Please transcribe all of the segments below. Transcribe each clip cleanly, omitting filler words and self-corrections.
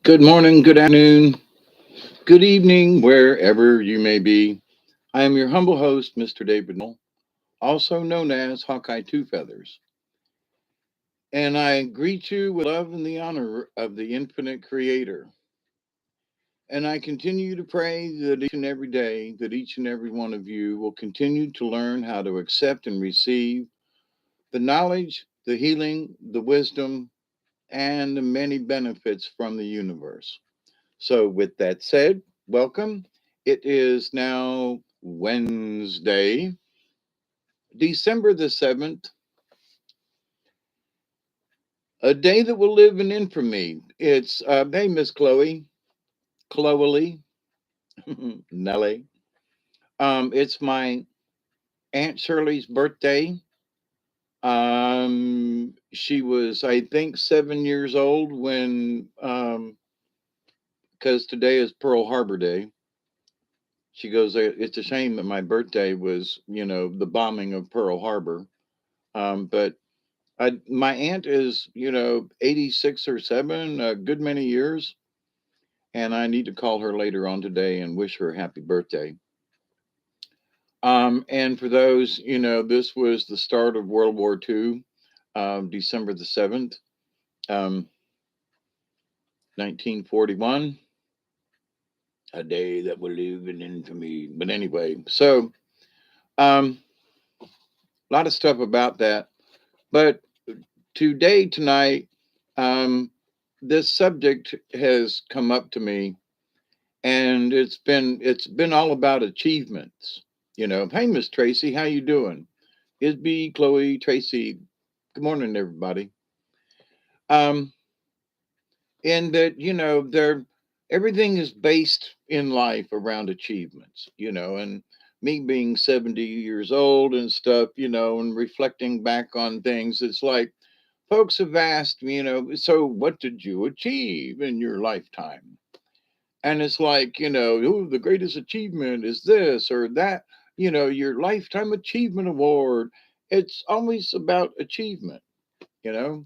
Good morning, good afternoon, good evening, wherever you may be. I am your humble host, Mr. David Knoll, also known as Hawkeye Two Feathers, and I greet you with love and the honor of the infinite creator. And I continue to pray that each and every day that each and every one of you will continue to learn how to accept and receive the knowledge, the healing, the wisdom, and the many benefits from the universe. So, with that said, welcome. It is now Wednesday, December the 7th, a day that will live in infamy. It's, hey, Miss Chloe, Nellie. It's my Aunt Shirley's birthday. She was, I think, 7 years old when, because today is Pearl Harbor Day. She goes, it's a shame that my birthday was, the bombing of Pearl Harbor. But my aunt is, 86 or 7, a good many years. And I need to call her later on today and wish her a happy birthday. And for those, this was the start of World War II, December the 7th, um, 1941, a day that will live in infamy. But anyway, so um, a lot of stuff about that. But today, tonight, um, this subject has come up to me, and it's been all about achievements. Hey, Miss Tracy, how you doing? Isby, Chloe, Tracy. Good morning, everybody. Um, and that they're everything is based in life around achievements. And me being 70 years old and stuff, and reflecting back on things, it's like folks have asked me, so what did you achieve in your lifetime? And it's like, oh, the greatest achievement is this or that, your lifetime achievement award. It's always about achievement, you know.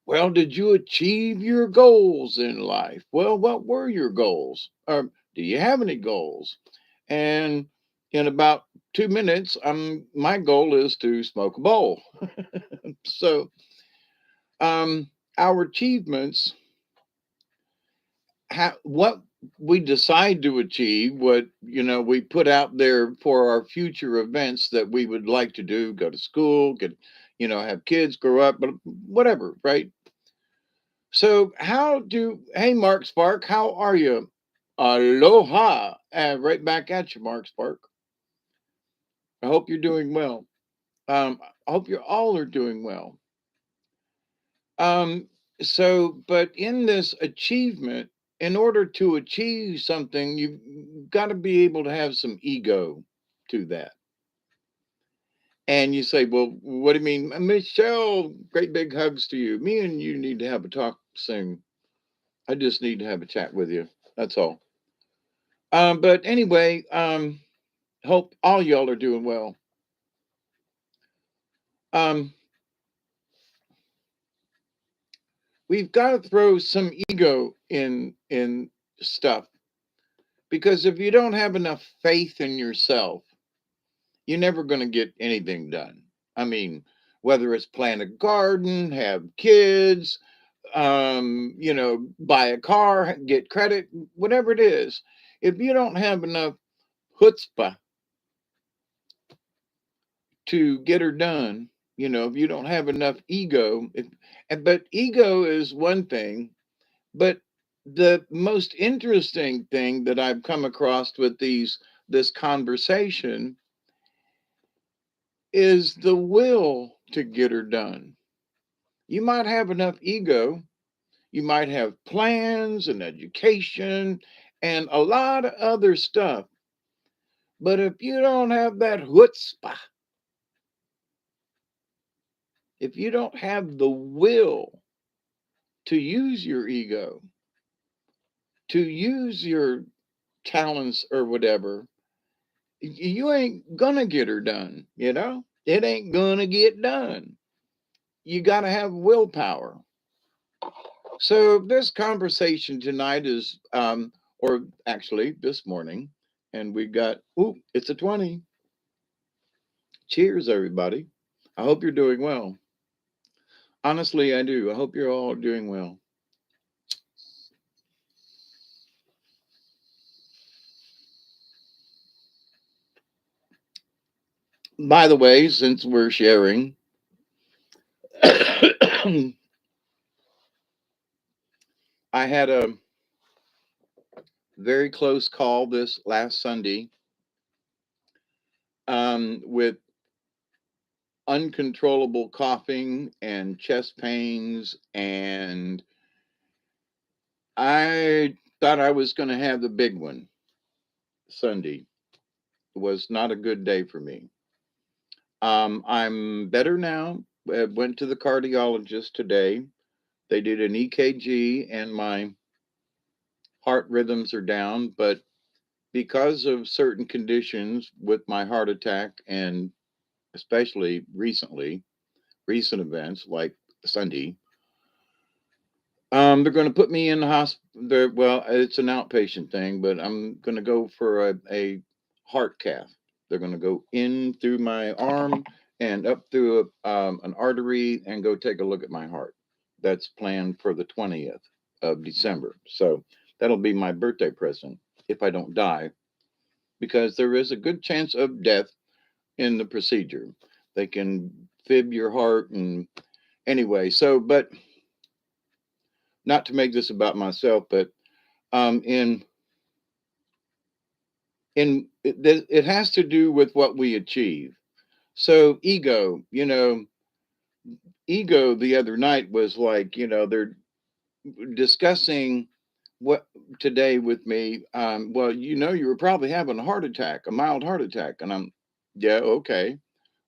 Well, did you achieve your goals in life? Well, what were your goals? Or do you have any goals? And in about 2 minutes, my goal is to smoke a bowl. So, our achievements, what we decide to achieve, what we put out there for our future events that we would like to do, go to school, get have kids, grow up, but whatever, right? So hey, Mark Spark, how are you? Aloha, right back at you, Mark Spark. I hope you're doing well. I hope you all are doing well. Um, but in this achievement, in order to achieve something, you've got to be able to have some ego to that. And you say, well, what do you mean? Michelle, great big hugs to you. Me and you need to have a talk soon. I just need to have a chat with you. That's all. But anyway, hope all y'all are doing well. Um, we've got to throw some ego in stuff, because if you don't have enough faith in yourself, you're never going to get anything done. I mean, whether it's plant a garden, have kids, buy a car, get credit, whatever it is, if you don't have enough chutzpah to get her done, if you don't have enough ego, but ego is one thing, but the most interesting thing that I've come across with this conversation is the will to get her done. You might have enough ego, you might have plans and education and a lot of other stuff, but if you don't have that chutzpah, if you don't have the will to use your ego, to use your talents or whatever, you ain't gonna get her done. It ain't gonna get done. You got to have willpower. So this conversation tonight is, or actually this morning, and we got, ooh, it's a 20. Cheers, everybody. I hope you're doing well. Honestly, I do. I hope you're all doing well. By the way, since we're sharing, I had a very close call this last Sunday with uncontrollable coughing and chest pains, and I thought I was going to have the big one Sunday. It was not a good day for me. I'm better now. I went to the cardiologist today. They did an EKG, and my heart rhythms are down, but because of certain conditions with my heart attack, and especially recent events like Sunday, they're going to put me in the hospital. Well, it's an outpatient thing, but I'm going to go for a heart cath. They're going to go in through my arm and up through an artery and go take a look at my heart. That's planned for the 20th of December. So that'll be my birthday present if I don't die, because there is a good chance of death in the procedure. They can fib your heart and anyway. So, but not to make this about myself, but um, in it has to do with what we achieve. So ego the other night was like, they're discussing what today with me. Well, you were probably having a heart attack, a mild heart attack, and yeah, okay.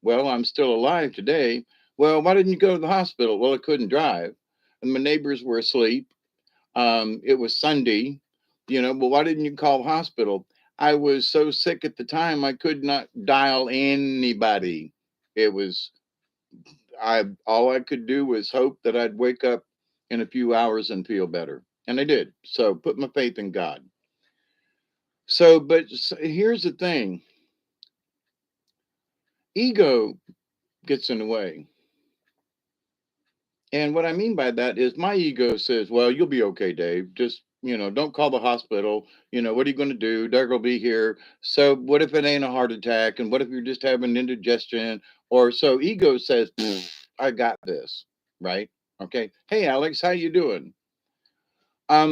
Well, I'm still alive today. Well, why didn't you go to the hospital? Well, I couldn't drive, and my neighbors were asleep. It was Sunday, well, why didn't you call the hospital? I was so sick at the time, I could not dial anybody. It was, all I could do was hope that I'd wake up in a few hours and feel better. And I did. So put my faith in God. So, but here's the thing, ego gets in the way. And what I mean by that is my ego says, well, you'll be okay, Dave. Just, don't call the hospital. What are you going to do? Doug will be here. So what if it ain't a heart attack? And what if you're just having indigestion? Or so ego says, I got this, right? Okay. Hey, Alex, how you doing?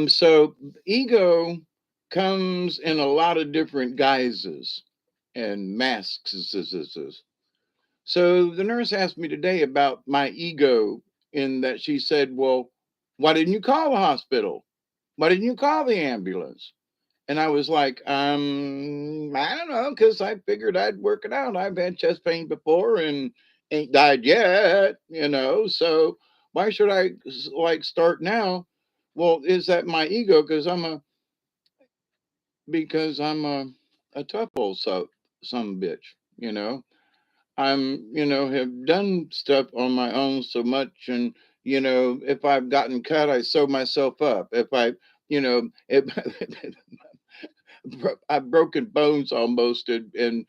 So ego comes in a lot of different guises and masks. So the nurse asked me today about my ego, in that she said, well, why didn't you call the hospital? Why didn't you call the ambulance? And I was like, I don't know, because I figured I'd work it out. I've had chest pain before and ain't died yet, so why should I like start now? Well, is that my ego? Because I'm a tough old some bitch, have done stuff on my own so much. And, if I've gotten cut, I sew myself up. If I've broken bones almost and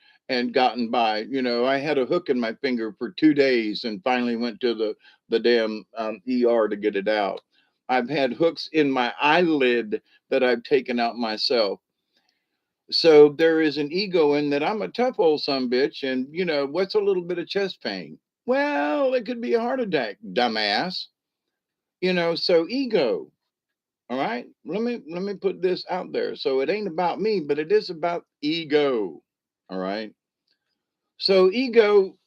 gotten by. I had a hook in my finger for 2 days and finally went to the damn ER to get it out. I've had hooks in my eyelid that I've taken out myself. So there is an ego in that I'm a tough old son bitch, and what's a little bit of chest pain? Well, it could be a heart attack, dumbass. So ego. All right. Let me put this out there. So it ain't about me, but it is about ego. All right. So ego.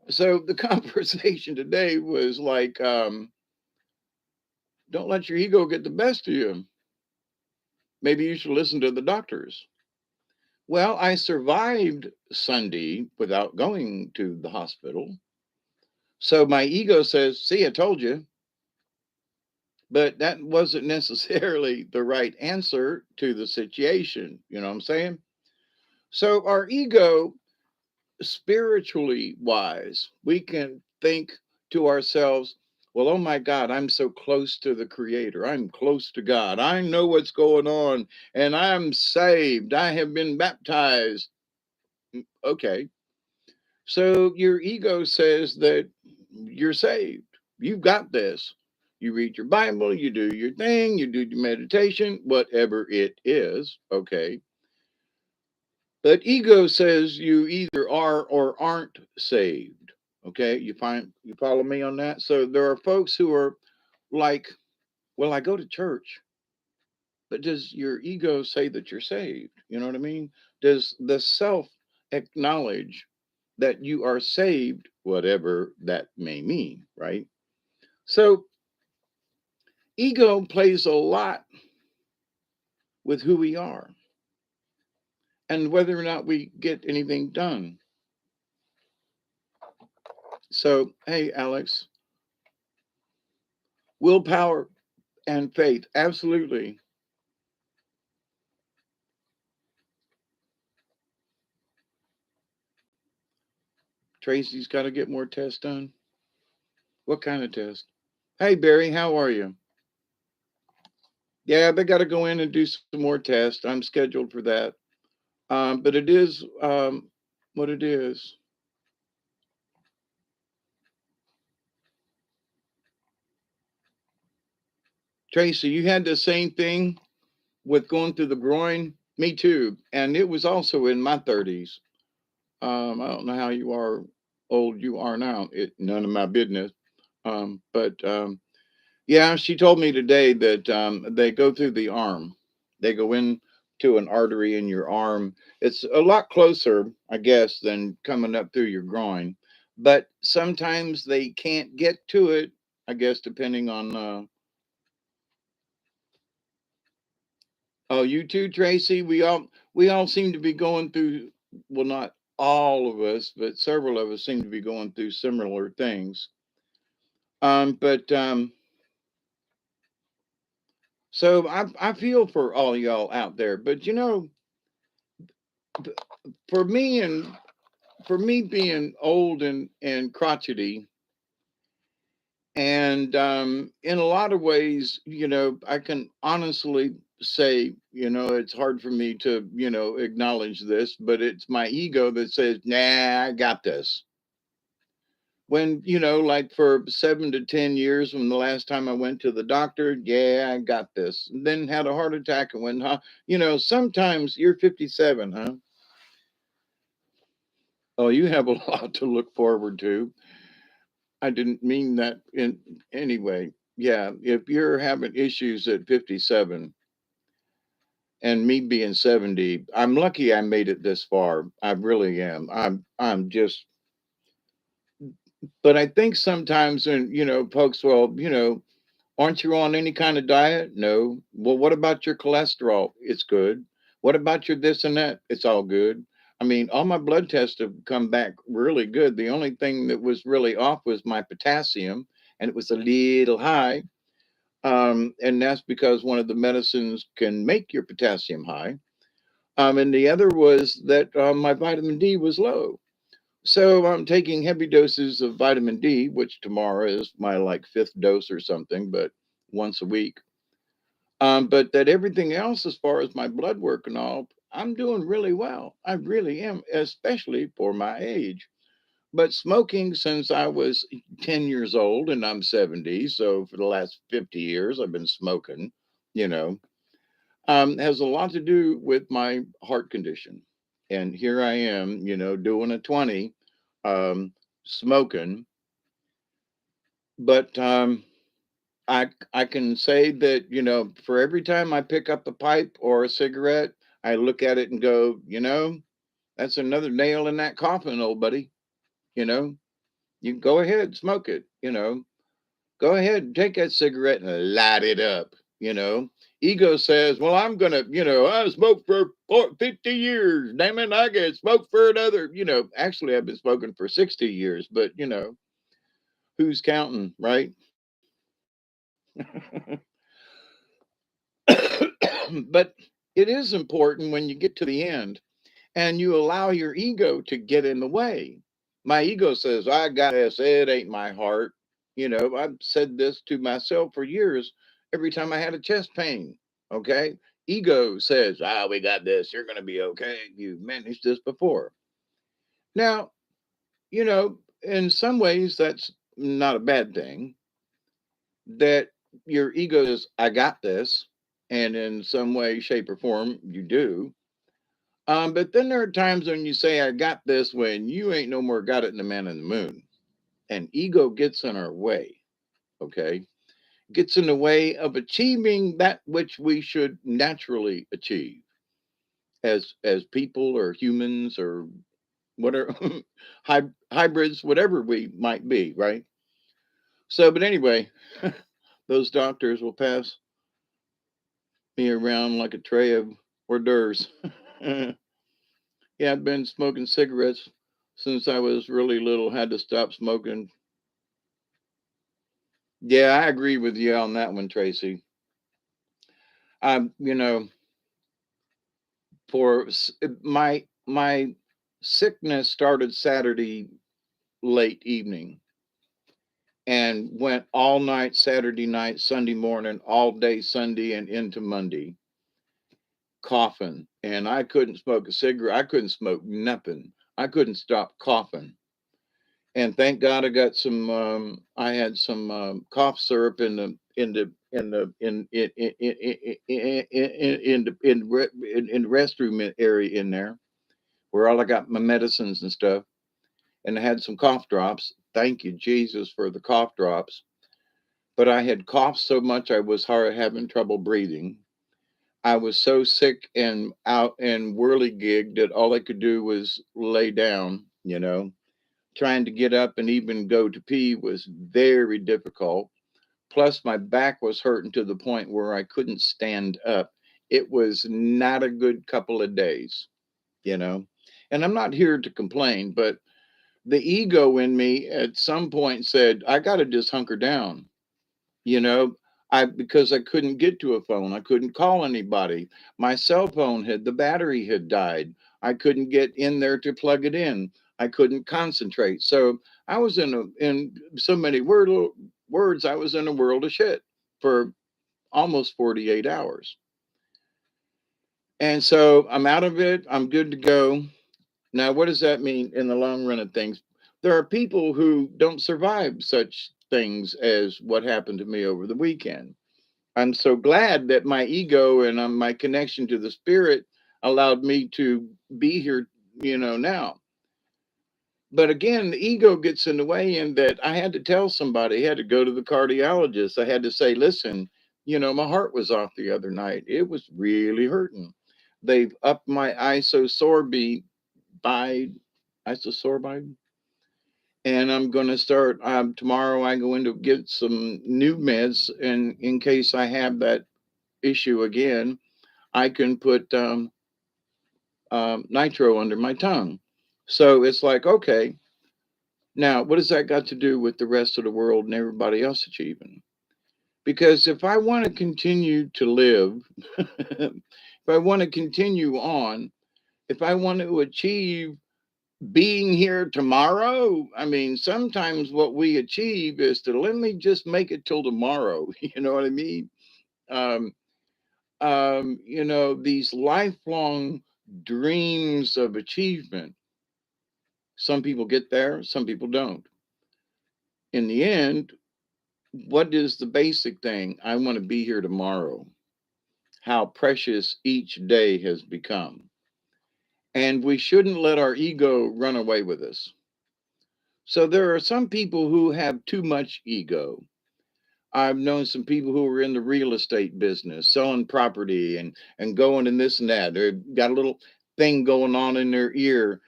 So the conversation today was like, don't let your ego get the best of you. Maybe you should listen to the doctors. Well, I survived Sunday without going to the hospital. So my ego says, see, I told you. But that wasn't necessarily the right answer to the situation. You know what I'm saying? So our ego, spiritually wise, we can think to ourselves, Well, oh my God, I'm so close to the Creator. I'm close to God. I know what's going on and I'm saved. I have been baptized. Okay. So your ego says that you're saved. You've got this. You read your Bible, you do your thing, you do your meditation, whatever it is. Okay. But ego says you either are or aren't saved. Okay. You follow me on that? So there are folks who are like, well, I go to church, but does your ego say that you're saved? You know what I mean? Does the self acknowledge that you are saved, whatever that may mean, right? So, ego plays a lot with who we are and whether or not we get anything done. So, hey, Alex, willpower and faith, absolutely. Tracy's got to get more tests done. What kind of test? Hey, Barry, how are you? Yeah, they got to go in and do some more tests. I'm scheduled for that. But it is what it is. Tracy, you had the same thing with going through the groin. Me too. And it was also in my 30s. I don't know how you are old you are now. It none of my business. But yeah, she told me today that they go through the arm. They go in to an artery in your arm. It's a lot closer, I guess, than coming up through your groin. But sometimes they can't get to it, I guess, depending on. Oh, you too, Tracy. We all seem to be going through. Well, not all of us, but several of us seem to be going through similar things. But so I feel for all y'all out there. But for me and for me being old and crotchety, and in a lot of ways, I can honestly say, it's hard for me to, acknowledge this, but it's my ego that says, nah, I got this. When, like for 7 to 10 years, when the last time I went to the doctor, yeah, I got this. And then had a heart attack and went, huh? Sometimes you're 57, huh? Oh, you have a lot to look forward to. I didn't mean that in anyway. Yeah, if you're having issues at 57 and me being 70, I'm lucky I made it this far. I really am. I'm just but I think sometimes when, folks, well, aren't you on any kind of diet? No. Well, what about your cholesterol? It's good. What about your this and that? It's all good. I mean, all my blood tests have come back really good. The only thing that was really off was my potassium, and it was a little high. And that's because one of the medicines can make your potassium high. And the other was that my vitamin D was low. So I'm taking heavy doses of vitamin D, which tomorrow is my like fifth dose or something, but once a week. But that everything else, as far as my blood work and all, I'm doing really well. I really am, especially for my age. But smoking since I was 10 years old and I'm 70, so for the last 50 years, I've been smoking, you know, has a lot to do with my heart condition. And here I am, doing a 20, smoking. But I can say that, for every time I pick up a pipe or a cigarette, I look at it and go, that's another nail in that coffin, old buddy. You know, you go ahead, smoke it, go ahead and take that cigarette and light it up, you know. Ego says, well, I'm going to, I smoked for 50 years. Damn it, I get smoked for another, actually, I've been smoking for 60 years, but, who's counting, right? But it is important when you get to the end and you allow your ego to get in the way. My ego says, I got this, it ain't my heart. I've said this to myself for years every time I had a chest pain. Okay. Ego says, we got this. You're going to be okay. You've managed this before. Now, in some ways, that's not a bad thing that your ego says, I got this. And in some way, shape, or form, you do. But then there are times when you say, I got this when you ain't no more got it than the man in the moon. And ego gets in our way. Okay. Gets in the way of achieving that which we should naturally achieve as people or humans or whatever hybrids, whatever we might be, right? So, but anyway, those doctors will pass me around like a tray of hors d'oeuvres. Yeah, I've been smoking cigarettes since I was really little. Had to stop smoking. Yeah, I agree with you on that one, Tracy. I, for my sickness started Saturday late evening and went all night Saturday night, Sunday morning, all day Sunday and into Monday, coughing. And I couldn't smoke a cigarette. I couldn't smoke nothing. I couldn't stop coughing. And thank God I got some. I had some cough syrup in the restroom area in there, where all I got my medicines and stuff, and I had some cough drops. Thank you, Jesus, for the cough drops. But I had coughed so much I was hard having trouble breathing. I was so sick and out and whirligig that all I could do was lay down. Trying to get up and even go to pee was very difficult. Plus, my back was hurting to the point where I couldn't stand up. It was not a good couple of days, you know. And I'm not here to complain, but the ego in me at some point said, I got to just hunker down, you know. Because I couldn't get to a phone, I couldn't call anybody. My cell phone the battery had died. I couldn't get in there to plug it in. I couldn't concentrate. So I was in so many words. I was in a world of shit for almost 48 hours. And so I'm out of it. I'm good to go. Now, what does that mean in the long run of things? There are people who don't survive such things as what happened to me over the weekend. I'm so glad that my ego and my connection to the spirit allowed me to be here, now. But again, the ego gets in the way in that I had to tell somebody, I had to go to the cardiologist. I had to say, listen, my heart was off the other night. It was really hurting. They've upped my by isosorbide. And I'm going to start tomorrow. I go in to get some new meds. And in case I have that issue again, I can put nitro under my tongue. So it's like, okay, now what has that got to do with the rest of the world and everybody else achieving? Because if I want to continue to live, if I want to continue on, if I want to achieve being here tomorrow, I mean, sometimes what we achieve is to let me just make it till tomorrow. You know what I mean? Um, these lifelong dreams of achievement. Some people get there, some people don't. In the end, what is the basic thing? I want to be here tomorrow. How precious each day has become. And we shouldn't let our ego run away with us. So there are some people who have too much ego. I've known some people who are in the real estate business, selling property and going and this and that. They've got a little thing going on in their ear,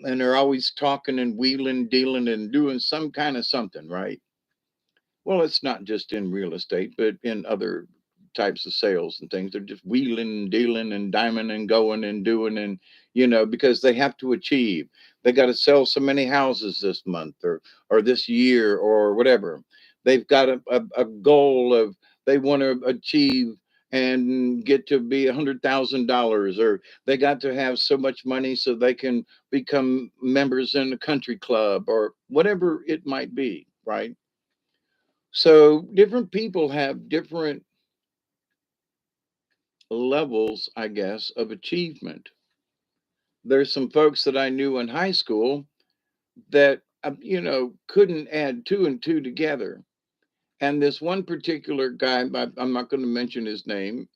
and they're always talking and wheeling, dealing, and doing some kind of something, right? Well, it's not just in real estate, but in other types of sales and things. They're just wheeling and dealing and diming and going and doing and because they have to achieve. They got to sell so many houses this month or this year or whatever. They've got a goal of they want to achieve and get to be $100,000, or they got to have so much money so they can become members in a country club or whatever it might be, right? So different people have different levels, I guess, of achievement. There's some folks that I knew in high school that, couldn't add two and two together. And this one particular guy, I'm not going to mention his name,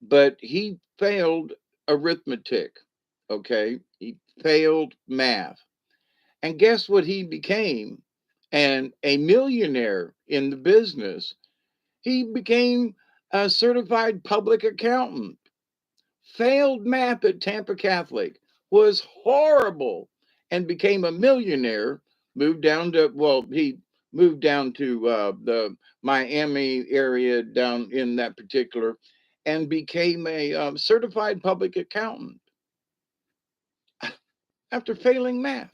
but he failed arithmetic. Okay. He failed math. And guess what he became? And a millionaire in the business. He became a certified public accountant. Failed math at Tampa Catholic, was horrible, and became a millionaire. Moved down to, well, he moved down to the Miami area down in that particular, and became a certified public accountant after failing math.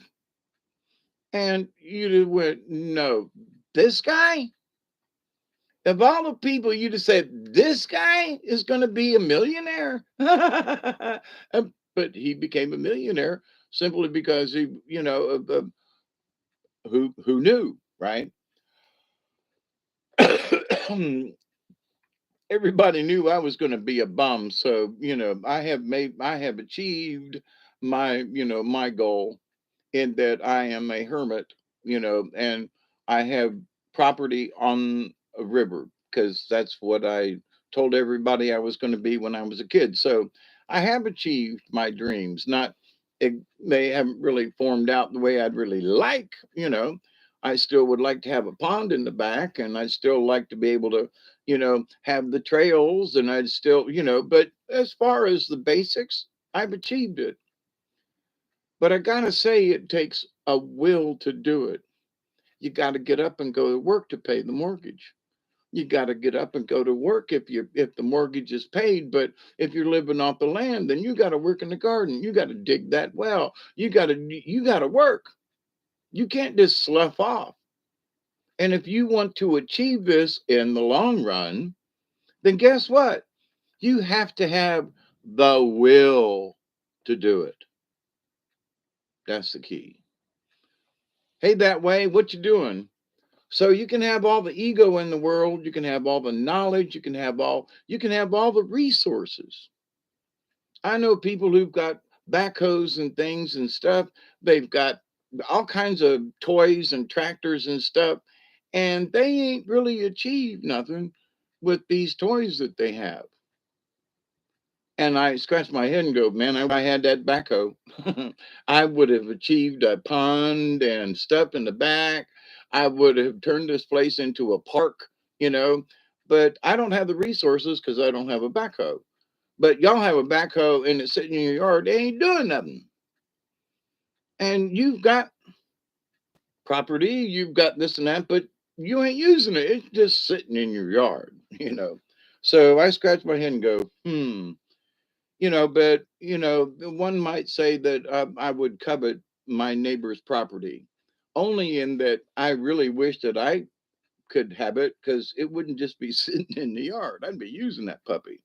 And you just went, no, this guy, of all the people, you just said, this guy is going to be a millionaire. But he became a millionaire simply because he, who knew, right? Everybody knew I was going to be a bum. So, I have achieved my goal in that I am a hermit, and I have property on a river because that's what I told everybody I was going to be when I was a kid. So I have achieved my dreams. Not they haven't really formed out the way I'd really like. I still would like to have a pond in the back, and I'd still like to be able to, have the trails, and I'd still, but as far as the basics, I've achieved it. But I gotta say, it takes a will to do it. You got to get up and go to work to pay the mortgage. You got to get up and go to work if the mortgage is paid. But if you're living off the land, then you got to work in the garden. You got to dig that well. You got to work. You can't just slough off. And if you want to achieve this in the long run, then guess what? You have to have the will to do it. That's the key. Hey, that way, what you doing? So you can have all the ego in the world, you can have all the knowledge, you can have all the resources. I know people who've got backhoes and things and stuff. They've got all kinds of toys and tractors and stuff, and they ain't really achieved nothing with these toys that they have. And I scratch my head and go, man, I had that backhoe. I would have achieved a pond and stuff in the back. I would have turned this place into a park, you know. But I don't have the resources because I don't have a backhoe. But y'all have a backhoe and it's sitting in your yard, they ain't doing nothing. And you've got property, you've got this and that, but you ain't using it. It's just sitting in your yard, you know. So I scratch my head and go, but one might say that I would covet my neighbor's property, only in that I really wish that I could have it because it wouldn't just be sitting in the yard. I'd be using that puppy.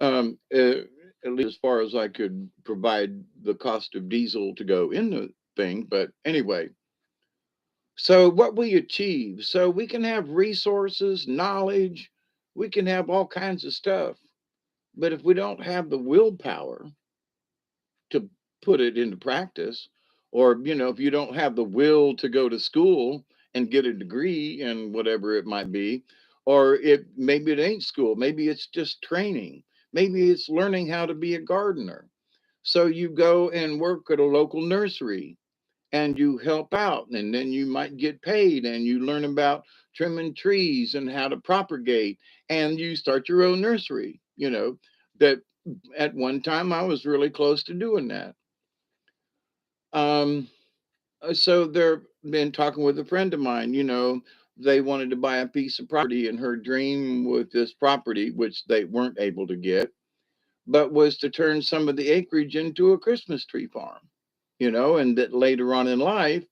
Um, uh, at least as far as I could provide the cost of diesel to go in the thing. But anyway, so what we achieve, so we can have resources, knowledge, we can have all kinds of stuff. But if we don't have the willpower to put it into practice, or if you don't have the will to go to school and get a degree and whatever it might be, or if maybe it ain't school, maybe it's just training, maybe it's learning how to be a gardener. So you go and work at a local nursery and you help out, and then you might get paid and you learn about trimming trees and how to propagate, and you start your own nursery. That at one time I was really close to doing that. Um, so they're been talking with a friend of mine, they wanted to buy a piece of property, and her dream with this property, which they weren't able to get, but was to turn some of the acreage into a Christmas tree farm, and that later on in life,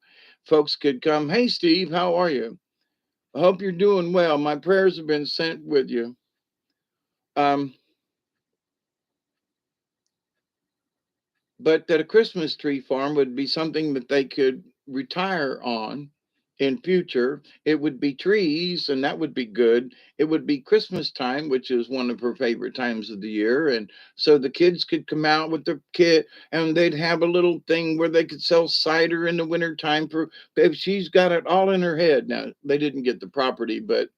folks could come, hey, Steve, how are you? I hope you're doing well. My prayers have been sent with you. Um, but that a Christmas tree farm would be something that they could retire on in future. It would be trees, and that would be good. It would be Christmas time, which is one of her favorite times of the year, and so the kids could come out with their kid, and they'd have a little thing where they could sell cider in the winter time. For if she's got it all in her head now, they didn't get the property, but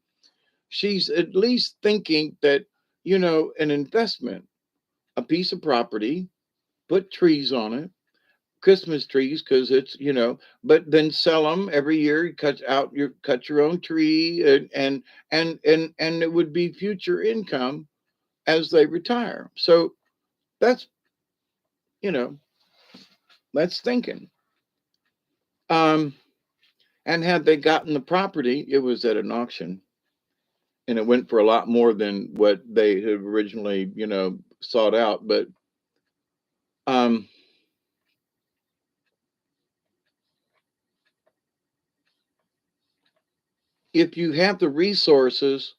she's at least thinking that, an investment, a piece of property, put trees on it, Christmas trees, because it's, but then sell them every year. You cut your own tree, and it would be future income as they retire. So that's, you know that's thinking. Um, and had they gotten the property, it was at an auction, and it went for a lot more than what they had originally, sought out. But um, if you have the resources,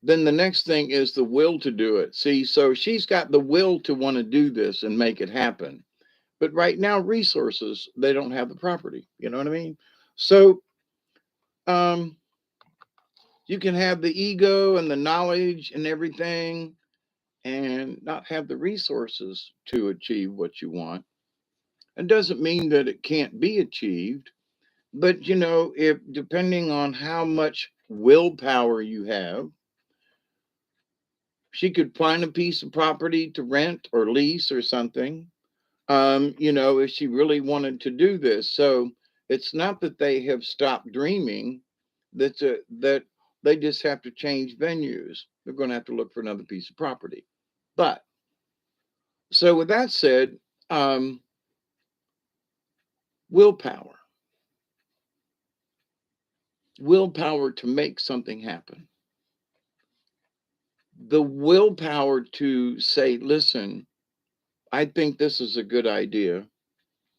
then the next thing is the will to do it. See, so she's got the will to want to do this and make it happen. But right now, resources, they don't have the property. You know what I mean? So um, you can have the ego and the knowledge and everything and not have the resources to achieve what you want. It doesn't mean that it can't be achieved, but if depending on how much willpower you have, she could find a piece of property to rent or lease or something, if she really wanted to do this. So it's not that they have stopped dreaming, that they just have to change venues. They're going to have to look for another piece of property. But so with that said, um, willpower, willpower to make something happen, the willpower to say, listen, I think this is a good idea,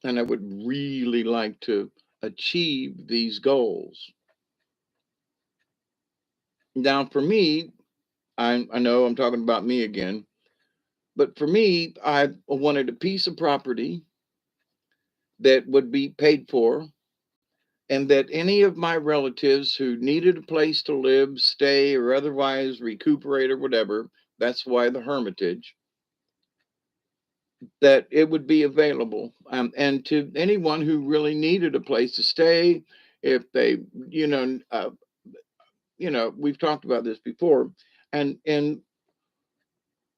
and I would really like to achieve these goals. Now, for me, I know I'm talking about me again, but for me, I wanted a piece of property that would be paid for, and that any of my relatives who needed a place to live, stay, or otherwise recuperate or whatever, that's why the hermitage, that it would be available. And to anyone who really needed a place to stay, if they, you know, uh, we've talked about this before, and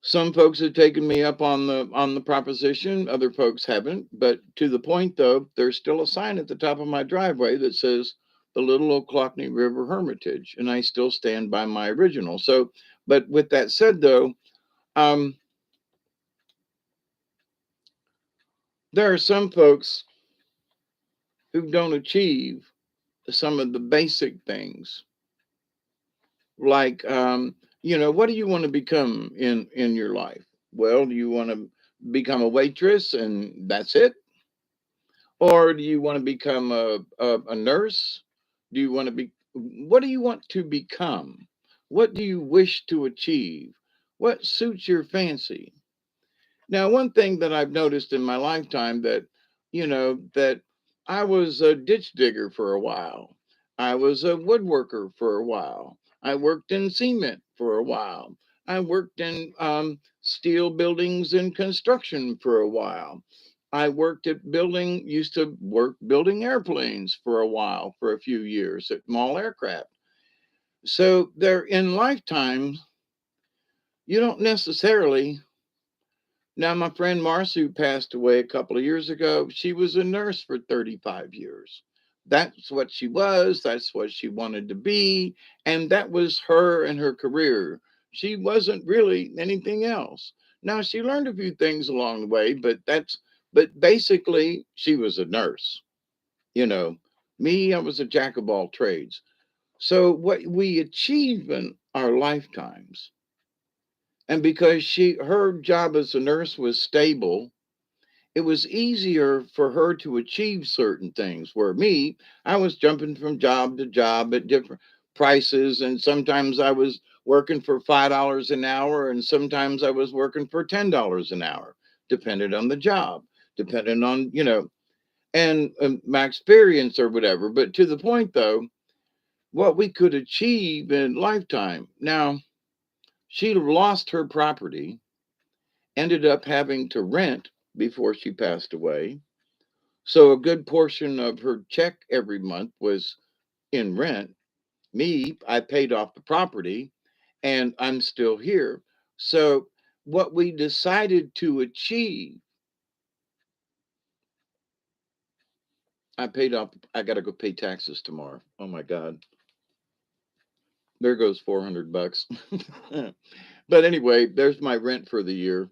some folks have taken me up on the proposition. Other folks haven't. But to the point, though, there's still a sign at the top of my driveway that says the Little Ochlockonee River Hermitage, and I still stand by my original. So, but with that said, though, um, there are some folks who don't achieve some of the basic things, like what do you want to become in your life? Well, do you want to become a waitress and that's it? Or do you want to become a nurse? Do you want to be, what do you want to become? What do you wish to achieve? What suits your fancy? Now, one thing that I've noticed in my lifetime, that I was a ditch digger for a while. I was a woodworker for a while. I worked in cement for a while. I worked in steel buildings and construction for a while. I worked at used to work building airplanes for a while, for a few years at Mall Aircraft. So there in lifetimes, you don't necessarily. Now, my friend Marcy, who passed away a couple of years ago, she was a nurse for 35 years. That's what she was. That's what she wanted to be. And that was her and her career. She wasn't really anything else. Now, she learned a few things along the way, but basically, she was a nurse. You know, me, I was a jack of all trades. So, what we achieve in our lifetimes, and because her job as a nurse was stable, it was easier for her to achieve certain things. Where me, I was jumping from job to job at different prices, and sometimes I was working for $5 an hour, and sometimes I was working for $10 an hour, depending on the job, depending on. and my experience or whatever. But to the point, though, what we could achieve in lifetime. Now, she lost her property, ended up having to rent before she passed away. So a good portion of her check every month was in rent. Me, I paid off the property and I'm still here. So what we decided to achieve, I paid off. I got to go pay taxes tomorrow. Oh my God. There goes 400 bucks. But anyway, there's my rent for the year.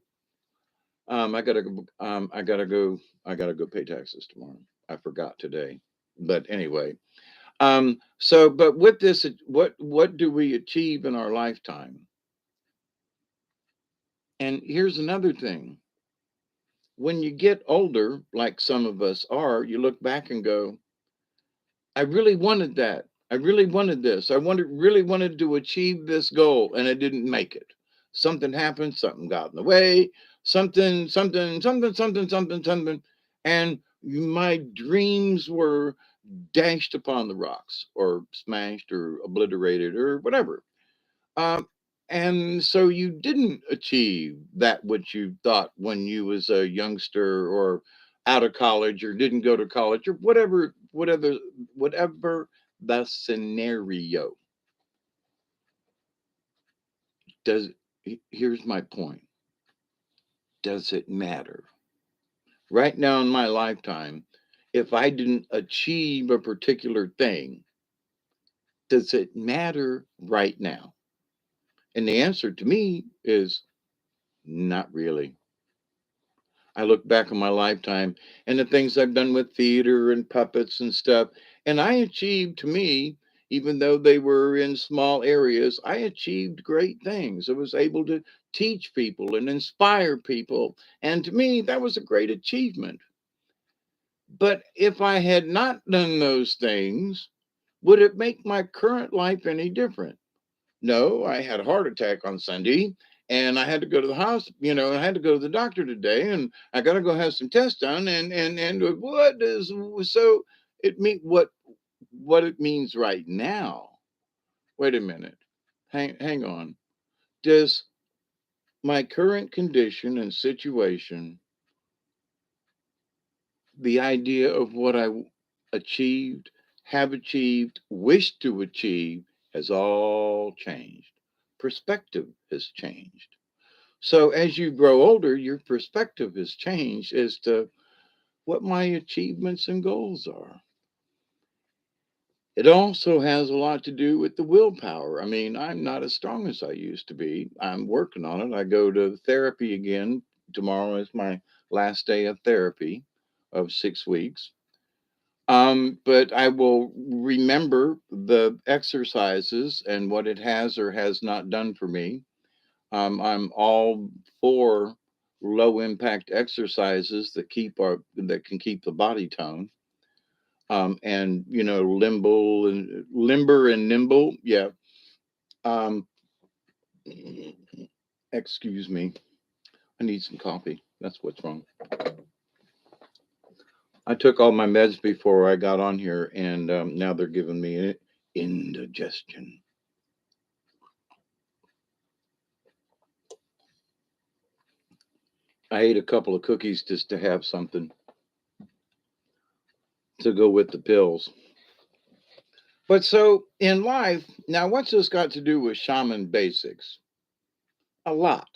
I gotta go pay taxes tomorrow. I forgot today. But anyway, so but with this, what do we achieve in our lifetime? And here's another thing. When you get older, like some of us are, you look back and go, I really wanted that. I really wanted this. Really wanted to achieve this goal, and I didn't make it. Something happened. Something got in the way. Something, and my dreams were dashed upon the rocks, or smashed, or obliterated, or whatever. Um, and so you didn't achieve that which you thought when you was a youngster, or out of college, or didn't go to college, or whatever the scenario. Does Here's my point. Does it matter? Right now in my lifetime, if I didn't achieve a particular thing, does it matter right now? And the answer to me is not really. I look back on my lifetime and the things I've done with theater and puppets and stuff, and I achieved, to me, even though they were in small areas, I achieved great things. I was able to teach people and inspire people. And to me, that was a great achievement. But if I had not done those things, would it make my current life any different? No, I had a heart attack on Sunday and I had to go to the hospital, I had to go to the doctor today, and I got to go have some tests done. And what is, so it mean what it means right now. Wait a minute. Hang on. Does my current condition and situation, the idea of what achieved, have achieved, wish to achieve, has all changed. Perspective has changed. So as you grow older, your perspective has changed as to what my achievements and goals are. It also has a lot to do with the willpower. I mean, I'm not as strong as I used to be. I'm working on it. I go to therapy again. Tomorrow is my last day of therapy of 6 weeks. But I will remember the exercises and what it has or has not done for me. I'm all for low impact exercises that can keep the body tone. And limber and nimble. Yeah. Um, excuse me. I need some coffee. That's what's wrong. I took all my meds before I got on here, and now they're giving me indigestion. I ate a couple of cookies just to have something to go with the pills. But so in life, now what's this got to do with shaman basics? A lot.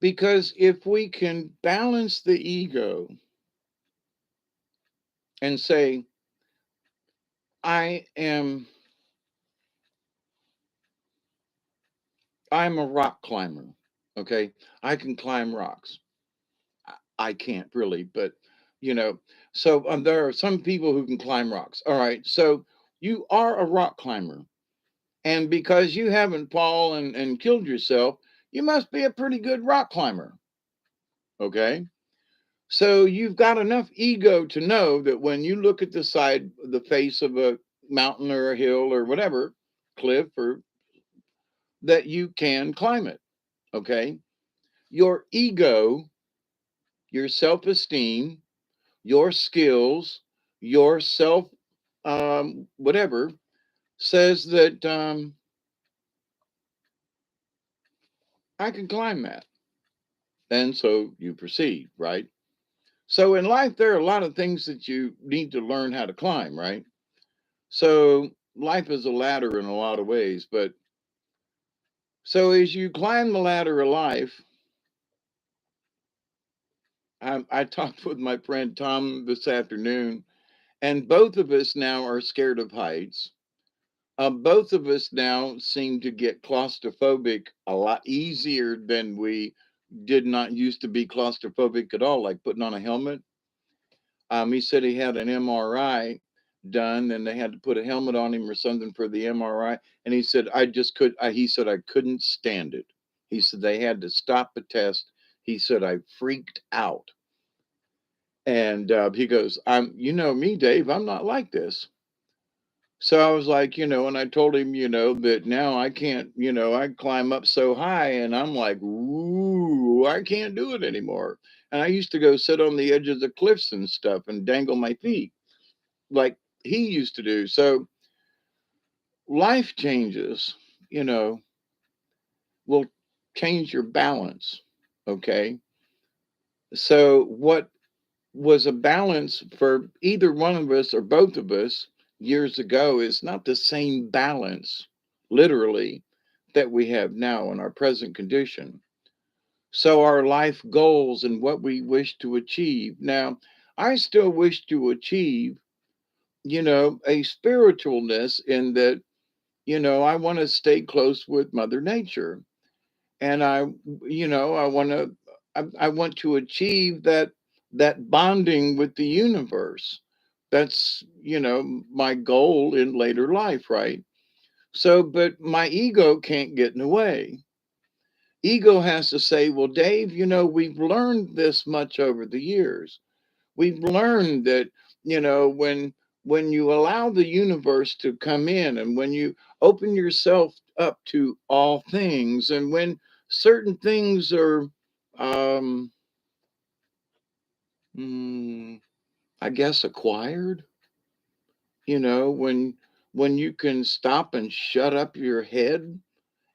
Because if we can balance the ego and say, I am I'm a rock climber. Okay. I can climb rocks. I can't really, but you know, so there are some people who can climb rocks. All right. So you are a rock climber. And because you haven't fallen and killed yourself, you must be a pretty good rock climber. Okay. So you've got enough ego to know that when you look at the face of a mountain or a hill or whatever, cliff, or that you can climb it. Okay. Your ego, your self esteem, your skills, your self, whatever, says that I can climb that. And so you proceed, right? So in life, there are a lot of things that you need to learn how to climb, right? So life is a ladder in a lot of ways. But so as you climb the ladder of life, I talked with my friend Tom this afternoon, and both of us now are scared of heights. Both of us now seem to get claustrophobic a lot easier than we did not used to be claustrophobic at all, like putting on a helmet. He said he had an MRI done and they had to put a helmet on him or something for the MRI. And he said, he said, I couldn't stand it. He said, they had to stop the test. He said, I freaked out. And he goes, you know me, Dave, I'm not like this. So I was like, and I told him, that now I can't, I climb up so high and I'm like, ooh, I can't do it anymore. And I used to go sit on the edge of the cliffs and stuff and dangle my feet like he used to do. So life changes, you know, will change your balance. Okay. So what was a balance for either one of us or both of us years ago is not the same balance, literally, that we have now in our present condition. So, our life goals and what we wish to achieve. Now, I still wish to achieve, a spiritualness in that, I want to stay close with Mother Nature. And I want to achieve that bonding with the universe. That's my goal in later life, right? So but my ego can't get in the way. Ego has to say, well, Dave, we've learned this much over the years. We've learned that when you allow the universe to come in and when you open yourself up to all things and when certain things are um mm, I guess acquired, when you can stop and shut up your head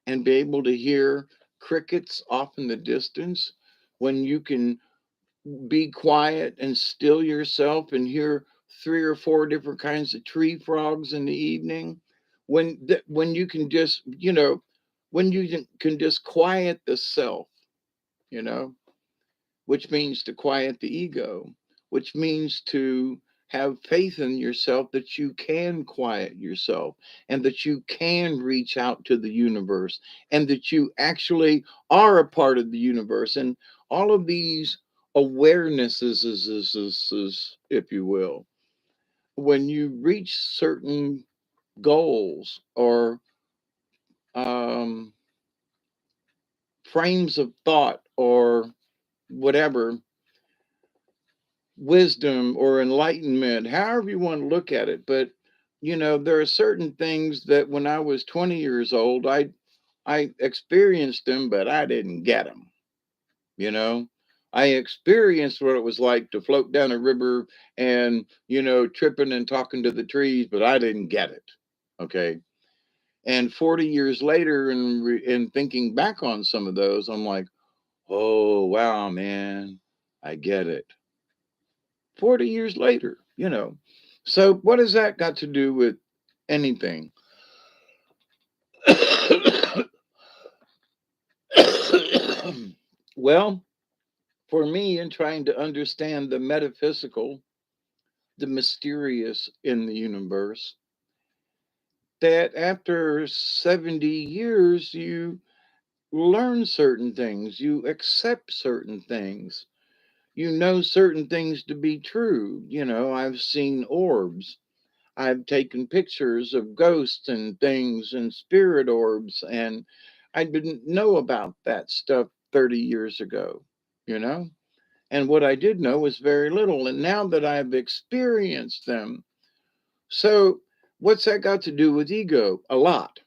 and be able to hear crickets off in the distance, when you can be quiet and still yourself and hear three or four different kinds of tree frogs in the evening, when you can just when you can just quiet the self, you know which means to quiet the ego, which means to have faith in yourself that you can quiet yourself and that you can reach out to the universe and that you actually are a part of the universe. And all of these awarenesses, if you will, when you reach certain goals or um, frames of thought or whatever, wisdom or enlightenment, however you want to look at it. But there are certain things that when I was 20 years old, I experienced them, but I didn't get them. You know, I experienced what it was like to float down a river and tripping and talking to the trees, but I didn't get it. Okay. And 40 years later, and thinking back on some of those, I'm like, oh wow, man, I get it. 40 years later, So, what has that got to do with anything? Well, for me, in trying to understand the metaphysical, the mysterious in the universe, that after 70 years, you learn certain things, you accept certain things, you know certain things to be true. I've seen orbs. I've taken pictures of ghosts and things and spirit orbs, and I didn't know about that stuff 30 years ago, you know? And what I did know was very little. And now that I've experienced them, so what's that got to do with ego? A lot.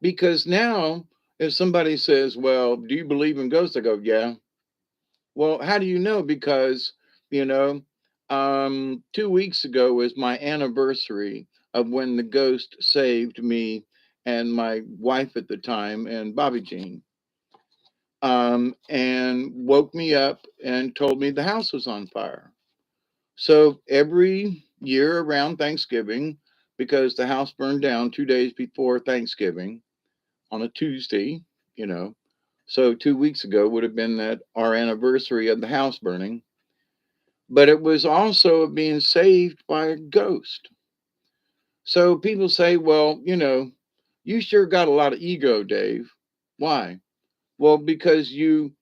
Because now, if somebody says, well, do you believe in ghosts? I go, yeah. Well, how do you know? Because you know. 2 weeks ago was my anniversary of when the ghost saved me and my wife at the time and Bobby Jean, and woke me up and told me the house was on fire. So every year around Thanksgiving, because the house burned down 2 days before Thanksgiving on a Tuesday, you know, so 2 weeks ago would have been that our anniversary of the house burning, but it was also being saved by a ghost. So people say, well, you sure got a lot of ego, Dave. Why? Well, because you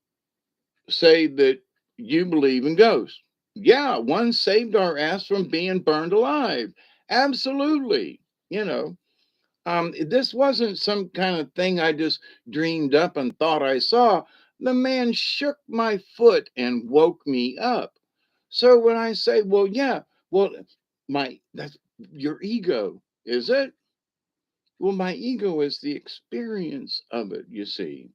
say that you believe in ghosts. Yeah, one saved our ass from being burned alive. Absolutely. You know, this wasn't some kind of thing I just dreamed up and thought I saw. The man shook my foot and woke me up. So when I say, well, yeah, well, that's your ego, is it? Well, my ego is the experience of it, you see.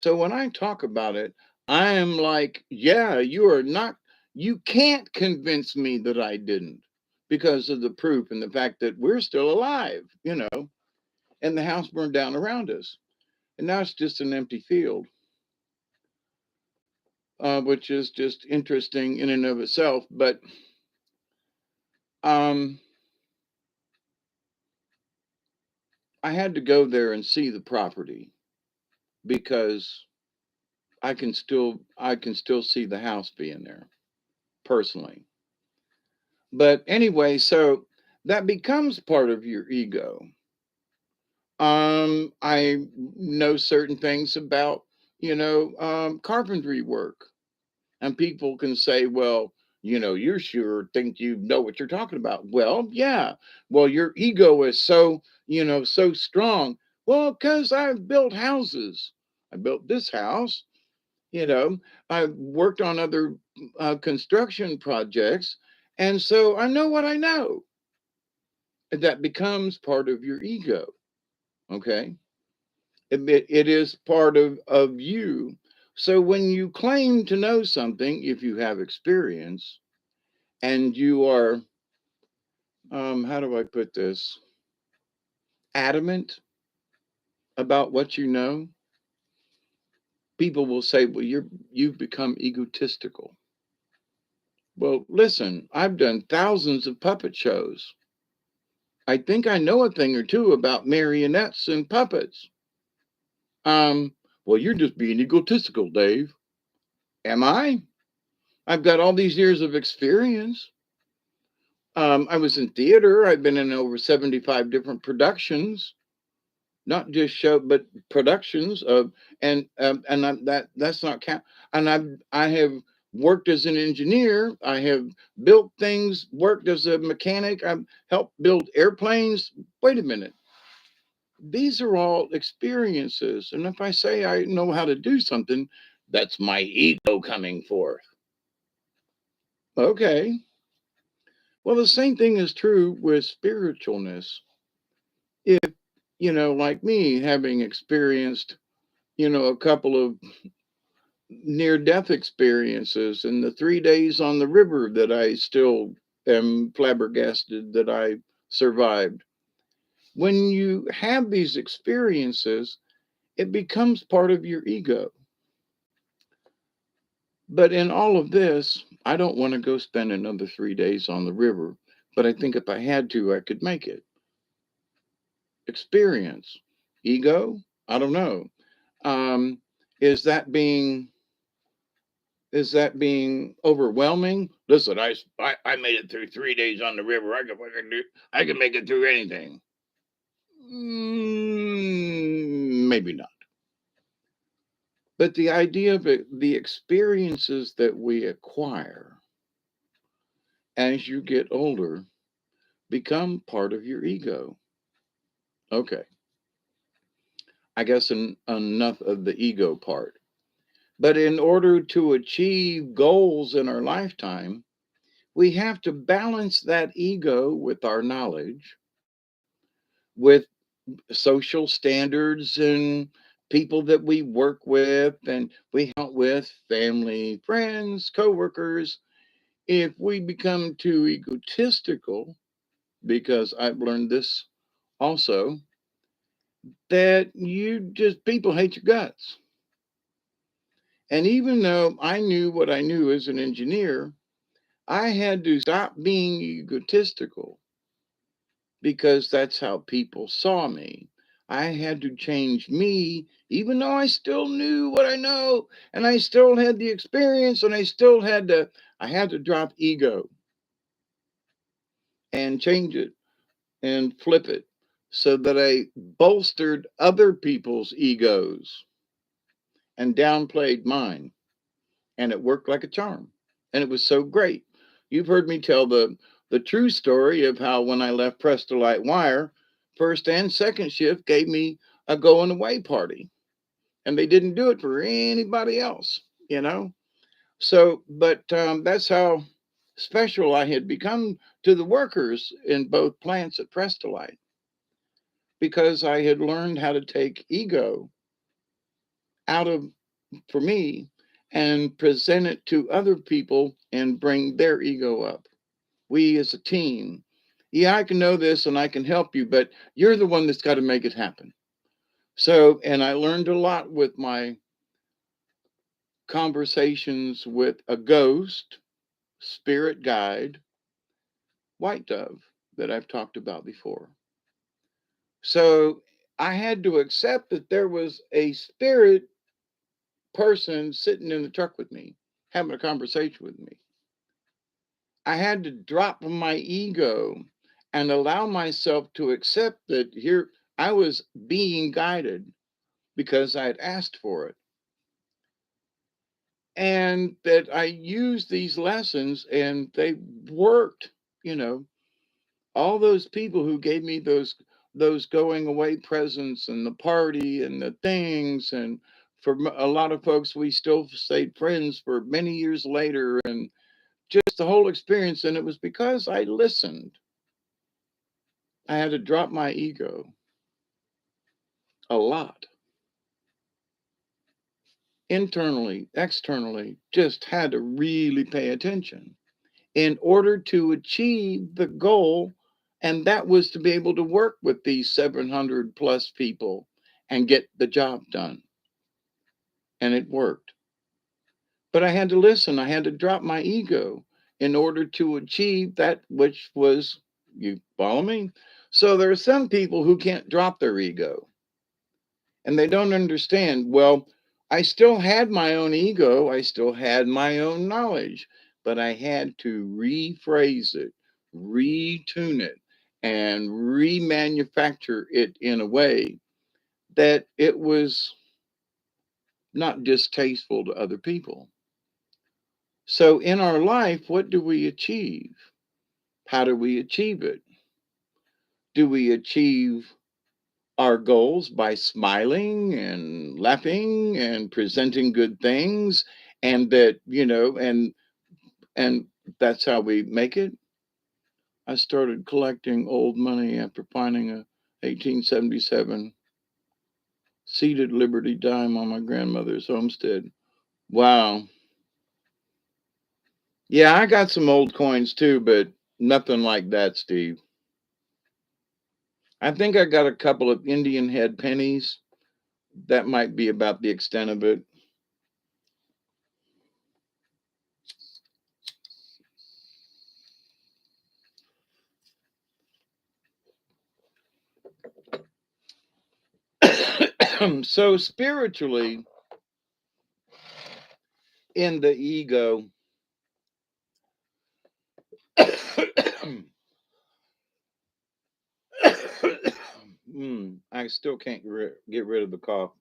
So when I talk about it, I am like, yeah, you can't convince me that I didn't because of the proof and the fact that we're still alive, and the house burned down around us. And now it's just an empty field, which is just interesting in and of itself. But um, I had to go there and see the property because I can still see the house being there personally. But anyway, so that becomes part of your ego. I know certain things about, carpentry work. And people can say, well, you sure think you know what you're talking about. Well, yeah. Well, your ego is so strong. Well, because I've built houses. I built this house, you know, I've worked on other construction projects. And so I know what I know. That becomes part of your ego. Okay. It is part of you. So when you claim to know something, if you have experience and you are, how do I put this, adamant about what you know, people will say, well, you've become egotistical. Well, listen, I've done thousands of puppet shows. I think I know a thing or two about marionettes and puppets. Um, well, you're just being egotistical, Dave. Am I? I've got all these years of experience. I was in theater. I've been in over 75 different productions, not just show, but productions of, that's not count. And I have worked as an engineer. I have built things, worked as a mechanic. I've helped build airplanes. Wait a minute. These are all experiences. And if I say I know how to do something, that's my ego coming forth. Okay. Well, the same thing is true with spiritualness. If, like me, having experienced, a couple of near death experiences and the 3 days on the river that I still am flabbergasted that I survived. When you have these experiences, it becomes part of your ego. But in all of this, I don't want to go spend another 3 days on the river. But I think if I had to, I could make it. Experience. Ego? I don't know. Um, is that being overwhelming? Listen, I made it through 3 days on the river. I can make it through anything. Maybe not. But the idea of the experiences that we acquire as you get older become part of your ego. Okay, I guess enough of the ego part. But in order to achieve goals in our lifetime, we have to balance that ego with our knowledge, with social standards and people that we work with and we hang out with, family, friends, coworkers. if we become too egotistical, because I've learned this also, that you just people hate your guts. And even though I knew what I knew as an engineer, I had to stop being egotistical because that's how people saw me. I had to change me, even though I still knew what I know and I still had the experience and I had to drop ego and change it and flip it so that I bolstered other people's egos and downplayed mine. And it worked like a charm. And it was so great. You've heard me tell the true story of how when I left Presto Light Wire, first and second shift gave me a going away party. And they didn't do it for anybody else, you know? So, but that's how special I had become to the workers in both plants at Prestolite because I had learned how to take ego out of for me and present it to other people and bring their ego up. We as a team, yeah, I can know this and I can help you, but you're the one that's got to make it happen. So, and I learned a lot with my conversations with a ghost, spirit guide, white dove that I've talked about before. So I had to accept that there was a spirit person sitting in the truck with me, having a conversation with me. I had to drop my ego and allow myself to accept that here I was being guided because I had asked for it. And that I used these lessons and they worked, you know, all those people who gave me those going away presents and the party and the things and for a lot of folks we still stayed friends for many years later and just the whole experience and it was because I listened. I had to drop my ego a lot internally, externally, just had to really pay attention in order to achieve the goal. And that was to be able to work with these 700 plus people and get the job done. And it worked. But I had to listen, I had to drop my ego in order to achieve that which was, you follow me? So there are some people who can't drop their ego and they don't understand. Well, I still had my own ego, I still had my own knowledge, but I had to rephrase it, retune it, and remanufacture it in a way that it was not distasteful to other people. So, in our life, what do we achieve? How do we achieve it? Do we achieve our goals by smiling and laughing and presenting good things and that and that's how we make it. I started collecting old money after finding a 1877 seated Liberty dime on my grandmother's homestead. Wow. Yeah, I got some old coins too, but nothing like that, Steve. I think I got a couple of Indian head pennies. That might be about the extent of it. So spiritually, in the ego, I still can't get rid of the cough.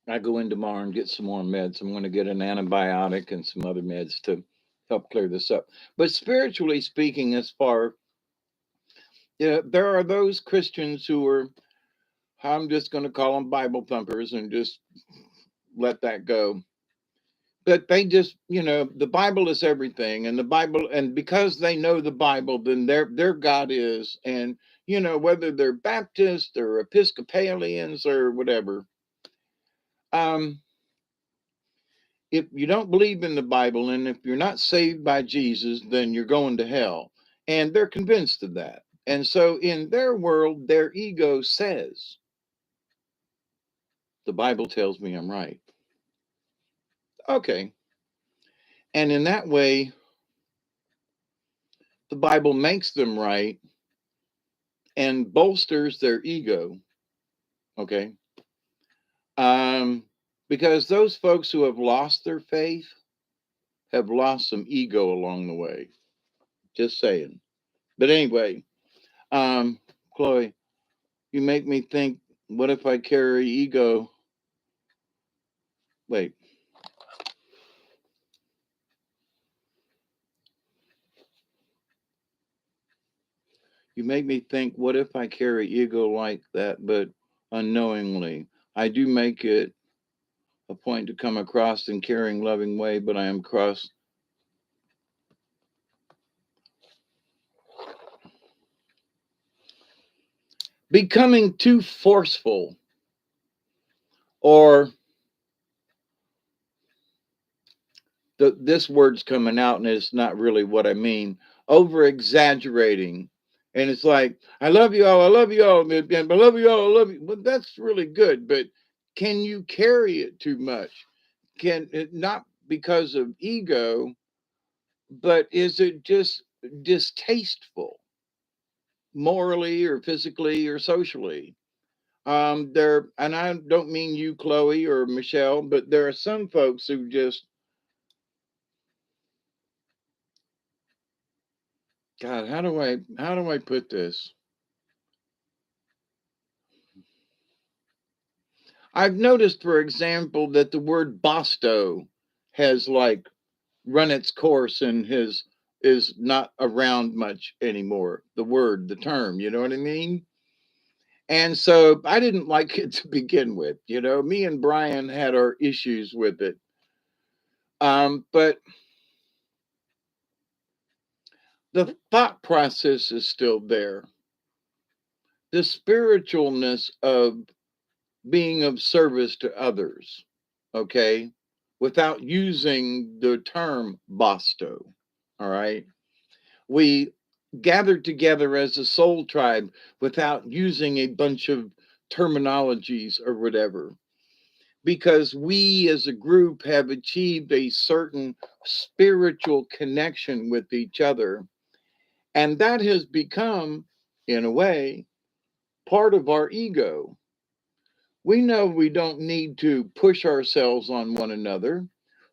I go in tomorrow and get some more meds. I'm going to get an antibiotic and some other meds to help clear this up. But spiritually speaking, as far yeah, there are those Christians who are, I'm just going to call them Bible thumpers and just let that go. But they just, the Bible is everything, and the Bible, and because they know the Bible, then their God is, and whether they're Baptists or Episcopalians or whatever. Um, if you don't believe in the Bible and if you're not saved by Jesus, then you're going to hell. And they're convinced of that. And so in their world, their ego says, the Bible tells me I'm right. Okay. And in that way, the Bible makes them right and bolsters their ego. Okay. Um, because those folks who have lost their faith have lost some ego along the way. Just saying. But anyway, um, Chloe, you make me think, what if I carry ego? Wait, you make me think, what if I carry ego like that, but unknowingly? I do make it a point to come across in caring, loving way, but I am cross. Becoming too forceful, or this word's coming out and it's not really what I mean, over exaggerating. And it's like, I love you all, I love you all, and I love you all, I love you. Well, that's really good, but can you carry it too much? Can it not because of ego, but is it just distasteful morally or physically or socially? There, and I don't mean you, Chloe or Michelle, but there are some folks who just, God, how do I put this? I've noticed, for example, that the word Bosto has like run its course and is not around much anymore. The word, the term, you know what I mean? And so I didn't like it to begin with. Me and Brian had our issues with it. But the thought process is still there. The spiritualness of being of service to others, okay, without using the term Bosto. All right. We gathered together as a soul tribe without using a bunch of terminologies or whatever, because we as a group have achieved a certain spiritual connection with each other. And that has become, in a way, part of our ego. We know we don't need to push ourselves on one another.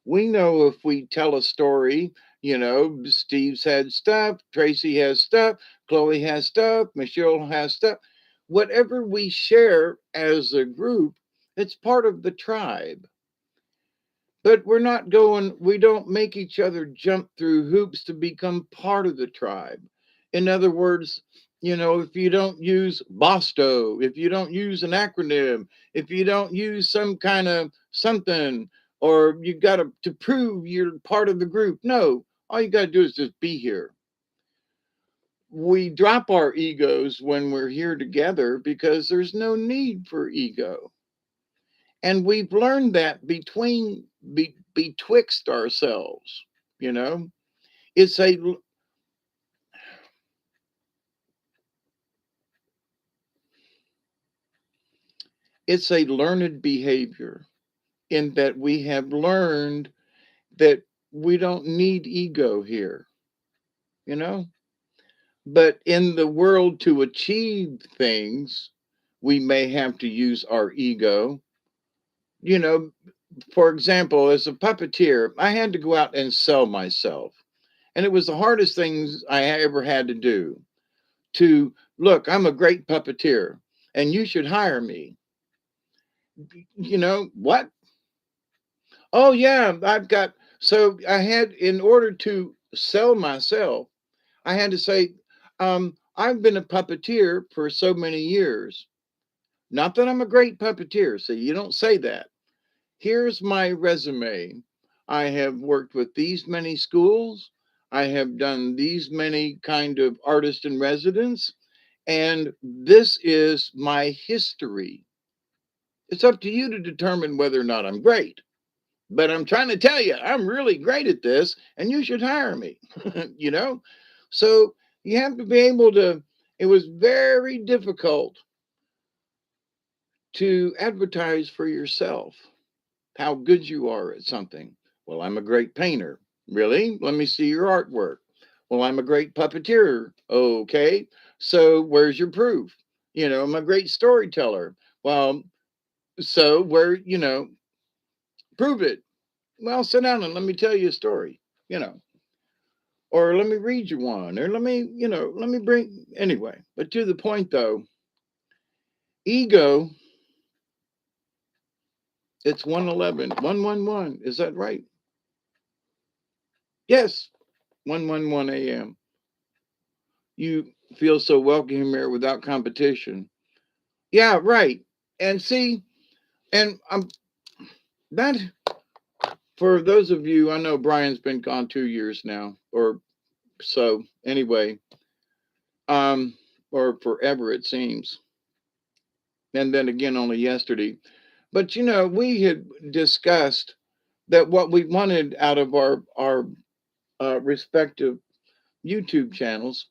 We know if we tell a story, Steve's had stuff, Tracy has stuff, Chloe has stuff, Michelle has stuff. Whatever we share as a group, it's part of the tribe. But we don't make each other jump through hoops to become part of the tribe. In other words, if you don't use Bosto, if you don't use an acronym, if you don't use some kind of something, or you got to prove you're part of the group. No, all you got to do is just be here. We drop our egos when we're here together because there's no need for ego. And we've learned that betwixt ourselves. you know it's a it's a learned behavior, in that we have learned that we don't need ego here, you know but in the world, to achieve things, we may have to use our ego. you know for example, as a puppeteer, I had to go out and sell myself, and it was the hardest things I ever had to do. To look, I'm a great puppeteer and you should hire me. What? Oh, yeah, I've got. So I had, in order to sell myself, I had to say, I've been a puppeteer for so many years. Not that I'm a great puppeteer. So you don't say that. Here's my resume. I have worked with these many schools. I have done these many kind of artist in residence. And this is my history. It's up to you to determine whether or not I'm great. But I'm trying to tell you, I'm really great at this and you should hire me, you know? So you have to be able to, it was very difficult to advertise for yourself how good you are at something. Well, I'm a great painter. Really? Let me see your artwork. Well, I'm a great puppeteer. Okay. So where's your proof? I'm a great storyteller. Well, so prove it. Well, sit down and let me tell you a story, you know, or let me read you one, or let me bring, anyway. But to the point though, ego, it's 111, 111. Is that right? Yes, 111 a.m. You feel so welcome here without competition. Yeah, right. And see, and that for those of you, I know Brian's been gone 2 years now, or so. Anyway, um, or forever it seems. And then again, only yesterday. But we had discussed that what we wanted out of our respective YouTube channels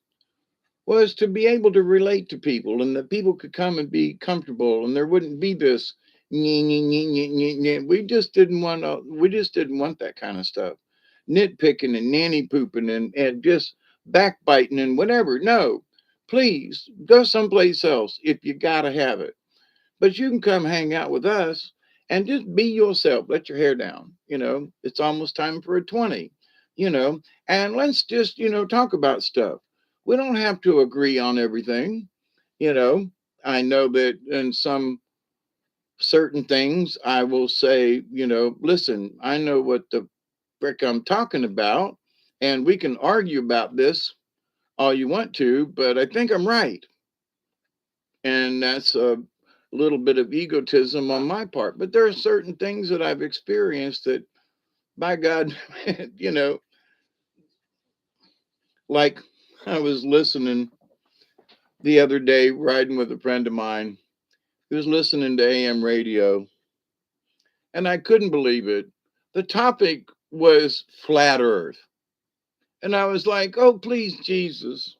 was to be able to relate to people and that people could come and be comfortable and there wouldn't be this nyeh, nyeh, nyeh, nyeh, nyeh, nyeh. We just didn't want that kind of stuff. Nitpicking and nanny pooping and just backbiting and whatever. No. Please go someplace else if you gotta have it. But you can come hang out with us and just be yourself. Let your hair down. It's almost time for a 20, you know, and let's just, talk about stuff. We don't have to agree on everything. You know, I know that in some certain things, I will say, listen, I know what the frick I'm talking about, and we can argue about this all you want to, but I think I'm right. And that's a little bit of egotism on my part. But there are certain things that I've experienced that, by God, you know, like I was listening the other day, riding with a friend of mine who was listening to AM radio, and I couldn't believe it. The topic was flat Earth. And I was like, oh, please, Jesus.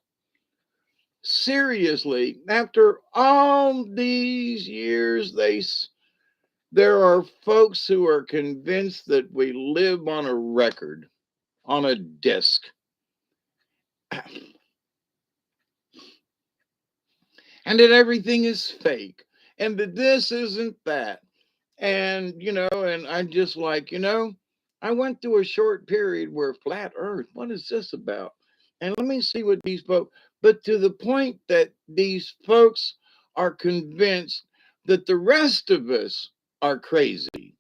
Seriously, after all these years, there are folks who are convinced that we live on a record, on a disc, and that everything is fake, and that this isn't that. And, and I just like, I went through a short period where flat earth, what is this about? And let me see what these folks, but to the point that these folks are convinced that the rest of us are crazy.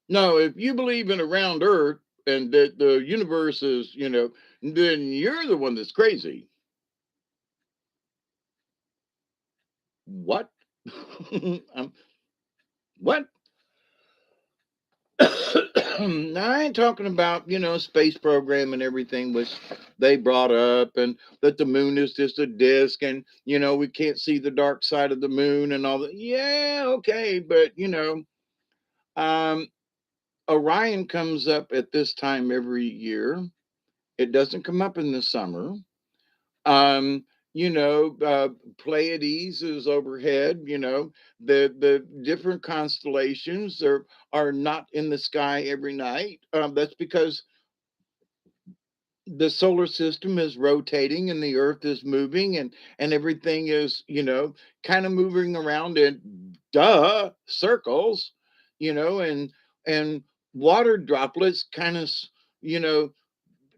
No, if you believe in a round earth and that the universe is, then you're the one that's crazy. What? What? Now, I ain't talking about, space program and everything, which they brought up, and that the moon is just a disk, and, we can't see the dark side of the moon and all that. Yeah, okay. But, um, Orion comes up at this time every year. It doesn't come up in the summer. Um, Pleiades is overhead. The different constellations are not in the sky every night. That's because the solar system is rotating and the Earth is moving and everything is kind of moving around in circles, and water droplets kind of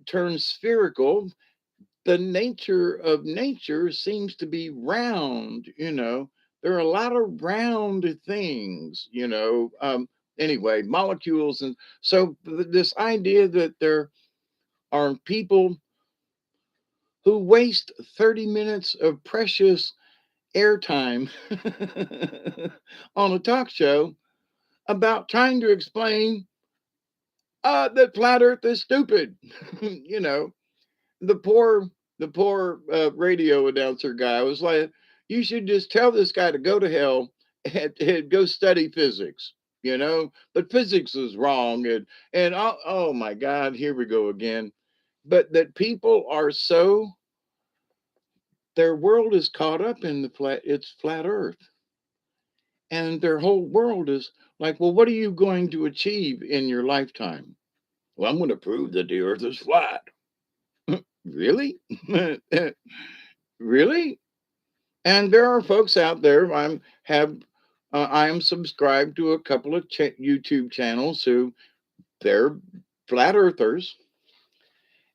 turn spherical. The nature of nature seems to be round. There are a lot of round things. Anyway, molecules. And so this idea that there are people who waste 30 minutes of precious airtime on a talk show about trying to explain that flat earth is stupid. you know the poor radio announcer guy was like, you should just tell this guy to go to hell and go study physics. but physics is wrong. And oh my God, here we go again. But that people are so, their world is caught up in it's flat earth. And their whole world is like, well, what are you going to achieve in your lifetime? Well, I'm going to prove that the earth is flat. Really? Really? And there are folks out there. I am subscribed to a couple of YouTube channels who they're flat earthers,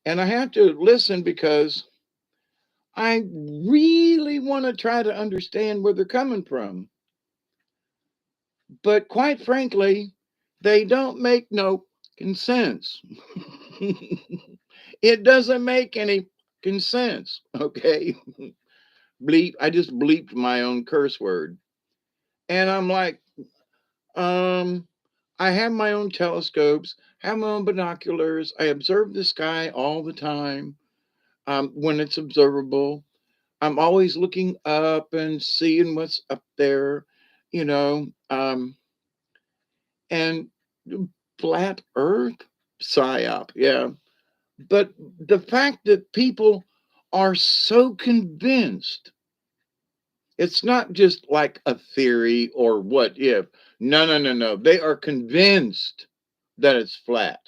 and I have to listen because I really want to try to understand where they're coming from. But quite frankly, they don't make no sense. It doesn't make any sense. Okay. Bleep. I just bleeped my own curse word. And I'm like, um, I have my own telescopes, have my own binoculars. I observe the sky all the time when it's observable. I'm always looking up and seeing what's up there, you know. And flat Earth psyop, yeah. But the fact that people are so convinced, it's not just like a theory or what if. No, no, no, no. They are convinced that it's flat.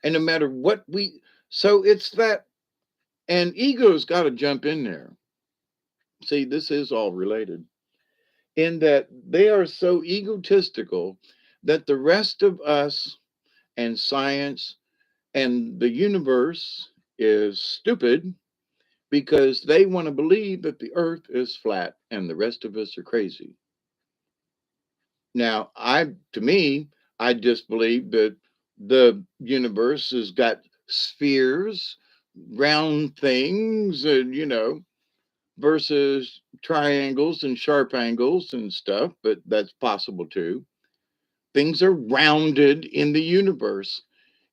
And no matter what so it's that, and ego's got to jump in there. See, this is all related in that they are so egotistical that the rest of us and science and the universe is stupid because they want to believe that the earth is flat and the rest of us are crazy. Now, to me, I just believe that the universe has got spheres, round things, and versus triangles and sharp angles and stuff, but that's possible too. Things are rounded in the universe.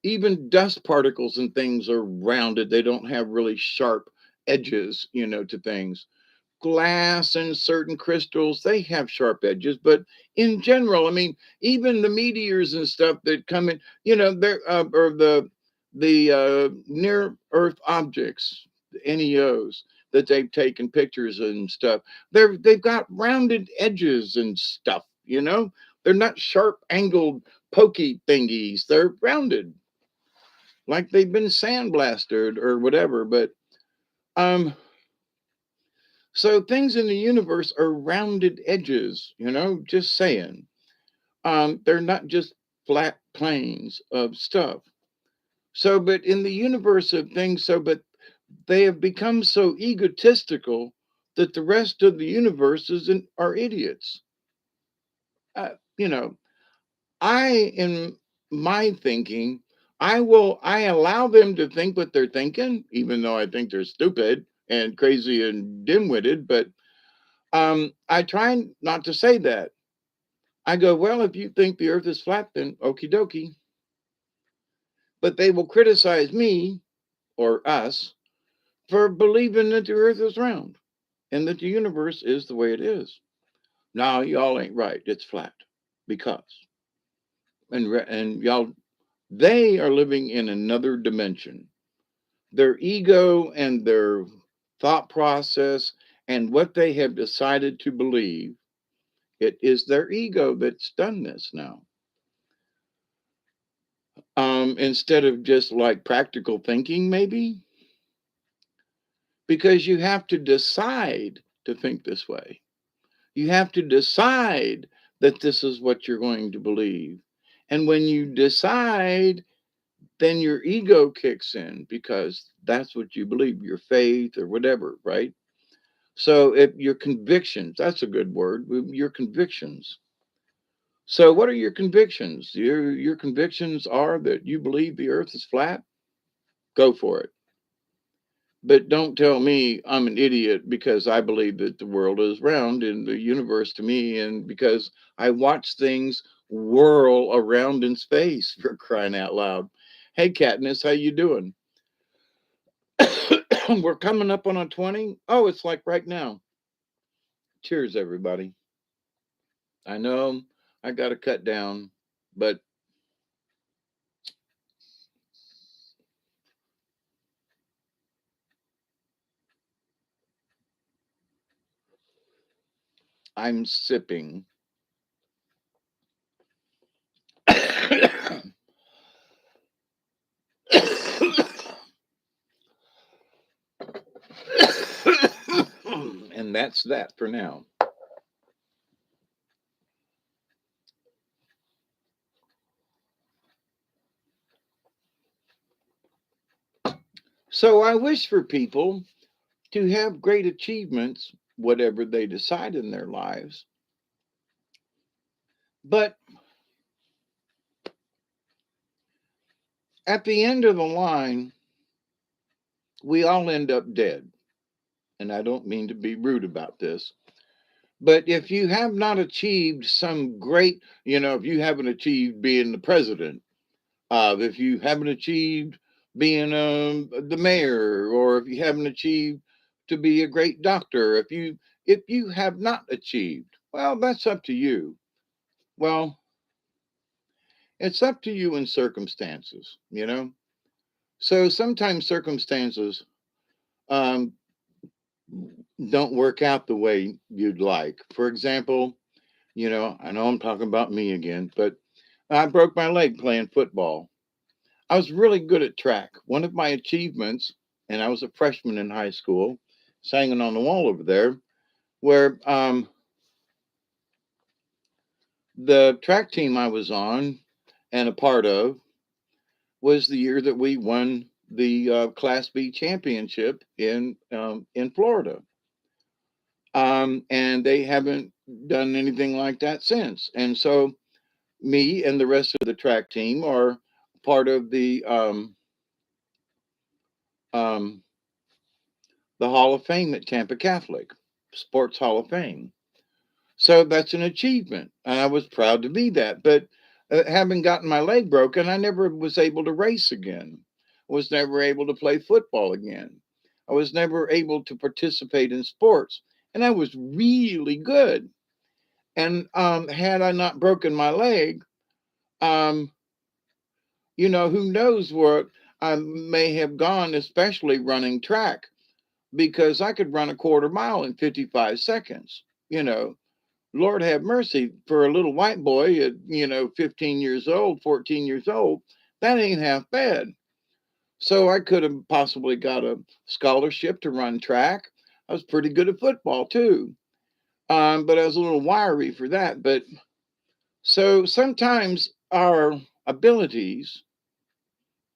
Even dust particles and things are rounded. They don't have really sharp edges, to things. Glass and certain crystals, they have sharp edges, but in general, I mean, even the meteors and stuff that come in, they're or the near Earth objects, the NEOs that they've taken pictures and stuff. They've got rounded edges and stuff. They're not sharp angled pokey thingies. They're rounded, like they've been sandblasted or whatever. But um, so things in the universe are rounded edges, just saying. They're not just flat planes of stuff. So, but in the universe of things, but they have become so egotistical that the rest of the universe are idiots. You know, in my thinking, I allow them to think what they're thinking, even though I think they're stupid and crazy and dim-witted, but I try not to say that. I go, well, if you think the earth is flat, then okie dokie. But they will criticize me or us for believing that the earth is round and that the universe is the way it is. No, y'all ain't right. It's flat because, and y'all, they are living in another dimension. Their ego and their thought process and what they have decided to believe, it is their ego that's done this now. Instead of just like practical thinking, maybe, because you have to decide to think this way. You have to decide that this is what you're going to believe. And when you decide, then your ego kicks in because that's what you believe, your faith or whatever, right? So if your convictions, that's a good word, your convictions. So what are your convictions? Your convictions are that you believe the earth is flat? Go for it. But don't tell me I'm an idiot because I believe that the world is round and the universe to me, and because I watch things whirl around in space for crying out loud. Hey, Katniss, how you doing? We're coming up on a 20. Oh, it's like right now. Cheers, everybody. I know I got to cut down, but I'm sipping. And that's that for now. So I wish for people to have great achievements, whatever they decide in their lives. But at the end of the line, we all end up dead. And I don't mean to be rude about this. But if you have not achieved some great, if you haven't achieved being the president, if you haven't achieved being the mayor, or if you haven't achieved to be a great doctor, if you have not achieved, well, that's up to you. Well, it's up to you in circumstances. So sometimes circumstances um, don't work out the way you'd like. For example, I know I'm talking about me again, but I broke my leg playing football. I was really good at track. One of my achievements, and I was a freshman in high school, it's hanging on the wall over there, where the track team I was on and a part of was the year that we won the Class B championship in Florida. And they haven't done anything like that since. And so me and the rest of the track team are part of um, the Hall of Fame at Tampa Catholic, Sports Hall of Fame. So that's an achievement. And I was proud to be that. But having gotten my leg broken, I never was able to race again. I was never able to play football again. I was never able to participate in sports. And I was really good. And had I not broken my leg, um, who knows where I may have gone, especially running track, because I could run a quarter mile in 55 seconds. You know, Lord have mercy for a little white boy at, 15 years old, 14 years old. That ain't half bad. So I could have possibly got a scholarship to run track. I was pretty good at football too. But I was a little wiry for that. But so sometimes our abilities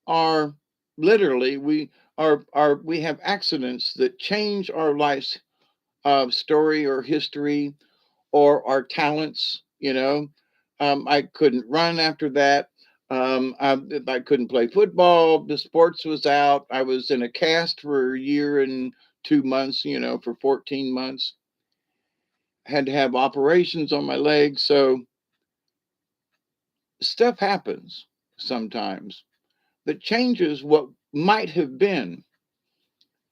are literally we have accidents that change our life's story or history or our talents. I couldn't run after that. I couldn't play football. The sports was out. I was in a cast for a year and 2 months. For 14 months. I had to have operations on my legs. So stuff happens sometimes that changes what might have been,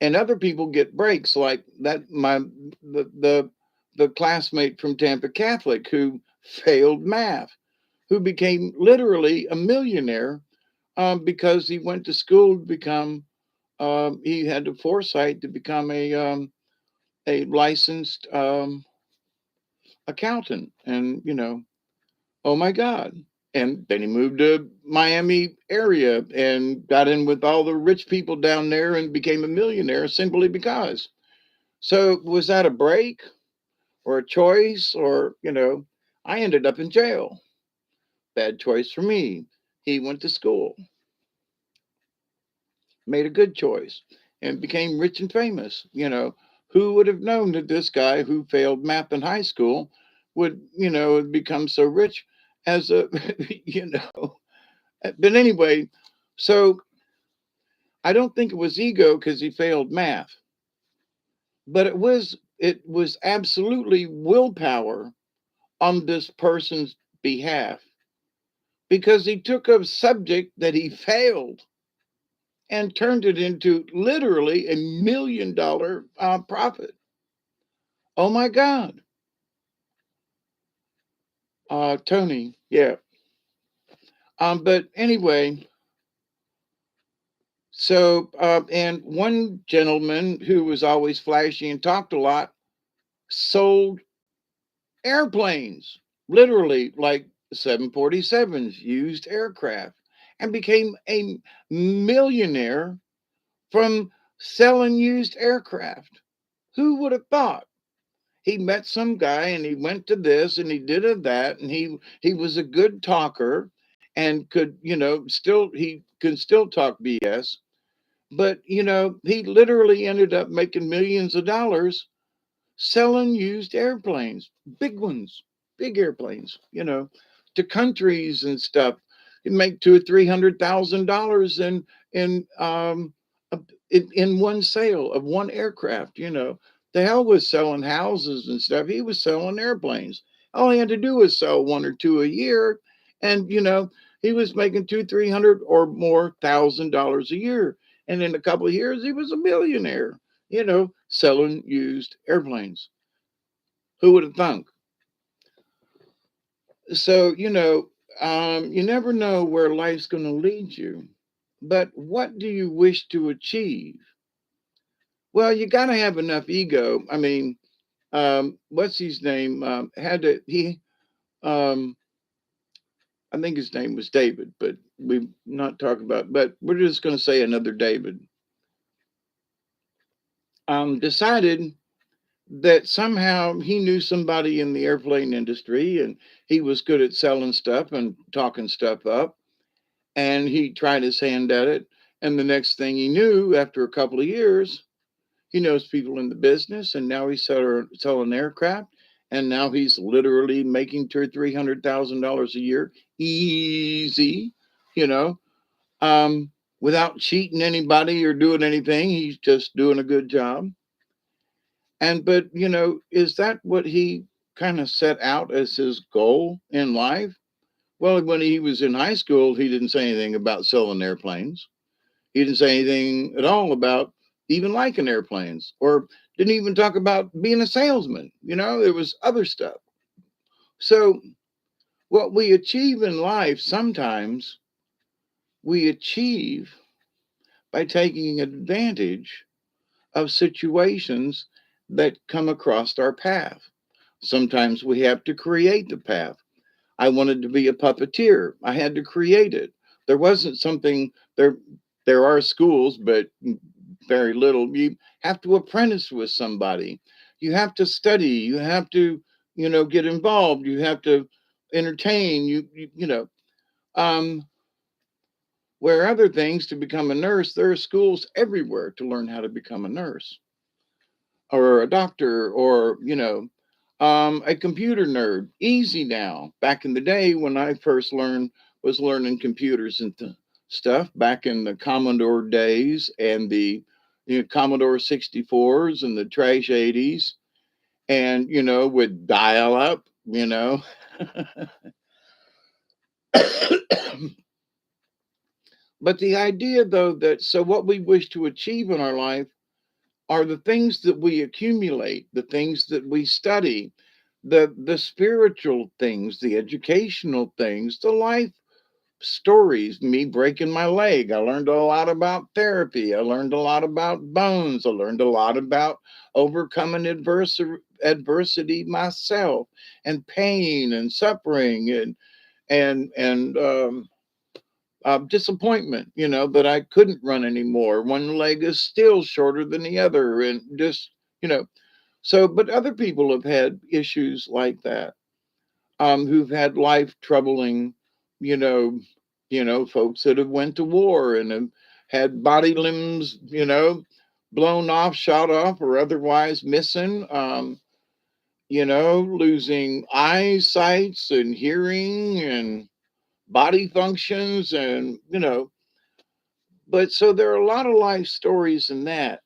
and other people get breaks like that. The classmate from Tampa Catholic who failed math, who became literally a millionaire because he went to school to become. He had the foresight to become a licensed accountant, and oh my God. And then he moved to Miami area and got in with all the rich people down there and became a millionaire simply because. So was that a break or a choice? Or, I ended up in jail. Bad choice for me. He went to school, made a good choice, and became rich and famous. Who would have known that this guy who failed math in high school would, become so rich as a, you know. But anyway, so I don't think it was ego because he failed math, but it was absolutely willpower on this person's behalf because he took a subject that he failed and turned it into literally $1 million profit. Oh my God. Tony, yeah. But anyway, so and one gentleman who was always flashy and talked a lot sold airplanes, literally like 747s, used aircraft, and became a millionaire from selling used aircraft. Who would have thought? He met some guy and he went to this and he did a that and he was a good talker and could, still he could still talk BS, but he literally ended up making millions of dollars selling used airplanes, big ones, big airplanes, to countries and stuff. You make two or $300,000 a- in one sale of one aircraft. The hell with selling houses and stuff. He was selling airplanes. All he had to do was sell one or two a year, and he was making two, 300 or more $1,000 a year. And in a couple of years, he was a millionaire selling used airplanes. Who would have thunk? So, you never know where life's going to lead you. But what do you wish to achieve? Well, you got to have enough ego. I mean, what's his name? Um, I think his name was David, but we've not talked about, but we're just going to say another David, decided that somehow he knew somebody in the airplane industry and he was good at selling stuff and talking stuff up. And he tried his hand at it. And the next thing he knew, after a couple of years, he knows people in the business and now he's selling aircraft. And now he's literally making two or $300,000 a year, easy, you know, without cheating anybody or doing anything. He's just doing a good job. And but is that what he kind of set out as his goal in life? Well, when he was in high school, he didn't say anything about selling airplanes. He didn't say anything at all about even liking airplanes, or didn't even talk about being a salesman. There was other stuff. So what we achieve in life, sometimes we achieve by taking advantage of situations that come across our path. Sometimes we have to create the path. I wanted to be a puppeteer. I had to create it. There wasn't something there. There are schools, but very little. You have to apprentice with somebody. You have to study. You have to, get involved. You have to entertain. Um, where other things to become a nurse, there are schools everywhere to learn how to become a nurse or a doctor or a computer nerd. Easy now. Back in the day when I first was learning computers and stuff back in the Commodore days and the Commodore 64s and the trash 80s and with dial up but the idea though that so what we wish to achieve in our life are the things that we accumulate, the things that we study, the spiritual things, the educational things, the life stories. Me breaking my leg, I learned a lot about therapy. I learned a lot about bones. I learned a lot about overcoming adversity myself, and pain and suffering and disappointment, that I couldn't run anymore. One leg is still shorter than the other, and just, you know. So, but other people have had issues like that, who've had life troubling, you know, folks that have went to war and have had body limbs, blown off, shot off, or otherwise missing. Losing eyesights and hearing and body functions and but so there are a lot of life stories in that.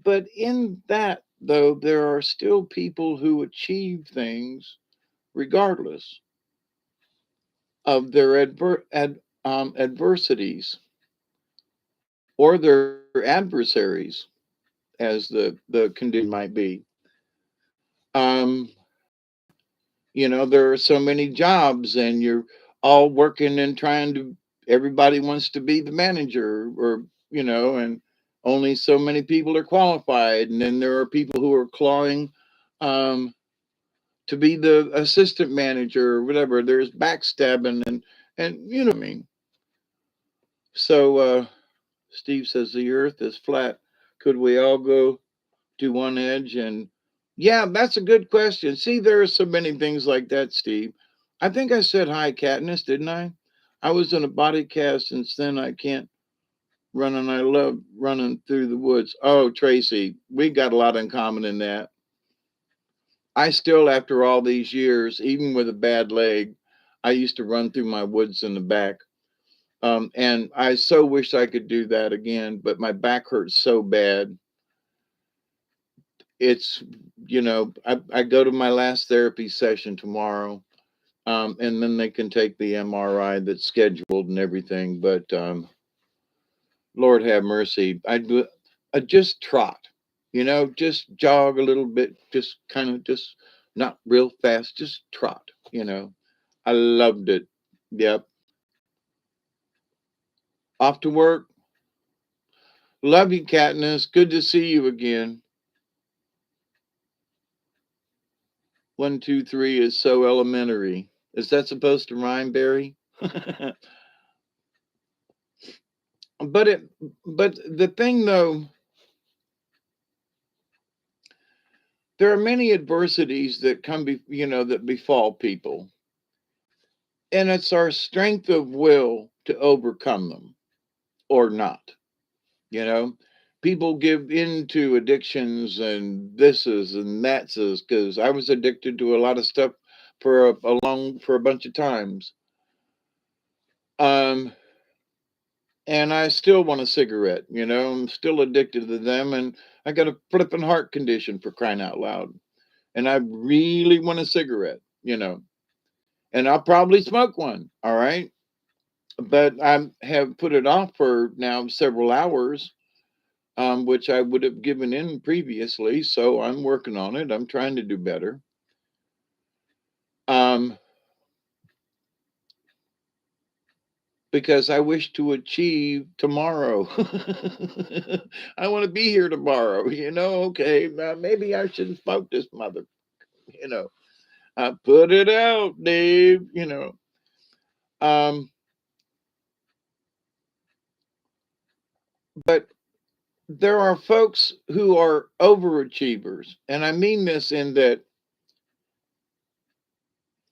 But in that, though, there are still people who achieve things regardless of their adversities or their adversaries, as the condition might be. Um, There are so many jobs, and you're all working and trying to, everybody wants to be the manager, or, and only so many people are qualified. And then there are people who are clawing um, to be the assistant manager or whatever. There's backstabbing, and what I mean. So Steve says the earth is flat. Could we all go to one edge? And yeah, that's a good question. See, there are so many things like that, Steve. I think I said hi, Katniss, didn't I? I was in a body cast since then. I can't run, and I love running through the woods. Oh, Tracy, we got a lot in common in that. I still, after all these years, even with a bad leg, I used to run through my woods in the back. And I so wish I could do that again, but my back hurts so bad. It's, I go to my last therapy session tomorrow, and then they can take the MRI that's scheduled and everything. But Lord have mercy, I just trot, just jog a little bit, just kind of just not real fast, just trot. I loved it. Yep. Off to work. Love you, Katniss. Good to see you again. 1, 2, 3 is so elementary. Is that supposed to rhyme, Barry? but it but the thing though, there are many adversities that that befall people, and it's our strength of will to overcome them or not. You know, People give in to addictions and this is and that's is, because I was addicted to a lot of stuff for a bunch of times. Um, and I still want a cigarette. I'm still addicted to them, and I got a flipping heart condition, for crying out loud. And I really want a cigarette. And I'll probably smoke one. All right. But I have put it off for now several hours, which I would have given in previously. So I'm working on it. I'm trying to do better. Um, because I wish to achieve tomorrow. I want to be here tomorrow. Okay, maybe I shouldn't smoke this mother. You know, I put it out, Dave. Um, but there are folks who are overachievers, and I mean this in that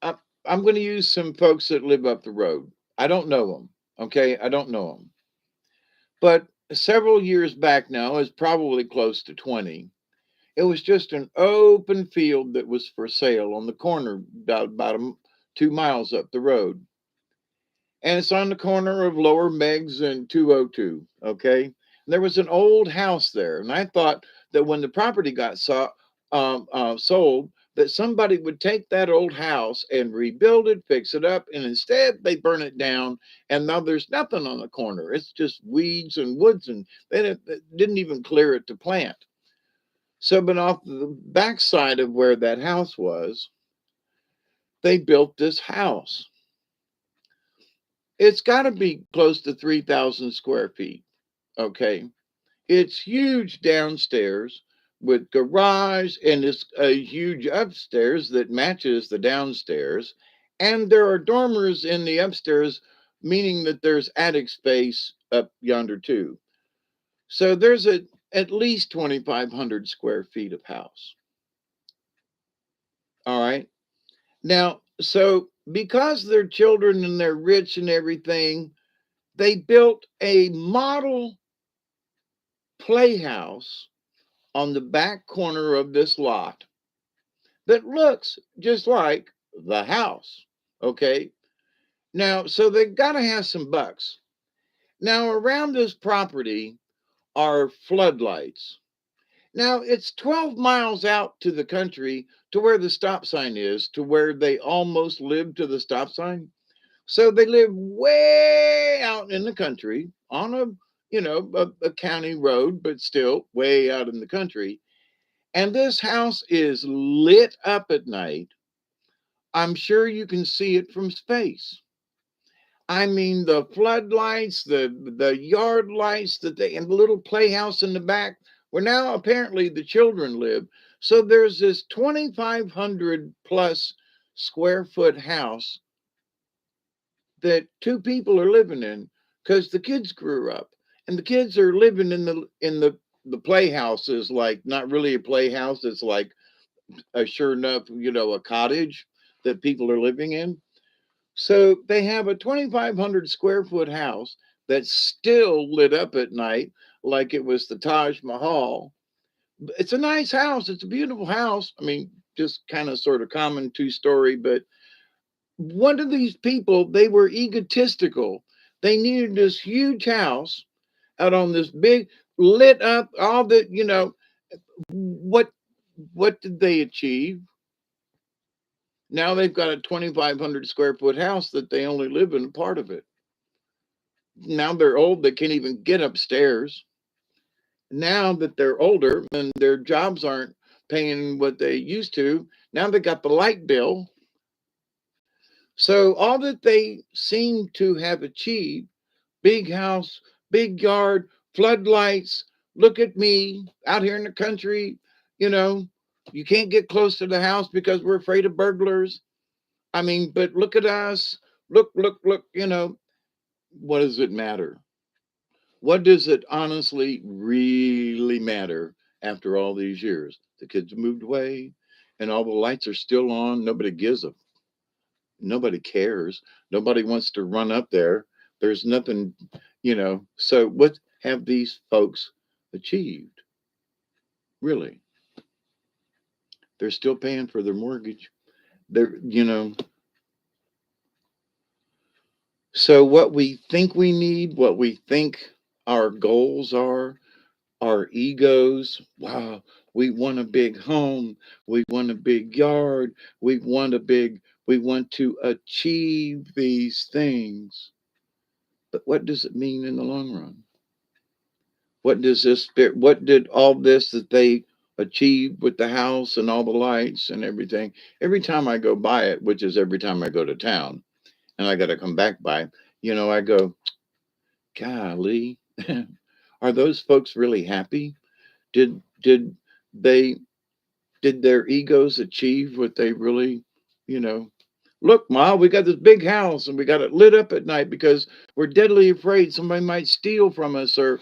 I, I'm going to use some folks that live up the road. I don't know them. Okay, I don't know them, but several years back now, is probably close to 20. It was just an open field that was for sale on the corner about 2 miles up the road. And it's on the corner of Lower Meggs and 202. Okay. And there was an old house there. And I thought that when the property got sold, that somebody would take that old house and rebuild it, fix it up. And instead, they burn it down. And now there's nothing on the corner. It's just weeds and woods. And they didn't even clear it to plant. So, but off the backside of where that house was, they built this house. It's got to be close to 3,000 square feet. Okay. It's huge downstairs with garage, and it's a huge upstairs that matches the downstairs. And there are dormers in the upstairs, meaning that there's attic space up yonder too. So there's at least 2,500 square feet of house. All right. Now, so because they're children and they're rich and everything, they built a model playhouse on the back corner of this lot that looks just like the house. Okay. Now, so they got to have some bucks. Now, around this property are floodlights. Now, it's 12 miles out to the country to where the stop sign is, to where they almost live to the stop sign. So they live way out in the country on a county road, but still way out in the country. And this house is lit up at night. I'm sure you can see it from space. I mean, the floodlights, the yard lights that they and the little playhouse in the back where now apparently the children live. So there's this 2,500 plus square foot house that two people are living in because the kids grew up and the kids are living in the playhouses, like not really a playhouse. It's like a sure enough, a cottage that people are living in. So they have a 2,500 square foot house that's still lit up at night like it was the Taj Mahal. It's a nice house. It's a beautiful house. I mean, just kind of sort of common two-story, but one of these people, they were egotistical. They needed this huge house out on this big lit up all the, what what did they achieve? Now they've got a 2,500 square foot house that they only live in a part of it. Now they're old, they can't even get upstairs. Now that they're older and their jobs aren't paying what they used to, now they got the light bill. So all that they seem to have achieved, big house, big yard, floodlights, look at me out here in the country, you know, you can't get close to the house because we're afraid of burglars. I mean, but look at us. Look, what does it matter? What does it honestly really matter after all these years? The kids moved away and all the lights are still on. Nobody cares. Nobody wants to run up there. There's nothing, So what have these folks achieved? Really? They're still paying for their mortgage. They're. So what we think we need, what we think our goals are, our egos. Wow, we want a big home. We want a big yard. We want to achieve these things. But what does it mean in the long run? What did all this that they achieved with the house and all the lights and everything? Every time I go by it, which is every time I go to town and I got to come back by, I go, golly, are those folks really happy? Did they did their egos achieve what they really, you know? Look, Ma, we got this big house and we got it lit up at night because we're deadly afraid somebody might steal from us or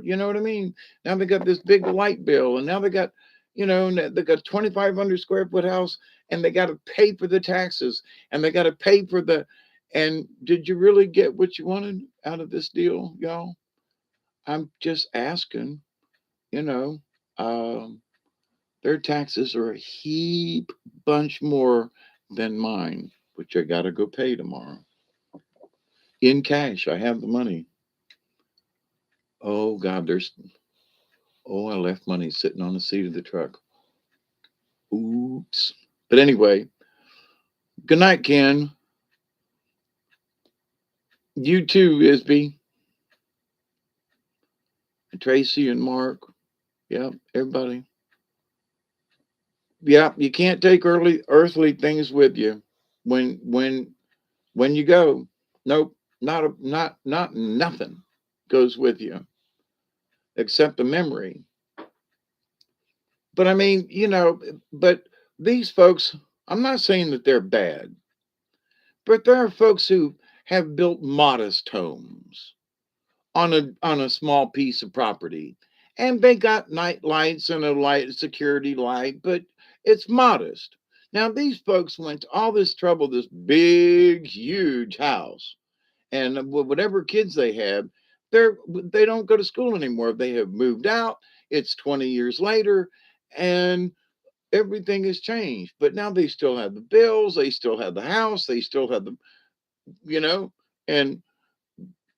you know what I mean? Now they got this big light bill and now they got, they got 2,500 square foot house and they got to pay for the taxes and they got to pay for the and did you really get what you wanted out of this deal, y'all? I'm just asking, you know. Um, their taxes are a heap bunch more than mine, which I gotta go pay tomorrow. In cash. I have the money. Oh God, I left money sitting on the seat of the truck. Oops. But anyway, good night, Ken. You too, Isby, and Tracy and Mark. Yep, everybody. Yep, you can't take earthly things with you when you go. Nope, not nothing goes with you except a memory. But I mean, but these folks, I'm not saying that they're bad, but there are folks who have built modest homes on a small piece of property. And they got night lights and a security light, but it's modest. Now these folks went to all this trouble, this big, huge house, and whatever kids they have, they don't go to school anymore. They have moved out. It's 20 years later, and everything has changed. But now they still have the bills, they still have the house, they still have you know, and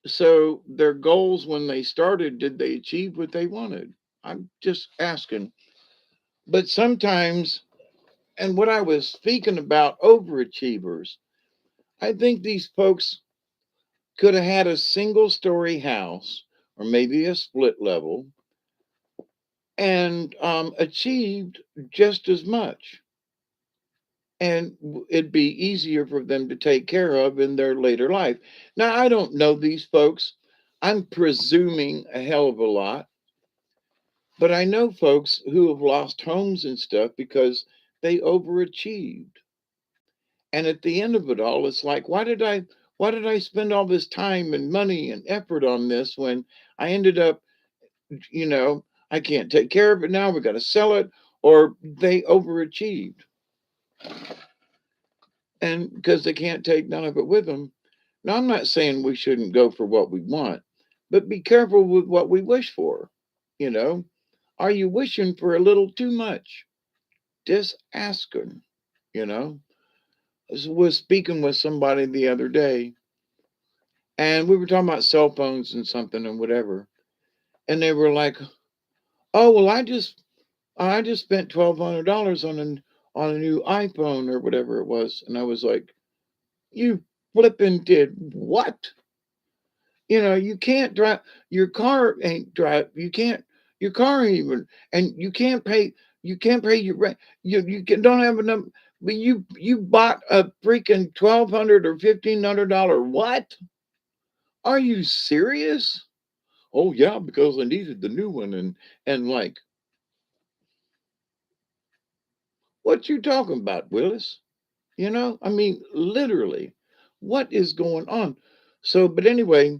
so their goals when they started, did they achieve what they wanted? I'm just asking. But sometimes, and what I was speaking about overachievers, I think these folks could have had a single story house or maybe a split level and achieved just as much. and it'd be easier for them to take care of in their later life. Now, I don't know these folks. I'm presuming a hell of a lot, but I know folks who have lost homes and stuff because they overachieved. And at the end of it all, it's like, why did I spend all this time and money and effort on this when I ended up, I can't take care of it now, we got to sell it, or they overachieved. And because they can't take none of it with them. Now, I'm not saying we shouldn't go for what we want, but be careful with what we wish for. You know, are you wishing for a little too much? Just ask them. You know, I was speaking with somebody the other day, and we were talking about cell phones and something and whatever, and they were like, "Oh, well, I just spent $1,200 on a new iPhone or whatever it was," and I was like, "You flipping did what?" You can't drive your car ain't drive. You can't your car ain't even, and you can't pay your rent. Don't have enough. But you bought a freaking $1,200 or $1,500 Are you serious? Oh yeah, because I needed the new one, and like, what you talking about, Willis? I mean, literally, what is going on? But anyway,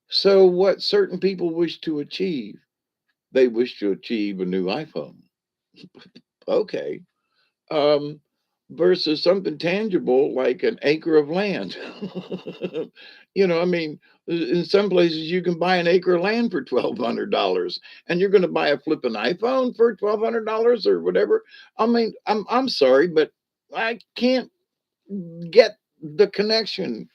so what certain people wish to achieve, they wish to achieve a new iPhone. Okay. Um, versus something tangible like an acre of land. I mean, in some places you can buy an acre of land for $1,200, and you're going to buy a flipping iPhone for $1,200 or whatever. I mean, I'm sorry, but I can't get the connection.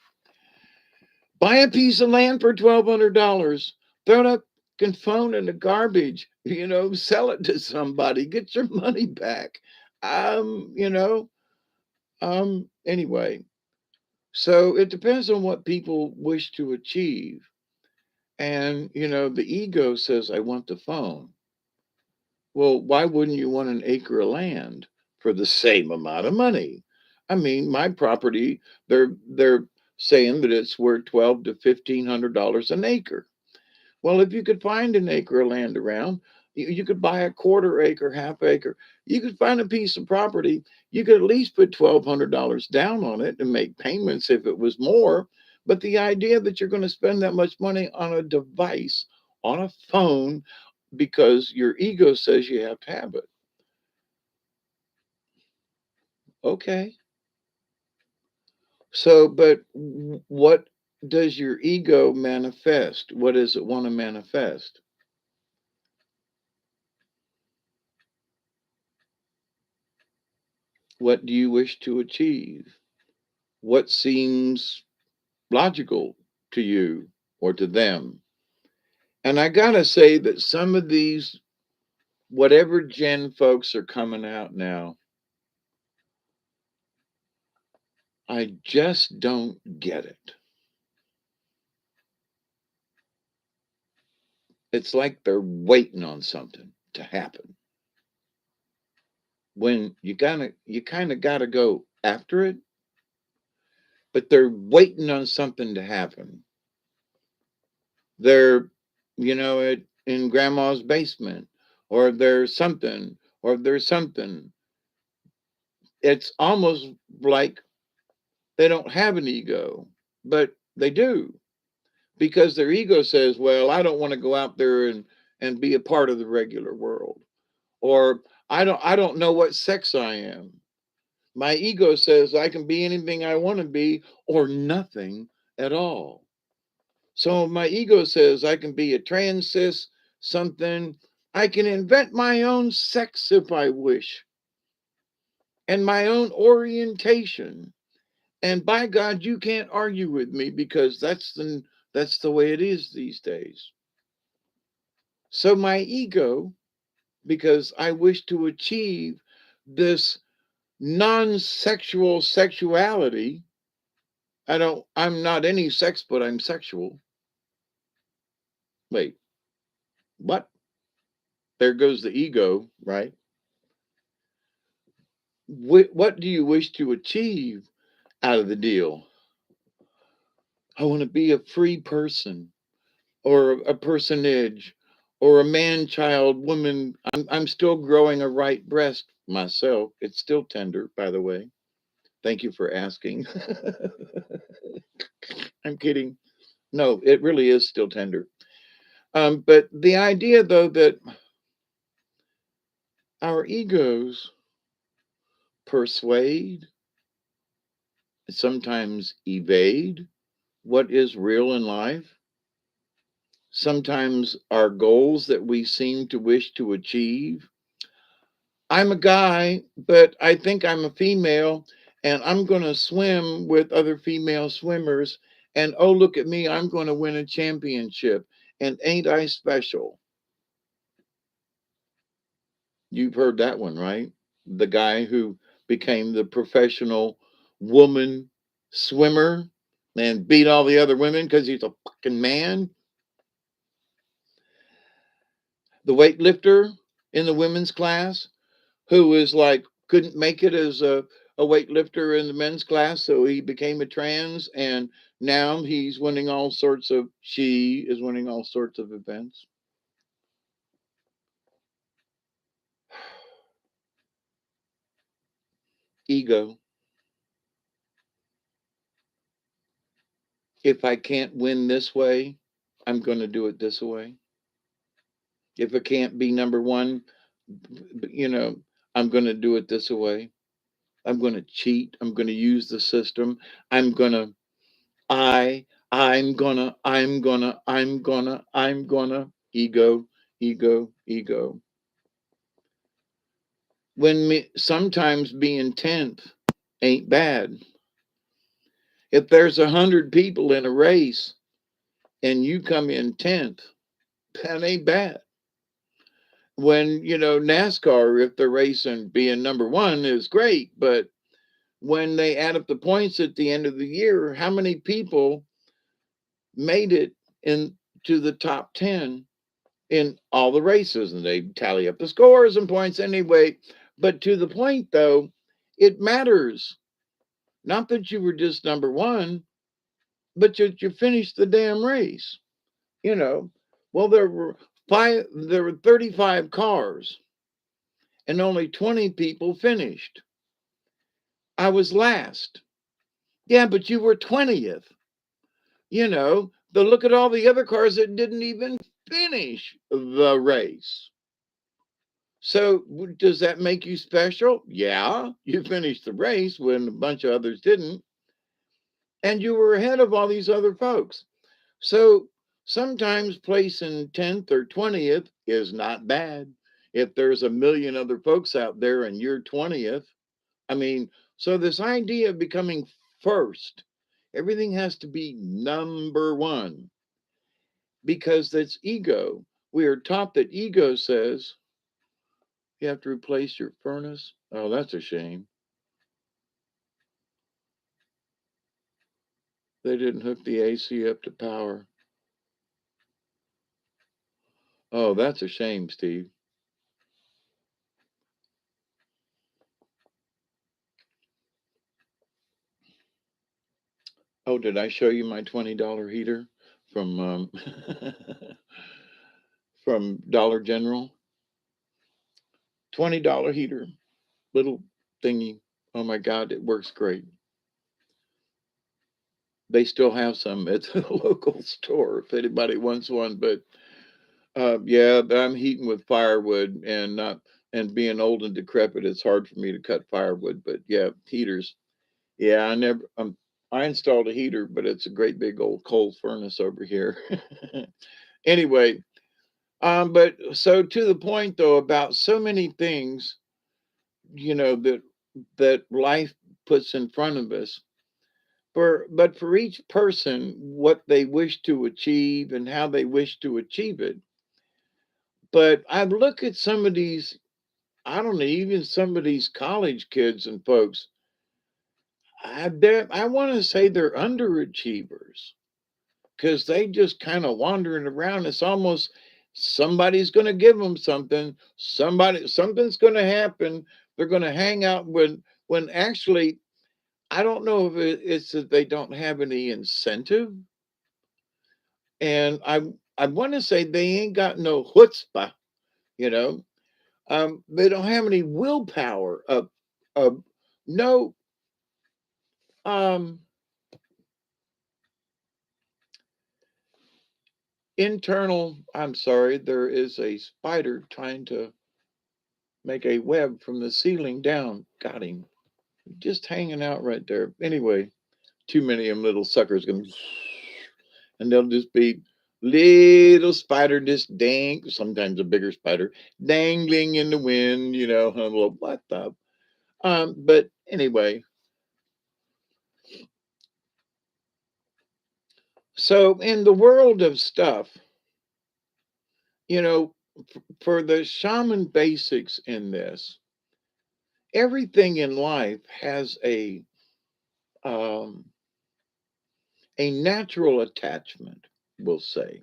Buy a piece of land for $1,200, throw that phone in the garbage, sell it to somebody, get your money back. Anyway, so it depends on what people wish to achieve. And, the ego says, I want the phone. Well, why wouldn't you want an acre of land for the same amount of money? I mean, my property, they're saying that it's worth 12 to $1,500 an acre. Well, if you could find an acre of land around, you could buy a quarter acre, half acre. You could find a piece of property. You could at least put $1,200 down on it and make payments if it was more. But the idea that you're going to spend that much money on a device, on a phone, because your ego says you have to have it. Okay. So, but what does your ego manifest? What does it want to manifest? What do you wish to achieve? What seems logical to you or to them? And I gotta say that some of these, whatever gen folks are coming out now, I just don't get it. It's like they're waiting on something to happen when you kind of gotta go after it, but they're waiting on something to happen. They're, in grandma's basement, or there's something, or there's something. It's almost like they don't have an ego, but they do, because their ego says, well, I don't want to go out there and be a part of the regular world, or I don't know what sex I am. My ego says I can be anything I want to be or nothing at all. So my ego says I can be a trans cis something. I can invent my own sex if I wish, and my own orientation. And by God, you can't argue with me, because that's the way it is these days. So my ego, because I wish to achieve this non-sexual sexuality. I'm not any sex, but I'm sexual. Wait, what? There goes the ego, right? What do you wish to achieve out of the deal? I want to be a free person or a personage or a man, child, woman. I'm still growing a right breast myself. It's still tender, by the way. Thank you for asking. I'm kidding. No, it really is still tender. But the idea, though, that our egos persuade, sometimes evade what is real in life, sometimes our goals that we seem to wish to achieve. I'm a guy, but I think I'm a female, and I'm going to swim with other female swimmers. And oh, look at me, I'm going to win a championship. And ain't I special? You've heard that one, right? The guy who became the professional woman swimmer and beat all the other women because he's a fucking man. The weightlifter in the women's class who was like, couldn't make it as a weightlifter in the men's class, so he became a trans, and now she is winning all sorts of events. Ego. If I can't win this way, I'm going to do it this way. If I can't be number one, you know, I'm going to do it this way. I'm going to cheat. I'm going to use the system. I'm going to, I'm gonna, ego, ego, ego. Sometimes being 10th ain't bad. If there's 100 people in a race and you come in 10th, that ain't bad. When, NASCAR, if they're racing, being number one is great, but when they add up the points at the end of the year, how many people made it into the top 10 in all the races? And they tally up the scores and points anyway. But to the point, though, it matters. Not that you were just number one, but you finished the damn race. You know, well, there were 35 cars and only 20 people finished. I was last. Yeah, but you were 20th. Look at all the other cars that didn't even finish the race. So does that make you special? Yeah, you finished the race when a bunch of others didn't, and you were ahead of all these other folks. So sometimes placing 10th or 20th is not bad. If there's a million other folks out there and you're 20th, I mean, so this idea of becoming first, everything has to be number one because that's ego. We are taught that ego says you have to replace your furnace. Oh, that's a shame. They didn't hook the AC up to power. Oh, that's a shame, Steve. Oh, did I show you my $20 heater from from Dollar General? $20 heater, little thingy. Oh my God, it works great. They still have some at the local store if anybody wants one. But yeah, I'm heating with firewood and not and being old and decrepit, it's hard for me to cut firewood. But yeah, heaters. Yeah, I installed a heater, but it's a great big old coal furnace over here. Anyway, but so to the point though about so many things, that life puts in front of us. But for each person, what they wish to achieve and how they wish to achieve it. But I look at some of these, I don't know, even some of these college kids and folks, I want to say they're underachievers because they just kind of wandering around. It's almost somebody's going to give them something. Something's going to happen, They're going to hang out when actually I don't know if it's that they don't have any incentive, and I want to say they ain't got no chutzpah, you know. They don't have any willpower of no um internal. I'm sorry, there is a spider trying to make a web from the ceiling down. Got him. Just hanging out right there. Anyway, too many of them little suckers going and they'll just be little spider just dang, sometimes a bigger spider dangling in the wind, and I'm like, what the but anyway, so in the world of stuff, you know, for the shaman basics in this, everything in life has um a natural attachment, we'll say,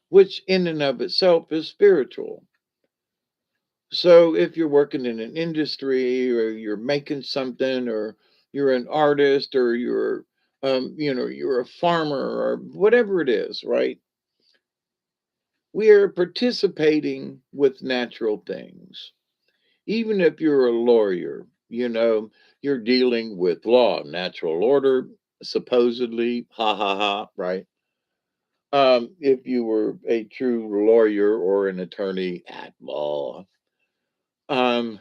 which in and of itself is spiritual. So if you're working in an industry or you're making something or you're an artist or you're a farmer or whatever it is, right? We are participating with natural things. Even if you're a lawyer, you're dealing with law, natural order, supposedly, ha ha ha, right? If you were a true lawyer or an attorney at law, um,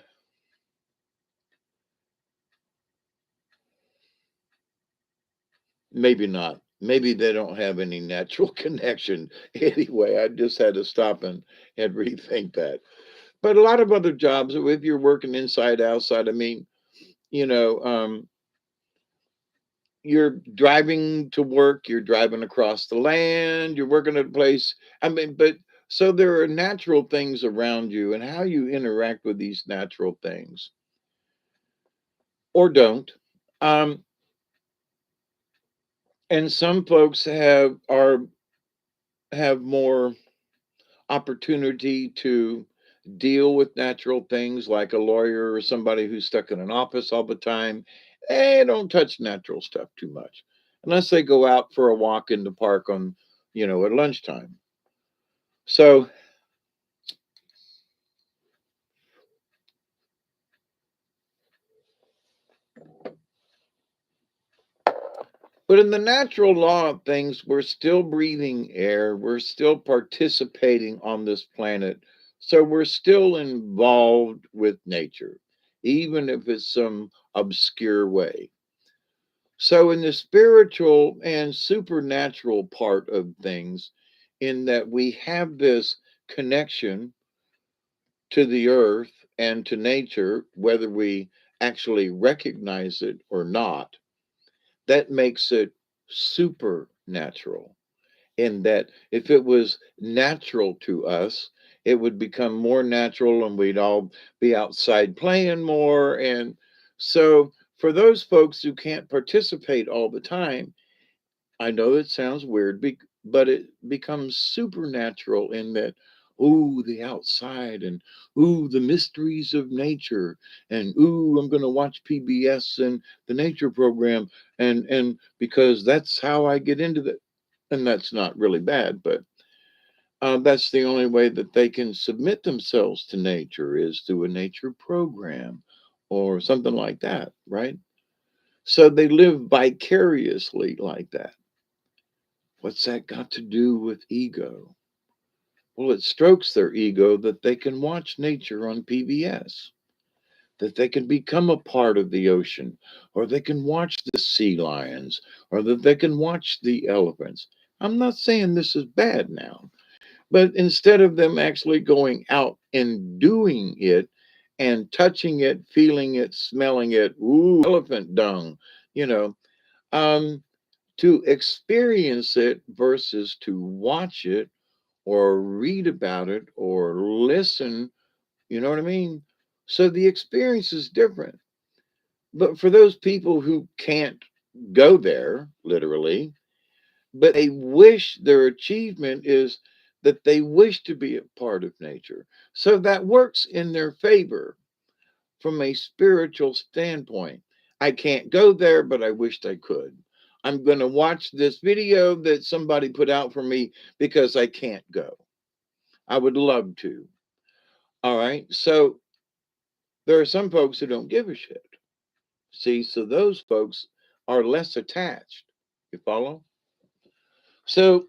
maybe not. Maybe they don't have any natural connection. Anyway, I just had to stop and rethink that. But a lot of other jobs, if you're working inside, outside, I mean, you know, you're driving to work, you're driving across the land, you're working at a place. I mean, but so there are natural things around you and how you interact with these natural things or don't. Um, and some folks have more opportunity to deal with natural things like a lawyer or somebody who's stuck in an office all the time. They don't touch natural stuff too much unless they go out for a walk in the park at lunchtime. So, but in the natural law of things, we're still breathing air, we're still participating on this planet. So we're still involved with nature, even if it's some obscure way. So, in the spiritual and supernatural part of things, in that we have this connection to the earth and to nature, whether we actually recognize it or not, that makes it supernatural. In that, if it was natural to us, it would become more natural and we'd all be outside playing more. And so, for those folks who can't participate all the time, I know it sounds weird, but it becomes supernatural in that, ooh, the outside and ooh, the mysteries of nature and ooh, I'm going to watch PBS and the nature program and because that's how I get into the, and that's not really bad, but that's the only way that they can submit themselves to nature is through a nature program or something like that, right? So they live vicariously like that. What's that got to do with ego? Well, it strokes their ego that they can watch nature on PBS, that they can become a part of the ocean, or they can watch the sea lions, or that they can watch the elephants. I'm not saying this is bad now, but instead of them actually going out and doing it and touching it, feeling it, smelling it, ooh, elephant dung, you know, um, to experience it versus to watch it or read about it or listen, you know what I mean? So the experience is different. But for those people who can't go there, literally, but they wish their achievement is that they wish to be a part of nature. So that works in their favor from a spiritual standpoint. I can't go there, but I wished I could. I'm going to watch this video that somebody put out for me because I can't go. I would love to. All right. So there are some folks who don't give a shit. See, so those folks are less attached. You follow? So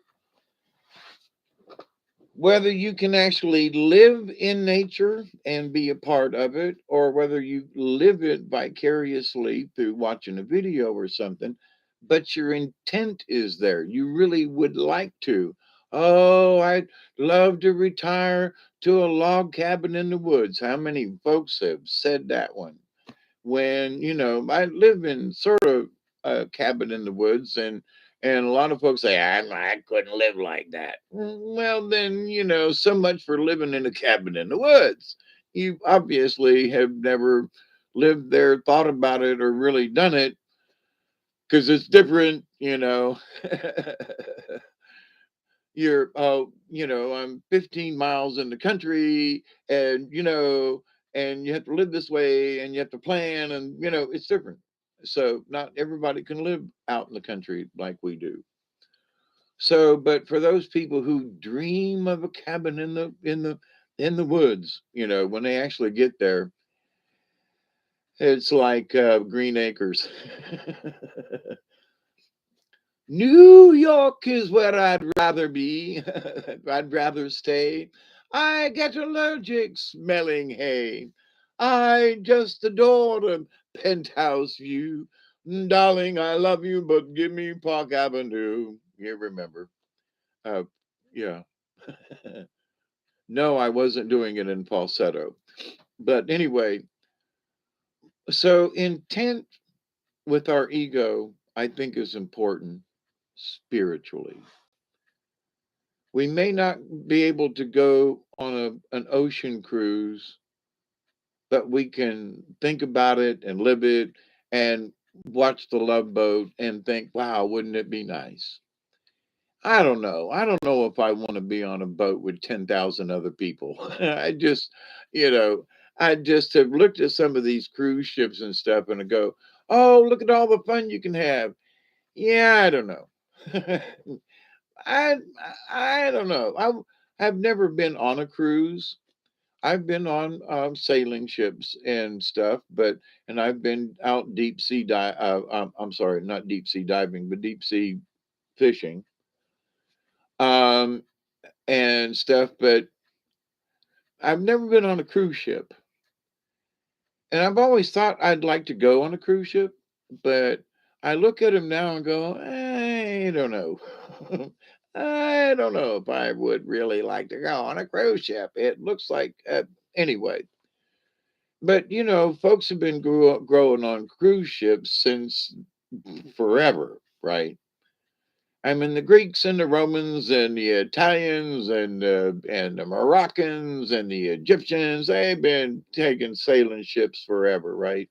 whether you can actually live in nature and be a part of it, or whether you live it vicariously through watching a video or something, but your intent is there. You really would like to. Oh, I'd love to retire to a log cabin in the woods. How many folks have said that one? When I live in sort of a cabin in the woods, and a lot of folks say I couldn't live like that. Well, then so much for living in a cabin in the woods. You obviously have never lived there, thought about it, or really done it, because it's different. You're I'm 15 miles in the country, and and you have to live this way, and you have to plan, and it's different. So not everybody can live out in the country like we do. So but for those people who dream of a cabin in the woods, when they actually get there, it's like Green Acres. New York is where I'd rather be. I'd rather stay. I get allergic smelling hay. I just adore the penthouse view. Darling, I love you, but give me Park Avenue. You remember. Uh, yeah. No, I wasn't doing it in falsetto. But anyway, so intent with our ego, I think, is important spiritually. We may not be able to go on an ocean cruise, but we can think about it and live it and watch the Love Boat and think, wow, wouldn't it be nice? I don't know. I don't know if I want to be on a boat with 10,000 other people. You know, I just have looked at some of these cruise ships and stuff and I go, oh, look at all the fun you can have. Yeah, I don't know. I I don't know. Have never been on a cruise. I've been on sailing ships and stuff, and I've been out deep sea I'm sorry, not deep sea diving, but deep sea fishing, um, and stuff. But I've never been on a cruise ship, and I've always thought I'd like to go on a cruise ship, but I look at them now and go, I don't know. I don't know if I would really like to go on a cruise ship. It looks like, anyway. But folks have been growing on cruise ships since forever, right? I mean, the Greeks and the Romans and the Italians and the Moroccans and the Egyptians, they've been taking sailing ships forever, right?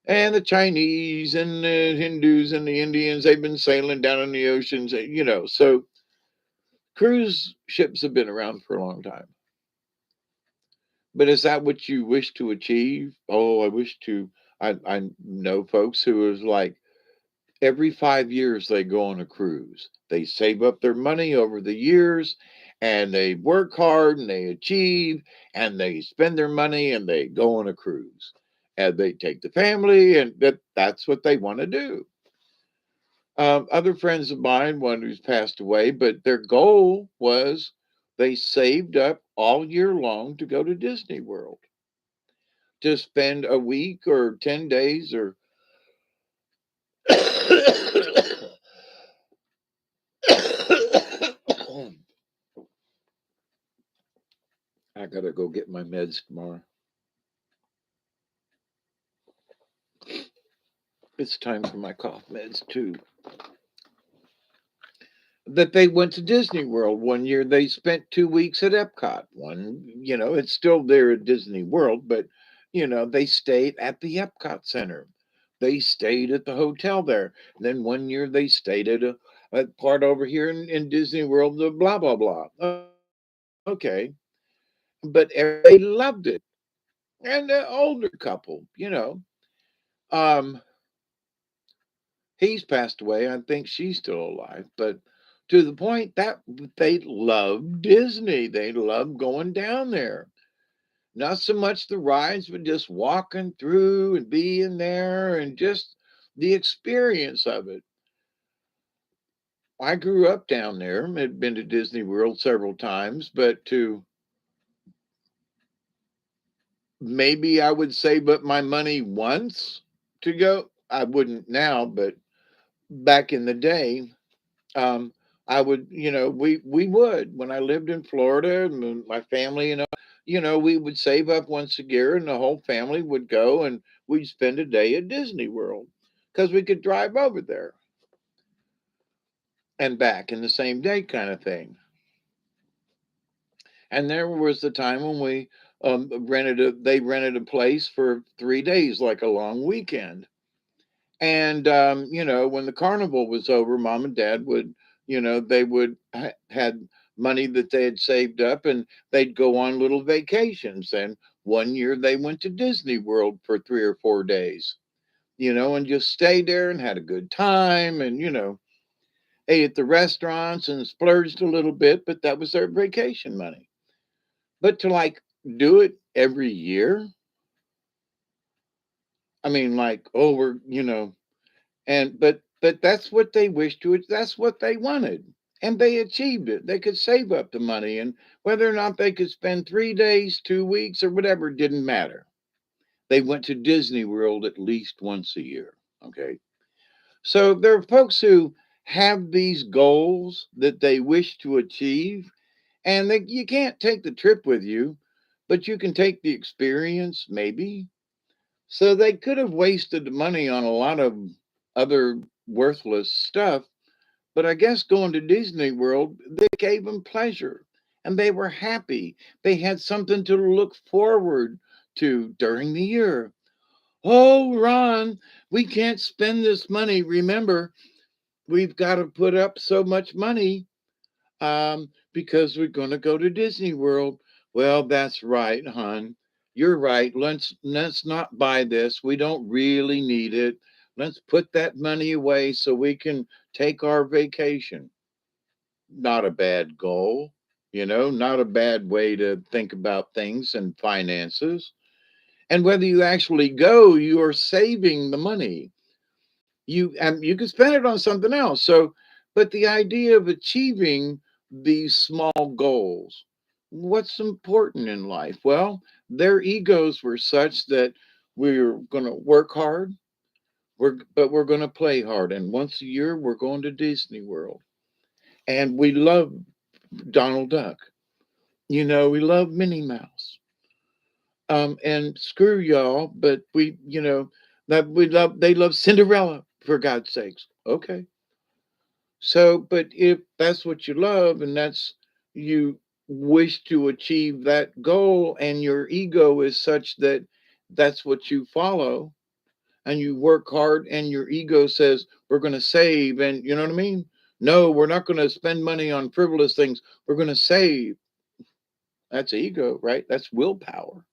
And the Chinese and the Hindus and the Indians, they've been sailing down in the oceans, so cruise ships have been around for a long time. But is that what you wish to achieve? Oh, I wish to. I know folks who is like every 5 years they go on a cruise. They save up their money over the years and they work hard and they achieve and they spend their money and they go on a cruise. And they take the family and that's what they want to do. Other friends of mine, one who's passed away, but their goal was they saved up all year long to go to Disney World, to spend a week or 10 days or I gotta go get my meds tomorrow. It's time for my cough meds too. That they went to Disney World one year. They spent 2 weeks at Epcot. It's still there at Disney World, but they stayed at the Epcot Center. They stayed at the hotel there. Then one year they stayed at a part over here in Disney World, the blah blah blah. Okay. But they loved it. and the older couple, um, he's passed away. I think she's still alive, but to the point that they love Disney. They love going down there. Not so much the rides, but just walking through and being there and just the experience of it. I grew up down there, had been to Disney World several times, but to maybe I would save up my money once to go. I wouldn't now, but back in the day, um, I would, we would when I lived in Florida, and my family, we would save up once a year, and the whole family would go, and we'd spend a day at Disney World because we could drive over there and back in the same day, kind of thing. And there was the time when we they rented a place for 3 days, like a long weekend. And when the carnival was over, mom and dad would, they would had money that they had saved up, and they'd go on little vacations. And one year they went to Disney World for 3 or 4 days, and just stayed there and had a good time, and ate at the restaurants and splurged a little bit, but that was their vacation money. But to like do it every year, I mean, like, oh, and but that's what they wished to. That's what they wanted, and they achieved it. They could save up the money, and whether or not they could spend 3 days, 2 weeks, or whatever didn't matter. They went to Disney World at least once a year. Okay, so there are folks who have these goals that they wish to achieve, and you can't take the trip with you, but you can take the experience, maybe. So they could have wasted the money on a lot of other worthless stuff, but I guess going to Disney World, they gave them pleasure and they were happy. They had something to look forward to during the year. Oh, Ron, we can't spend this money. Remember, we've got to put up so much money because we're going to go to Disney World. Well, that's right, hon. You're right. Let's not buy this. We don't really need it. Let's put that money away so we can take our vacation. Not a bad goal, not a bad way to think about things and finances. And whether you actually go, you are saving the money. You can spend it on something else. So, but the idea of achieving these small goals, what's important in life? Well, their egos were such that we're going to work hard, but we're going to play hard, and once a year we're going to Disney World, and we love Donald Duck. We love Minnie Mouse. And screw y'all, but that we love. They love Cinderella, for God's sakes. Okay. So, but if that's what you love and you wish to achieve that goal, and your ego is such that that's what you follow, and you work hard, and your ego says, we're going to save, and you know what I mean? No, we're not going to spend money on frivolous things. We're going to save. That's ego, right? That's willpower.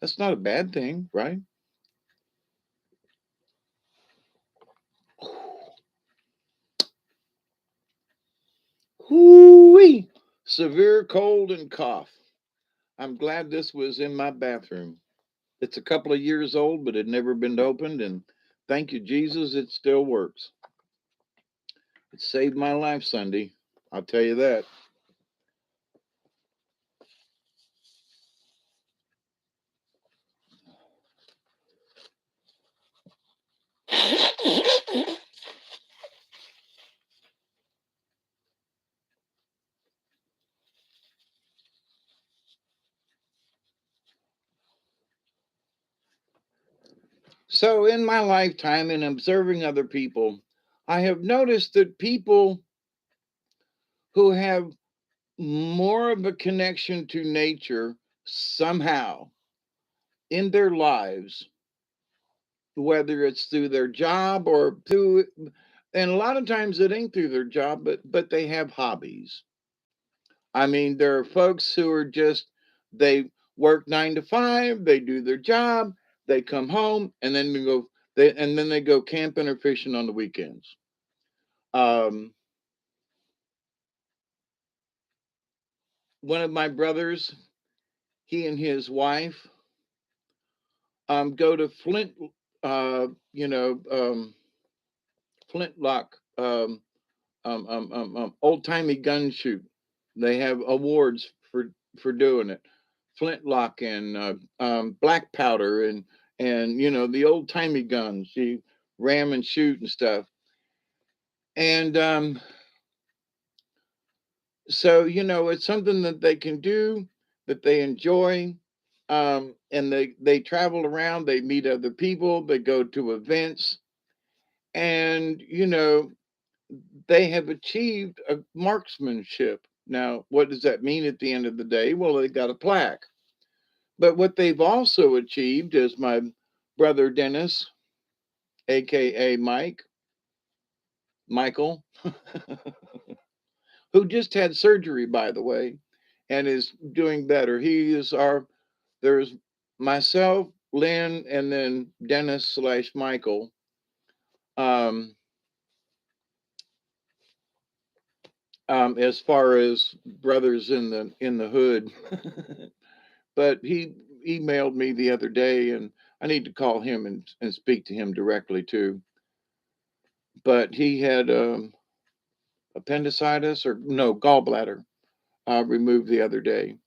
That's not a bad thing, right? Hoo-wee. Severe cold and cough. I'm glad this was in my bathroom. It's a couple of years old, but it never been opened. And thank you, Jesus, it still works. It saved my life Sunday. I'll tell you that. So, in my lifetime, in observing other people, I have noticed that people who have more of a connection to nature somehow in their lives, whether it's through their job or through, and a lot of times it ain't through their job, but they have hobbies. I mean, there are folks who are just they work 9 to 5, they do their job, they come home, and then they go camping or fishing on the weekends. Um, One of my brothers, he and his wife go to uh, you know, Flintlock, old timey gun shoot. They have awards for doing it. Flintlock and black powder and the old timey guns. You ram and shoot and stuff. And so it's something that they can do, that they enjoy. And they travel around. They meet other people. They go to events, and they have achieved a marksmanship. Now, what does that mean at the end of the day? Well, they got a plaque. But what they've also achieved is my brother Dennis, aka Michael, who just had surgery, by the way, and is doing better. There's myself, Lynn, and then Dennis slash Michael. Um, as far as brothers in the hood. But he emailed me the other day, and I need to call him and speak to him directly too. But he had appendicitis, or no, gallbladder removed the other day,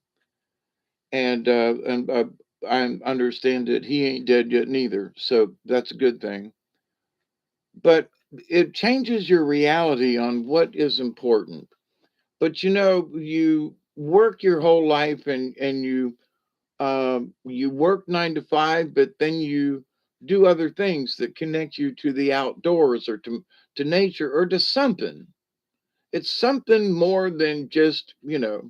and I understand that he ain't dead yet neither, so that's a good thing. But it changes your reality on what is important. But you work your whole life, and you work 9 to 5, but then you do other things that connect you to the outdoors, or to nature, or to something. It's something more than just. Now,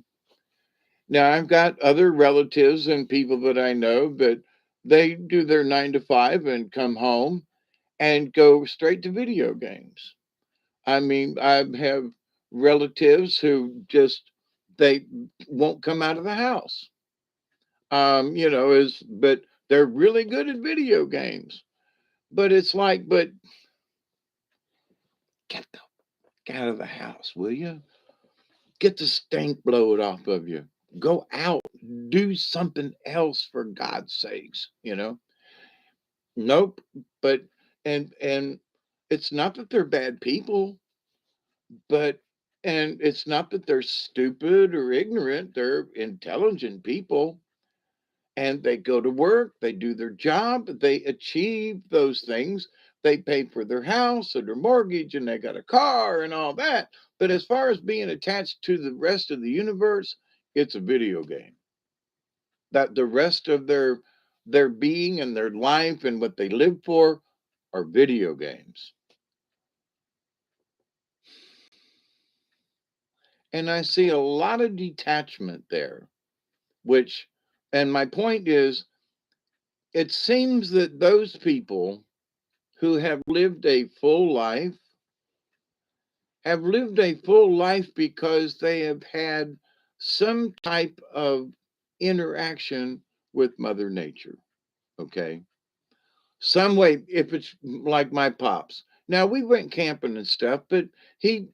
I've got other relatives and people that I know that they do their 9 to 5 and come home and go straight to video games. I mean, I have relatives who just they won't come out of the house. Is but they're really good at video games. But it's like, but get out of the house, will you? Get the stink blowed off of you. Go out, do something else for God's sakes. Nope. But and it's not that they're bad people, but and it's not that they're stupid or ignorant. They're intelligent people, and they go to work, they do their job, they achieve those things. They pay for their house or their mortgage, and they got a car and all that. But as far as being attached to the rest of the universe, it's a video game. That the rest of their being and their life and what they live for are video games. And I see a lot of detachment there, which, and my point is, it seems that those people who have lived a full life because they have had some type of interaction with Mother Nature. Okay. Some way, if it's like my pops. Now, we went camping and stuff, but he,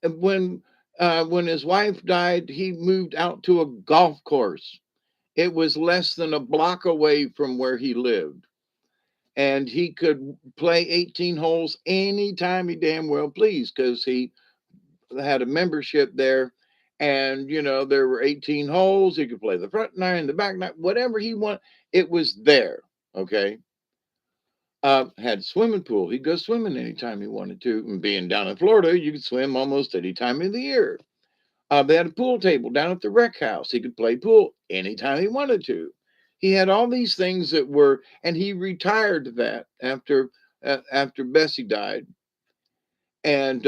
when his wife died, he moved out to a golf course. It was less than a block away from where he lived, and he could play 18 holes anytime he damn well pleased, because he had a membership there. And there were 18 holes. He could play the front nine, the back nine, whatever he wanted. It was there. Okay. Had a swimming pool. He'd go swimming anytime he wanted to. And being down in Florida, you could swim almost any time of the year. They had a pool table down at the rec house. He could play pool anytime he wanted to. He had all these things that were, and he retired to that after Bessie died. And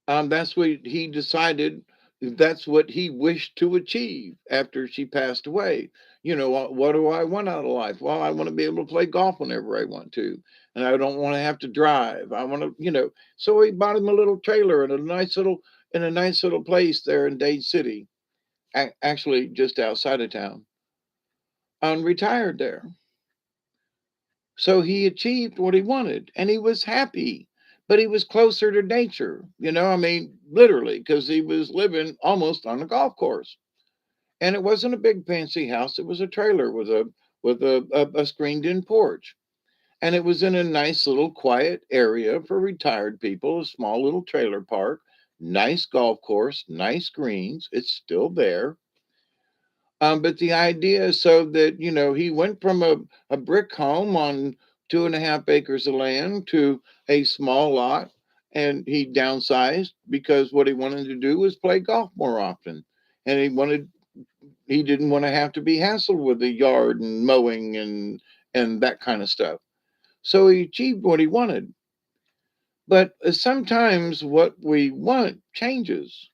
that's what he decided. That's what he wished to achieve after she passed away. What do I want out of life? Well, I want to be able to play golf whenever I want to, and I don't want to have to drive. I want to. So he bought him a little trailer in a nice little place there in Dade City. actually just outside of town, retired there. So he achieved what he wanted and he was happy, but he was closer to nature, I mean, literally, because he was living almost on a golf course. And it wasn't a big fancy house. It was a trailer with a screened in porch. And it was in a nice little quiet area for retired people, a small little trailer park, nice golf course, nice greens. It's still there. But the idea is so that, he went from a brick home on 2.5 acres of land to a small lot, and he downsized because what he wanted to do was play golf more often. And he didn't want to have to be hassled with the yard and mowing and that kind of stuff. So he achieved what he wanted. But sometimes what we want changes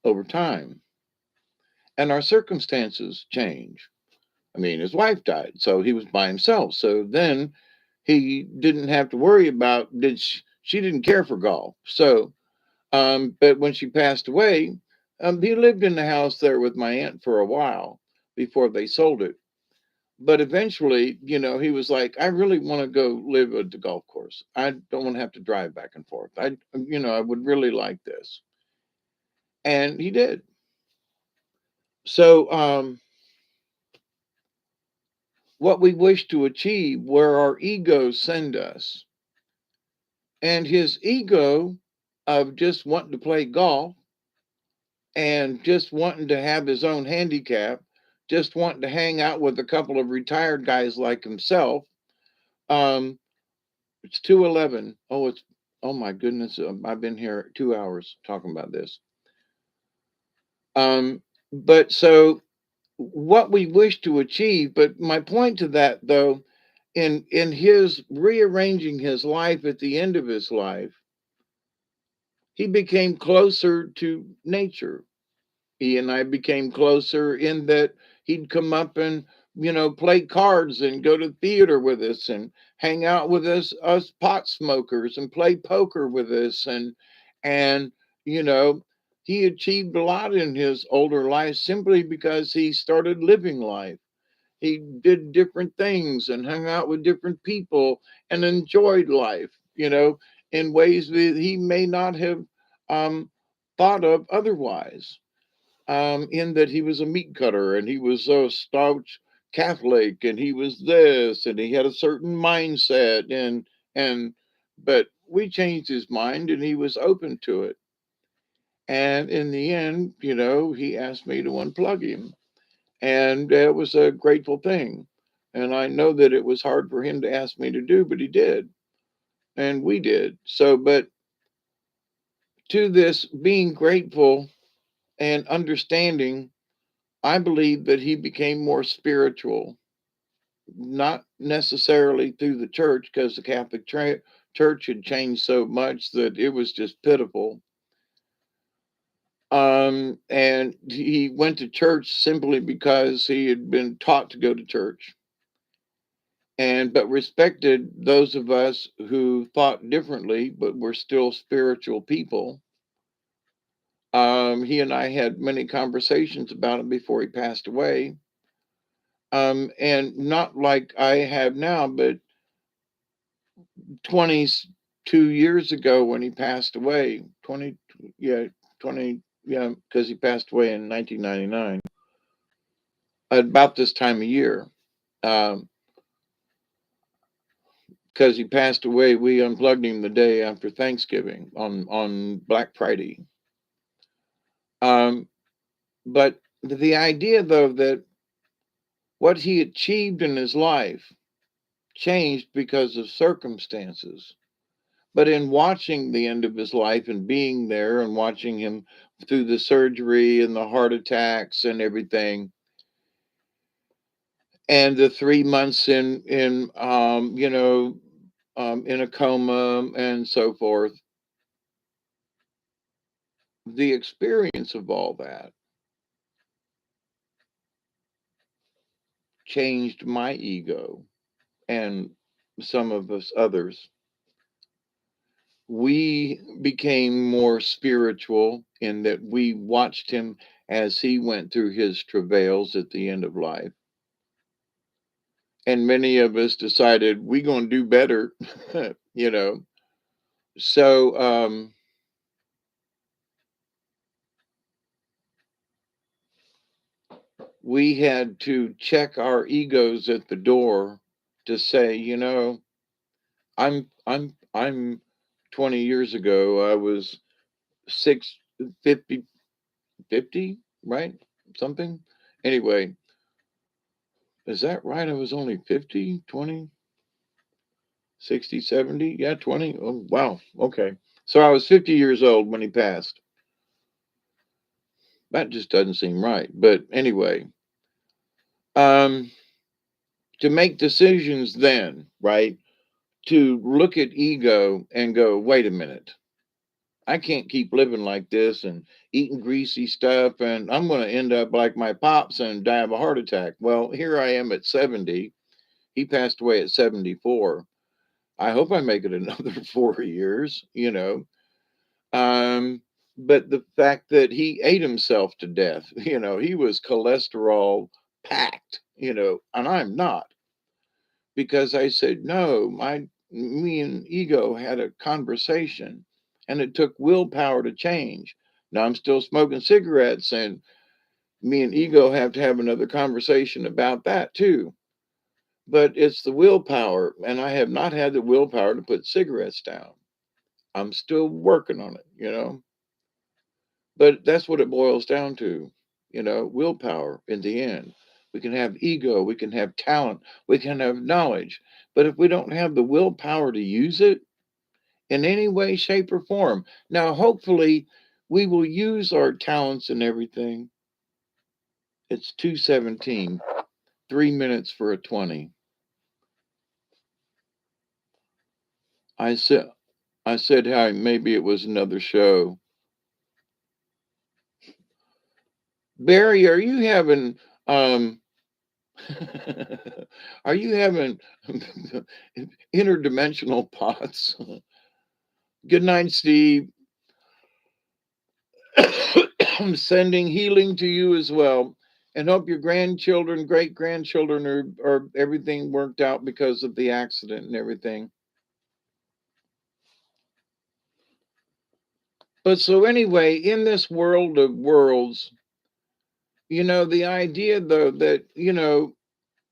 over time, and our circumstances change. I mean, his wife died, so he was by himself. So then he didn't have to worry about she didn't care for golf. So, but when she passed away, he lived in the house there with my aunt for a while before they sold it. But eventually, he was like, I really want to go live at the golf course. I don't want to have to drive back and forth. I would really like this. And he did. So, what we wish to achieve, where our egos send us, and his ego of just wanting to play golf and just wanting to have his own handicap, just wanting to hang out with a couple of retired guys like himself. Um, it's 2:11. Oh my goodness! I've been here 2 hours talking about this. But so what we wish to achieve. But my point to that, though, in his rearranging his life at the end of his life, he became closer to nature. He and I became closer in that he'd come up and, play cards and go to theater with us and hang out with us pot smokers and play poker with us. And, you know, he achieved a lot in his older life simply because he started living life. He did different things and hung out with different people and enjoyed life, in ways that he may not have um, thought of otherwise. In that he was a meat cutter and he was a staunch Catholic and he was this and he had a certain mindset and but we changed his mind and he was open to it. And in the end, he asked me to unplug him and it was a grateful thing. And I know that it was hard for him to ask me to do, but he did. And we did. So, but to this being grateful and understanding, I believe that he became more spiritual, not necessarily through the church, because the Catholic Church had changed so much that it was just pitiful. And he went to church simply because he had been taught to go to church and but respected those of us who thought differently but were still spiritual people. He and I had many conversations about it before he passed away. And not like I have now, but 22 years ago when he passed away, 20, yeah, 20, yeah, because he passed away in 1999, about this time of year. Um, because he passed away, we unplugged him the day after Thanksgiving on Black Friday. Um, but the idea, though, that what he achieved in his life changed because of circumstances. But in watching the end of his life and being there and watching him through the surgery and the heart attacks and everything, and the 3 months in a coma and so forth, the experience of all that changed my ego and some of us others. We became more spiritual in that we watched him as he went through his travails at the end of life. And many of us decided we're going to do better, you know. So we had to check our egos at the door to say, I'm 20 years ago, I was 650, 50, right? Something. Anyway, is that right? I was only 50, 20, 60, 70. Yeah, 20. Oh, wow. Okay. So I was 50 years old when he passed. That just doesn't seem right. But anyway, um, to make decisions then, right? To look at ego and go, wait a minute, I can't keep living like this and eating greasy stuff, and I'm going to end up like my pops and die of a heart attack. Well, here I am at 70. He passed away at 74. I hope I make it another 4 years. Um, but the fact that he ate himself to death, he was cholesterol packed, and I'm not, because I said, no, me and ego had a conversation and it took willpower to change. Now I'm still smoking cigarettes, and me and ego have to have another conversation about that too. But it's the willpower, and I have not had the willpower to put cigarettes down. I'm still working on it. But that's what it boils down to, willpower in the end. We can have ego, we can have talent, we can have knowledge. But if we don't have the willpower to use it in any way, shape, or form, now hopefully we will use our talents and everything. It's 2:17, 3 minutes for a 20. I said I said how maybe it was another show. Barry, are you having um are you having interdimensional pots? Good night, Steve. I'm sending healing to you as well, and hope your grandchildren, great grandchildren, are everything worked out because of the accident and everything. But so anyway, in this world of worlds, the idea though that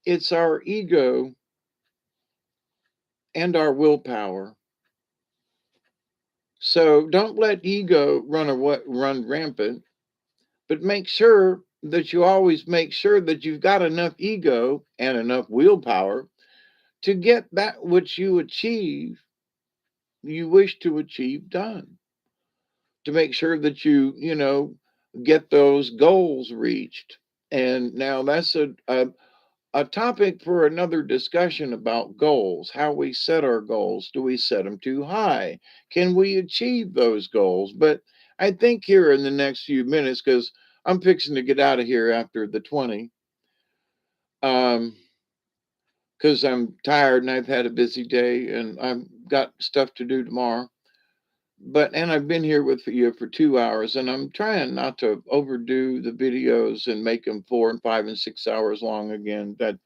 it's our ego and our willpower. So don't let ego run rampant, but make sure that you always make sure that you've got enough ego and enough willpower to get that which you wish to achieve done. To make sure that you get those goals reached. And now that's a topic for another discussion about goals, how we set our goals. Do we set them too high? Can we achieve those goals? But I think here in the next few minutes, because I'm fixing to get out of here after the 20, because I'm tired and I've had a busy day and I've got stuff to do tomorrow. And I've been here with you for 2 hours, and I'm trying not to overdo the videos and make them 4 and 5 and 6 hours long again. That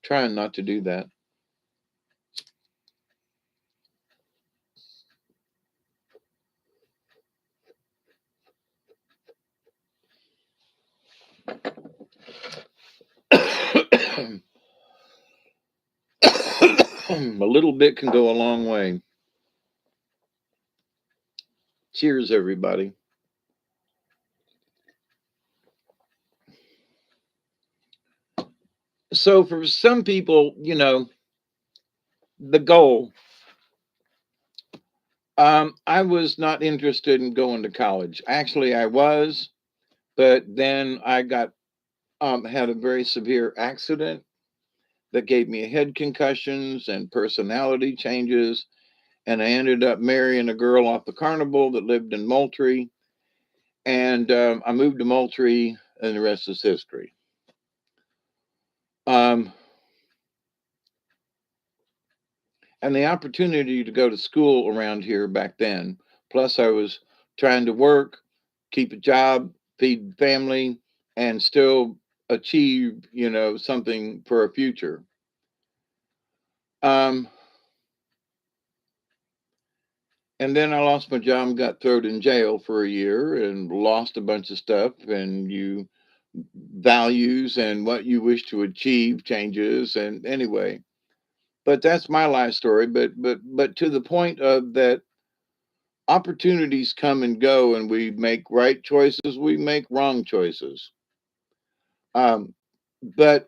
trying not to do that. A little bit can go a long way. Cheers, everybody. So, for some people, the goal, I was not interested in going to college. Actually, I was, but then I had a very severe accident that gave me head concussions and personality changes. And I ended up marrying a girl off the carnival that lived in Moultrie. And I moved to Moultrie, and the rest is history. Um, and the opportunity to go to school around here back then, plus I was trying to work, keep a job, feed family, and still achieve, something for a future. Um, and then I lost my job and got thrown in jail for a year and lost a bunch of stuff. And you values and what you wish to achieve changes. And anyway, but that's my life story. But to the point of that, opportunities come and go, and we make right choices, we make wrong choices. Um, but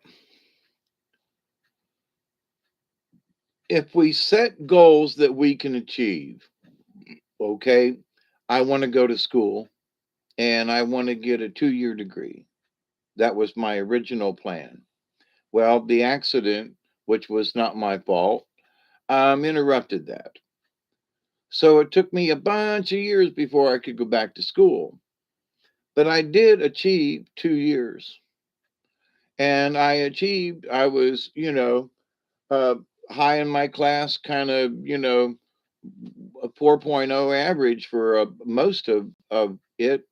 if we set goals that we can achieve, okay, I want to go to school and I want to get a 2-year degree. That was my original plan. Well, the accident, which was not my fault, interrupted that. So it took me a bunch of years before I could go back to school. But I did achieve 2 years. And I was, uh, high in my class, kind of, a 4.0 average for most of it.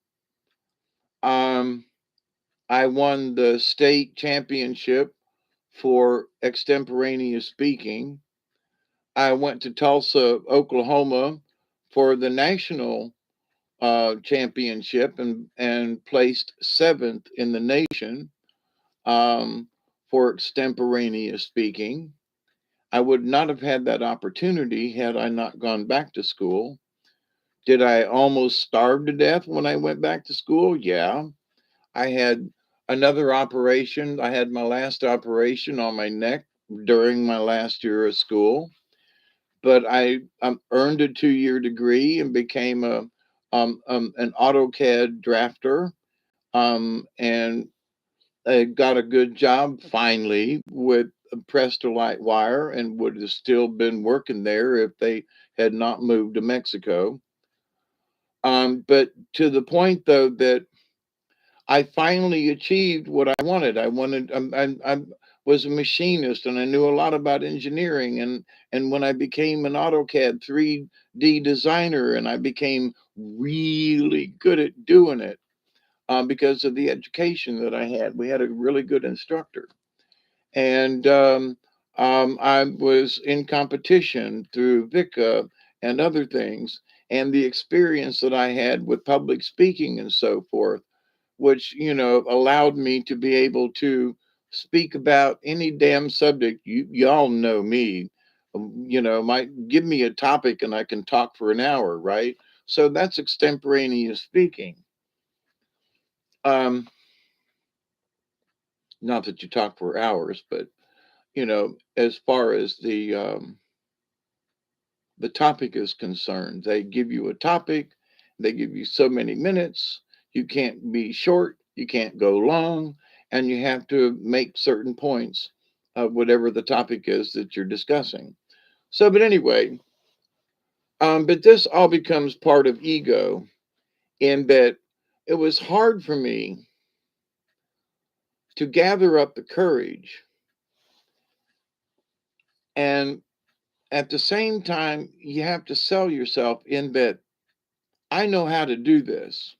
Um, I won the state championship for extemporaneous speaking. I went to Tulsa, Oklahoma for the national championship and placed seventh in the nation um, for extemporaneous speaking. I would not have had that opportunity had I not gone back to school. Did I almost starve to death when I went back to school? Yeah. I had another operation. I had my last operation on my neck during my last year of school, but I earned a 2-year degree and became an AutoCAD drafter, and I got a good job finally with Prestolite Wire, and would have still been working there if they had not moved to Mexico. But to the point though that I finally achieved what I wanted. I was a machinist and I knew a lot about engineering. And when I became an AutoCAD 3D designer, and I became really good at doing it because of the education that I had. We had a really good instructor. And I was in competition through VICA and other things. And the experience that I had with public speaking and so forth, which allowed me to be able to speak about any damn subject. Y'all know me. Might give me a topic and I can talk for an hour, right? So that's extemporaneous speaking. Um, Not that you talk for hours, but as far as the topic is concerned, they give you a topic, they give you so many minutes. You can't be short, you can't go long, and you have to make certain points of whatever the topic is that you're discussing. So, but anyway, but this all becomes part of ego, in that it was hard for me to gather up the courage, and at the same time you have to sell yourself in that I know how to do this.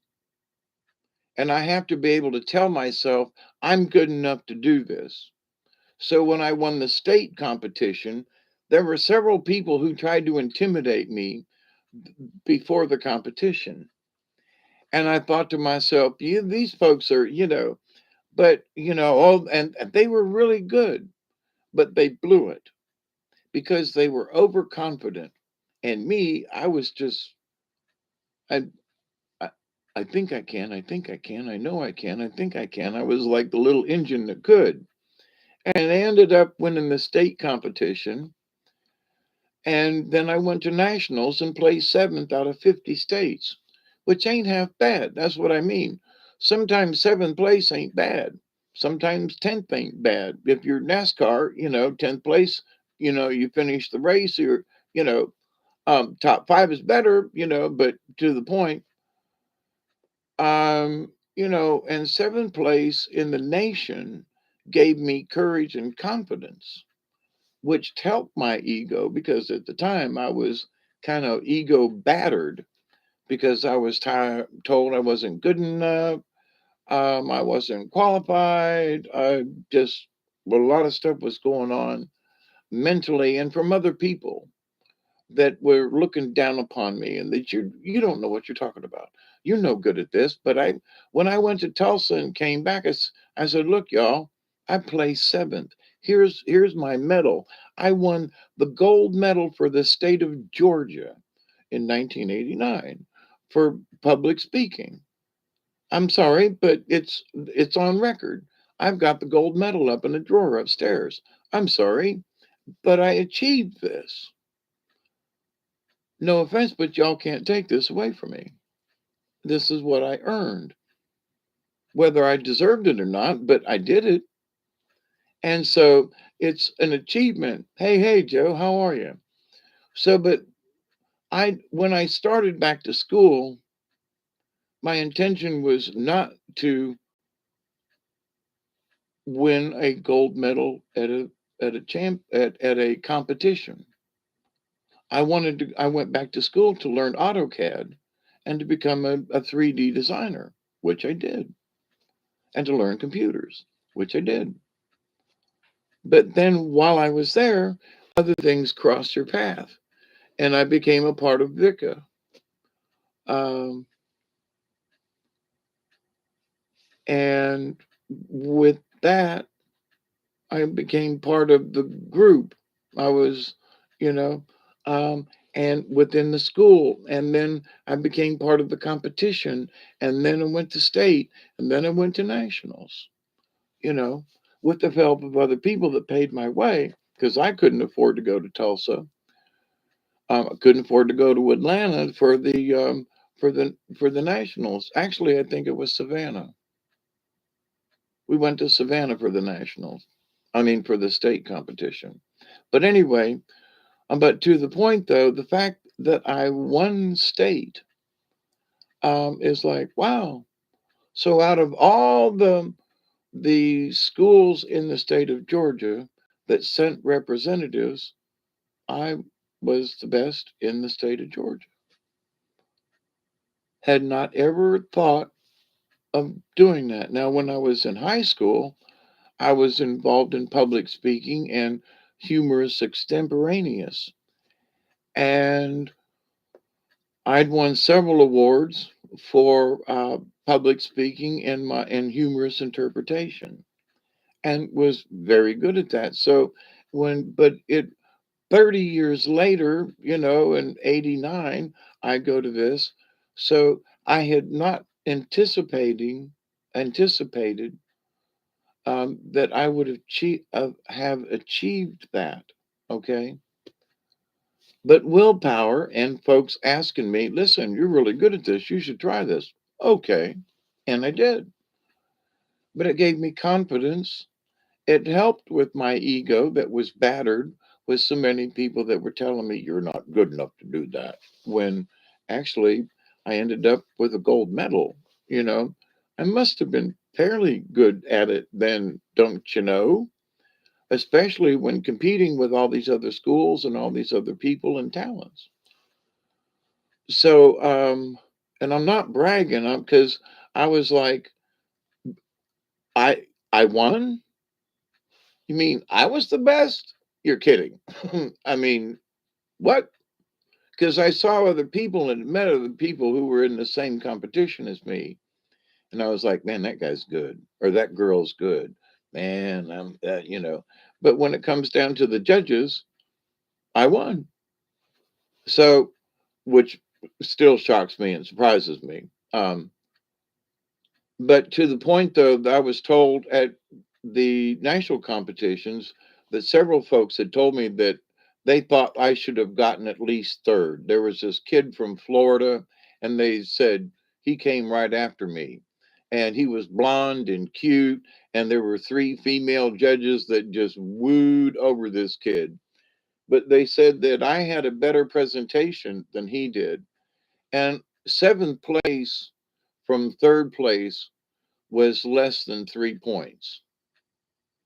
And I have to be able to tell myself I'm good enough to do this. So when I won the state competition, there were several people who tried to intimidate me before the competition. And I thought to myself, these folks are, but, and they were really good, but they blew it because they were overconfident. And me, I was just, I, I, I think I can, I think I can, I know I can, I think I can. I was like the little engine that could. And I ended up winning the state competition. And then I went to nationals and placed seventh out of 50 states, which ain't half bad. That's what I mean. Sometimes seventh place ain't bad. Sometimes 10th ain't bad. If you're NASCAR, 10th place, you finish the race, or, you know, top five is better, but to the point, and seventh place in the nation gave me courage and confidence, which helped my ego because at the time I was kind of ego battered because I was told I wasn't good enough. I wasn't qualified. I just, well, a lot of stuff was going on mentally and from other people that were looking down upon me and that you don't know what you're talking about. You're no good at this. But when I went to Tulsa and came back, I said, look, y'all, I placed seventh. Here's my medal. I won the gold medal for the state of Georgia in 1989 for public speaking. I'm sorry, but it's on record. I've got the gold medal up in a drawer upstairs. I'm sorry, but I achieved this. No offense, but y'all can't take this away from me. This is what I earned, whether I deserved it or not, but I did it. And so it's an achievement. Hey, Joe, how are you? So, but when I started back to school, my intention was not to win a gold medal at a competition. I went back to school to learn AutoCAD and to become a 3D designer, which I did, and to learn computers, which I did. But then while I was there, other things crossed your path, and I became a part of VICA. Um, and with that, I became part of the group. I was, you know, um, and within the school. And then I became part of the competition. And then I went to state. And then I went to nationals, you know, with the help of other people that paid my way because I couldn't afford to go to Tulsa. I couldn't afford to go to Atlanta for the nationals. Actually, I think it was Savannah. We went to Savannah for the nationals. I mean, for the state competition. But anyway, but to the point though, the fact that I won state is like, wow. So out of all the schools in the state of Georgia that sent representatives, I was the best in the state of Georgia. Had not ever thought of doing that. Now, when I was in high school, I was involved in public speaking and humorous extemporaneous. And I'd won several awards for public speaking and humorous interpretation, and was very good at that. So but it 30 years later, in '89, I go to this. So I had not anticipated that I would have achieved that. Okay. But willpower and folks asking me, listen, you're really good at this. You should try this. Okay. And I did. But it gave me confidence. It helped with my ego that was battered with so many people that were telling me you're not good enough to do that. When actually I ended up with a gold medal, you know. I must have been fairly good at it then, don't you know? Especially when competing with all these other schools and all these other people and talents. So, and I'm not bragging, because I was like, I won? You mean I was the best? You're kidding. I mean, what? Because I saw other people and met other people who were in the same competition as me, and I was like, man, that guy's good, or that girl's good, man. But when it comes down to the judges, I won. So, which still shocks me and surprises me. But to the point, though, that I was told at the national competitions that several folks had told me that they thought I should have gotten at least third. There was this kid from Florida, and they said he came right after me. And he was blonde and cute, and there were three female judges that just wooed over this kid. But they said that I had a better presentation than he did. And seventh place from third place was less than 3 points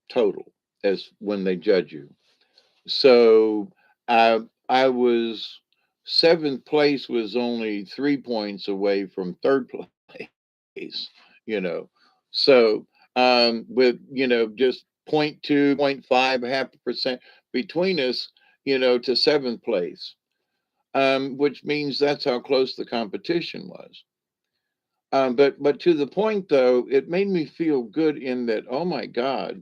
total as when they judge you. So I was seventh place was only 3 points away from third place, you know. So with just 0.2, 0.5, half a percent between us, to seventh place, which means that's how close the competition was. But to the point though, it made me feel good in that, oh my God,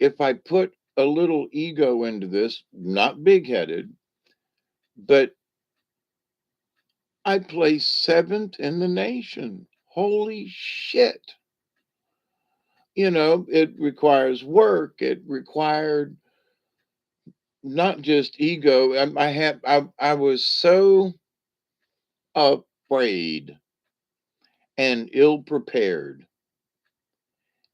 if I put a little ego into this, not big headed, but I placed seventh in the nation. Holy shit. It requires work. It required not just ego. I was so afraid and ill prepared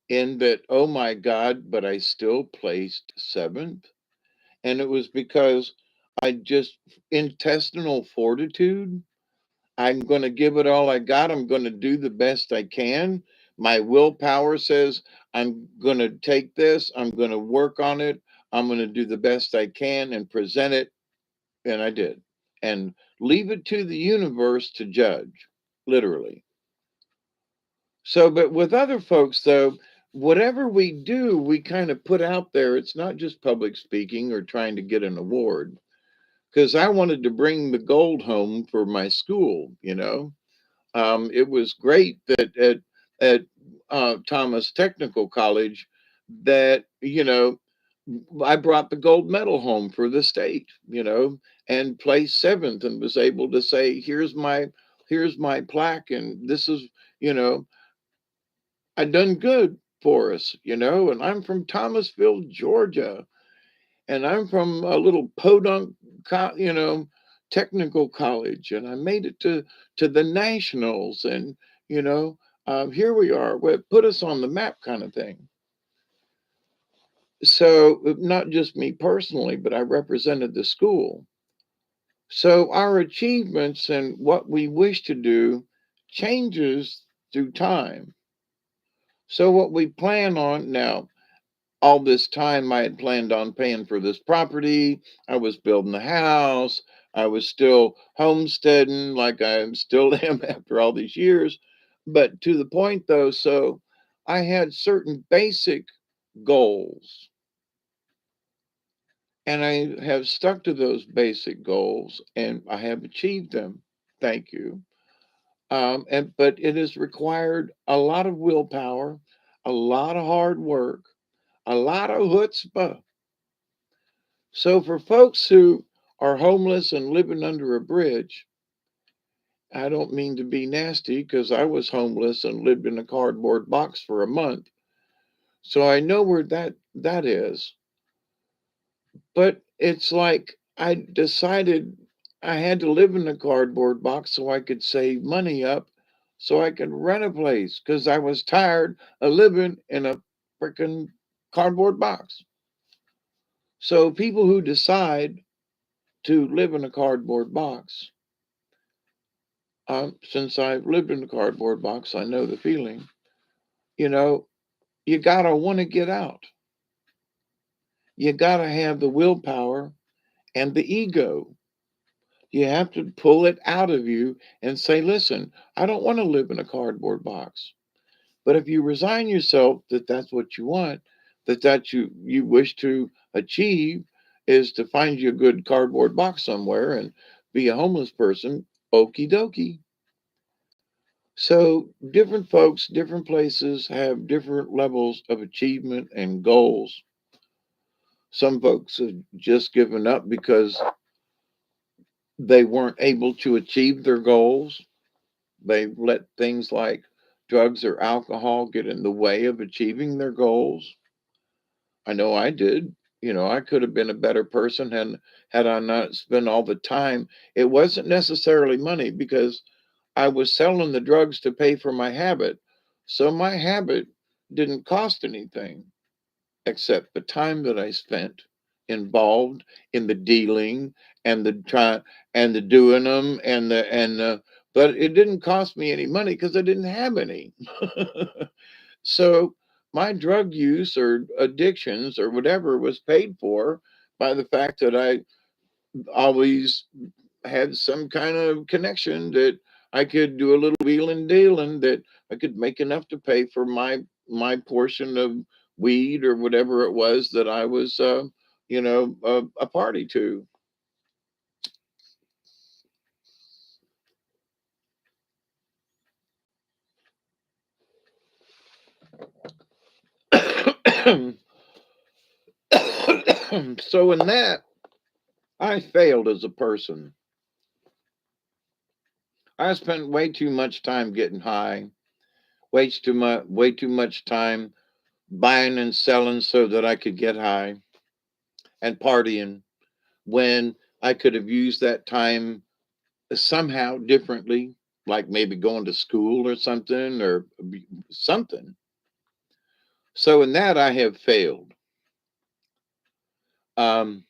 in that, oh my God, but I still placed seventh. And it was because I just intestinal fortitude. I'm going to give it all I got. I'm going to do the best I can. My willpower says I'm going to take this, I'm going to work on it, I'm going to do the best I can and present it. And I did. And leave it to the universe to judge, literally. So, but with other folks, though, whatever we do, we kind of put out there. It's not just public speaking or trying to get an award, because I wanted to bring the gold home for my school. It was great that at Thomas Technical College that I brought the gold medal home for the state, and placed seventh and was able to say, here's my plaque, and this is you know I done good for us, and I'm from Thomasville, Georgia, and I'm from a little podunk, technical college, and I made it to the nationals, and you know, here we are. Well, put us on the map, kind of thing. So not just me personally, but I represented the school. So our achievements and what we wish to do changes through time. So what we plan on now, all this time I had planned on paying for this property. I was building the house. I was still homesteading like I still am after all these years. But to the point though, so I had certain basic goals and I have stuck to those basic goals and I have achieved them. Thank you. But it has required a lot of willpower, a lot of hard work, a lot of chutzpah. So for folks who are homeless and living under a bridge, I don't mean to be nasty because I was homeless and lived in a cardboard box for a month. So I know where that is. But it's like I decided I had to live in a cardboard box so I could save money up so I could rent a place because I was tired of living in a freaking cardboard box. So people who decide to live in a cardboard box, since I've lived in a cardboard box, I know the feeling. You know, you gotta want to get out. You gotta have the willpower and the ego. You have to pull it out of you and say, listen, I don't want to live in a cardboard box. But if you resign yourself that that's what you want, that you wish to achieve is to find you a good cardboard box somewhere and be a homeless person, okie dokie. So different folks, different places have different levels of achievement and goals. Some folks have just given up because they weren't able to achieve their goals. They let things like drugs or alcohol get in the way of achieving their goals. I know I did. I could have been a better person had I not spent all the time. It wasn't necessarily money because I was selling the drugs to pay for my habit. So my habit didn't cost anything except the time that I spent involved in the dealing and the try and the doing them and but it didn't cost me any money because I didn't have any. So my drug use or addictions or whatever was paid for by the fact that I always had some kind of connection that I could do a little wheeling dealing that I could make enough to pay for my portion of weed or whatever it was that I was, a party to. So in that, I failed as a person. I spent way too much time getting high, way too much time buying and selling so that I could get high and partying when I could have used that time somehow differently, like maybe going to school or something or something. So in that, I have failed. Um,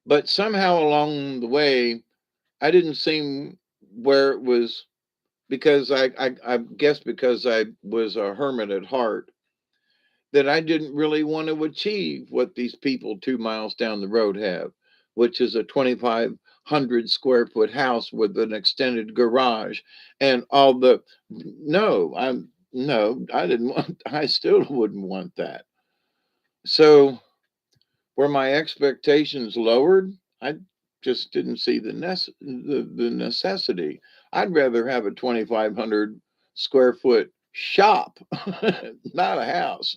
but somehow along the way, I didn't seem where it was because I guess because I was a hermit at heart that I didn't really want to achieve what these people 2 miles down the road have, which is a 2,500 square foot house with an extended garage and all the. No, I didn't want. I still wouldn't want that. So were my expectations lowered? I just didn't see the necessity. I'd rather have a 2,500 square foot shop, not a house.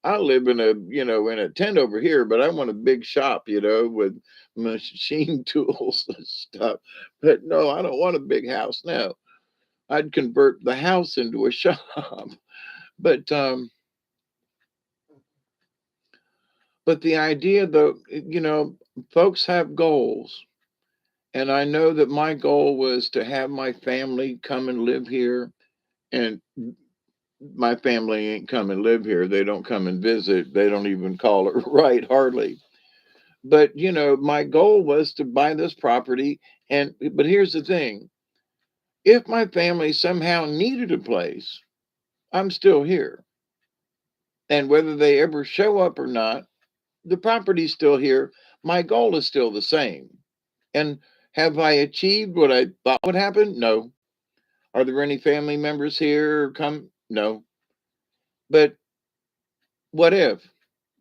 I live in a tent over here, but I want a big shop, with machine tools and stuff. But no, I don't want a big house. No, I'd convert the house into a shop. But but the idea though, folks have goals. And I know that my goal was to have my family come and live here. And my family ain't come and live here. They don't come and visit. They don't even call it right, hardly. But, my goal was to buy this property. But here's the thing, if my family somehow needed a place, I'm still here. And whether they ever show up or not, the property's still here. My goal is still the same. And have I achieved what I thought would happen? No. Are there any family members here? Come? No. But what if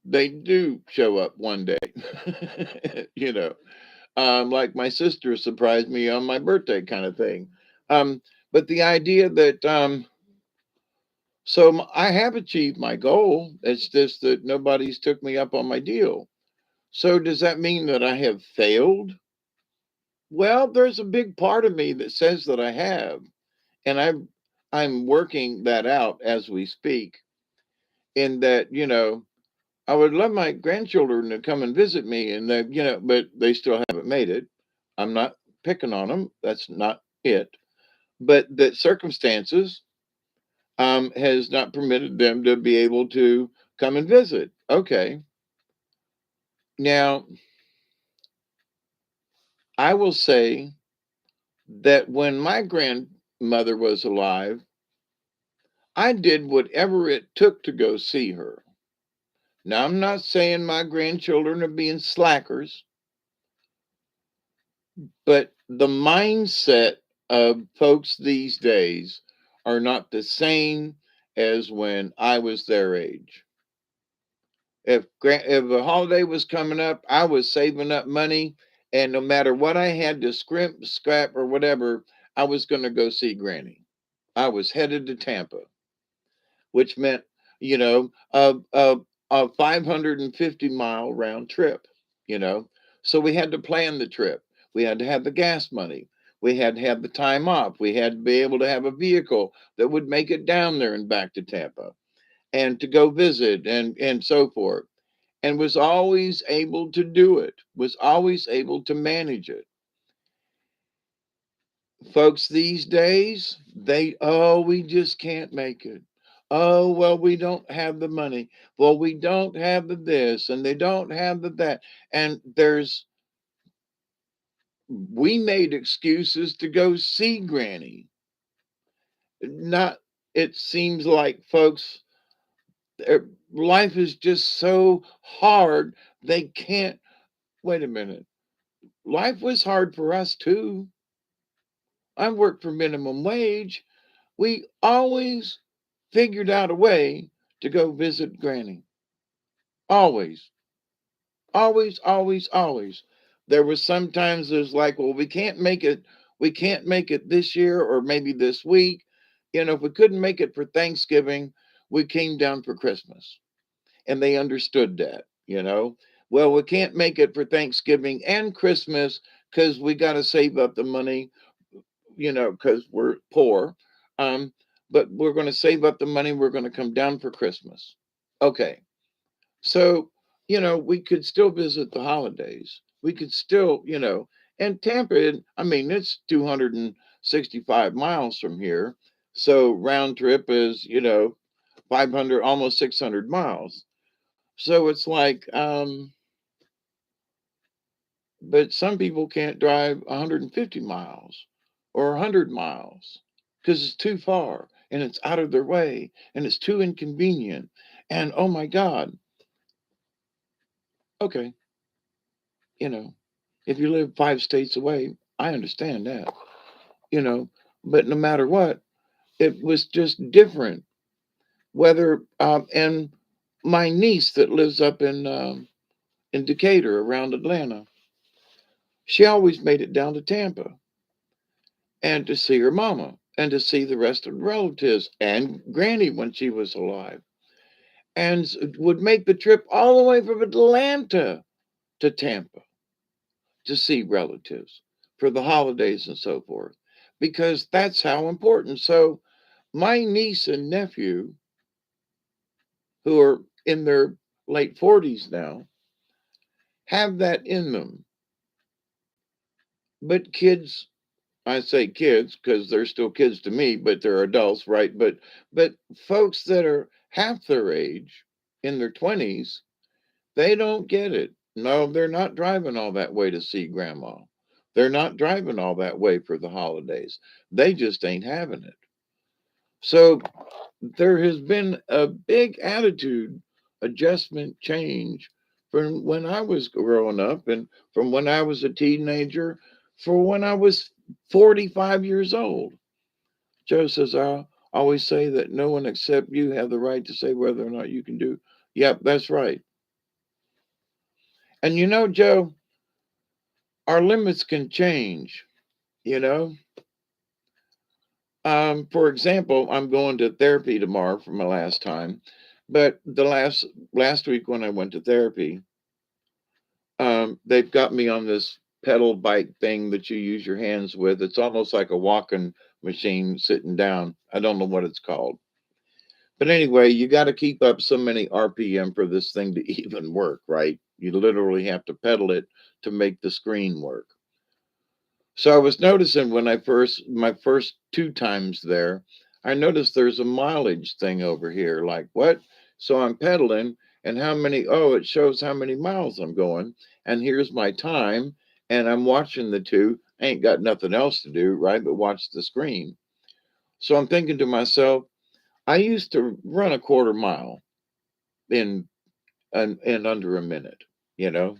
they do show up one day? Like my sister surprised me on my birthday, kind of thing. But the idea that I have achieved my goal. It's just that nobody's took me up on my deal. So does that mean that I have failed? Well, there's a big part of me that says that I have, and I'm working that out as we speak. In that, I would love my grandchildren to come and visit me, and but they still haven't made it. I'm not picking on them. That's not it. But that circumstances has not permitted them to be able to come and visit. Okay, now I will say that when my grandmother was alive, I did whatever it took to go see her. Now, I'm not saying my grandchildren are being slackers, but the mindset of folks these days are not the same as when I was their age. If a holiday was coming up, I was saving up money, and no matter what I had to scrimp, scrap, or whatever, I was going to go see Granny. I was headed to Tampa, which meant, a 550-mile round trip, you know. So we had to plan the trip. We had to have the gas money. We had to have the time off. We had to be able to have a vehicle that would make it down there and back to Tampa and to go visit and so forth. And was always able to do it, was always able to manage it. Folks these days, we just can't make it. Oh, well, we don't have the money. Well, we don't have the this and they don't have the that. And we made excuses to go see Granny. Not, it seems like folks, life is just so hard, they can't. Wait a minute. Life was hard for us too. I worked for minimum wage. We always figured out a way to go visit Granny. Always, always, always, always. There was sometimes there's like, well, we can't make it this year or maybe this week. If we couldn't make it for Thanksgiving, we came down for Christmas. And they understood that. Well, we can't make it for Thanksgiving and Christmas because we got to save up the money, because we're poor. Um, but we're going to save up the money. We're going to come down for Christmas. Okay. So, we could still visit the holidays. We could still, and Tampa, I mean, it's 265 miles from here. So round trip is, 500, almost 600 miles. So it's like, but some people can't drive 150 miles or 100 miles because it's too far and it's out of their way and it's too inconvenient. And oh my God, okay, you know, if you live 5 states away, I understand that, you know, but no matter what, it was just different. Whether, and my niece that lives up in Decatur around Atlanta, she always made it down to Tampa and to see her mama and to see the rest of the relatives and Granny when she was alive, and would make the trip all the way from Atlanta to Tampa to see relatives for the holidays and so forth, because that's how important. So, my niece and nephew, who are in their late 40s now, have that in them. But kids, I say kids because they're still kids to me, but they're adults, right? But folks that are half their age, in their 20s, they don't get it. No, they're not driving all that way to see grandma. They're not driving all that way for the holidays. They just ain't having it. So there has been a big attitude adjustment change from when I was growing up and from when I was a teenager for when I was 45 years old. Joe says, I always say that no one except you have the right to say whether or not you can do. Yep, that's right. And Joe, our limits can change, you know. For example, I'm going to therapy tomorrow for my last time. But the last week when I went to therapy, they've got me on this pedal bike thing that you use your hands with. It's almost like a walking machine sitting down. I don't know what it's called. But anyway, you got to keep up so many RPM for this thing to even work, right? You literally have to pedal it to make the screen work. So I was noticing when my first 2 times there, I noticed there's a mileage thing over here. Like, what? So I'm pedaling, and it shows how many miles I'm going. And here's my time. And I'm watching the two. I ain't got nothing else to do, right? But watch the screen. So I'm thinking to myself, I used to run a quarter mile in, in under a minute, you know?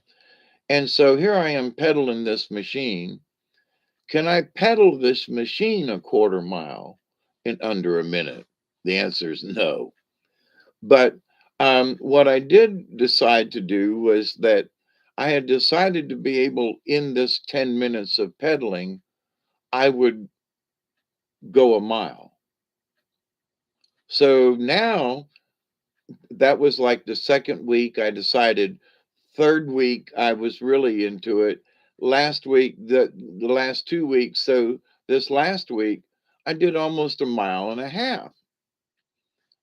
And so here I am pedaling this machine. Can I pedal this machine a quarter mile in under a minute? The answer is no. But what I did decide to do was that I had decided to be able, in this 10 minutes of pedaling, I would go a mile. So now that was like the second week I decided. Third week, I was really into it. Last week, the last 2 weeks, so this last week, I did almost a mile and a half,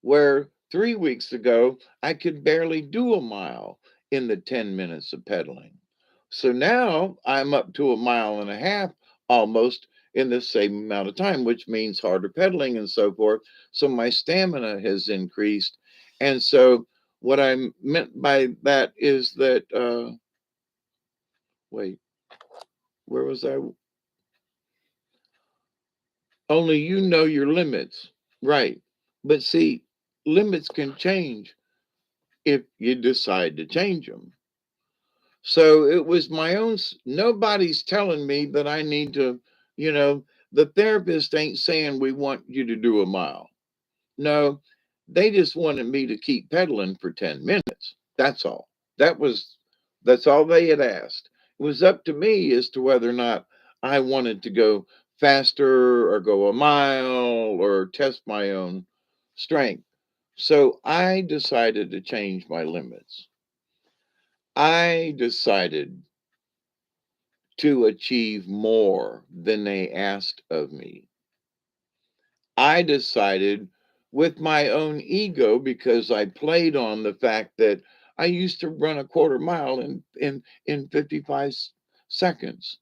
where 3 weeks ago, I could barely do a mile in the 10 minutes of pedaling. So now I'm up to a mile and a half almost in the same amount of time, which means harder pedaling and so forth. So my stamina has increased. And so what I meant by that is that, wait, where was I? Only you know your limits. Right. But see, limits can change if you decide to change them. So it was my own, nobody's telling me that I need to, you know, The therapist ain't saying we want you to do a mile. No, they just wanted me to keep pedaling for 10 minutes. That's all. That was that's all they had asked. It was up to me as to whether or not I wanted to go faster or go a mile or test my own strength. So I decided to change my limits. I decided to achieve more than they asked of me. I decided with my own ego because I played on the fact that I used to run a quarter mile in 55 seconds,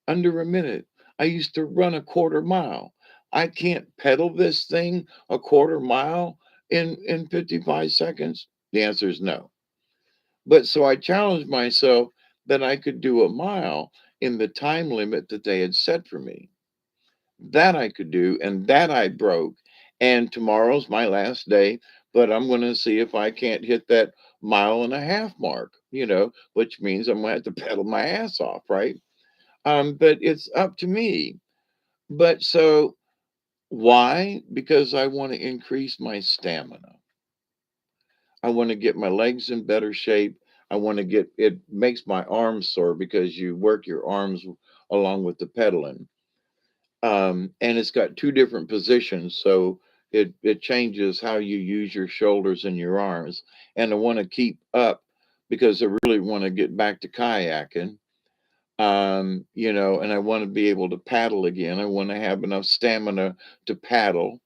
under a minute. I used to run a quarter mile. I can't pedal this thing a quarter mile in 55 seconds. The answer is no. But so I challenged myself that I could do a mile in the time limit that they had set for me. That I could do, and that I broke. And tomorrow's my last day, but I'm going to see if I can't hit that mile and a half mark, which means I'm going to have to pedal my ass off, right? But it's up to me. But so why? Because I want to increase my stamina. I want to get my legs in better shape. I want to get it makes my arms sore because you work your arms along with the pedaling. And it's got two different positions, so it changes how you use your shoulders and your arms. And I want to keep up because I really want to get back to kayaking. And I want to be able to paddle again. I want to have enough stamina to paddle.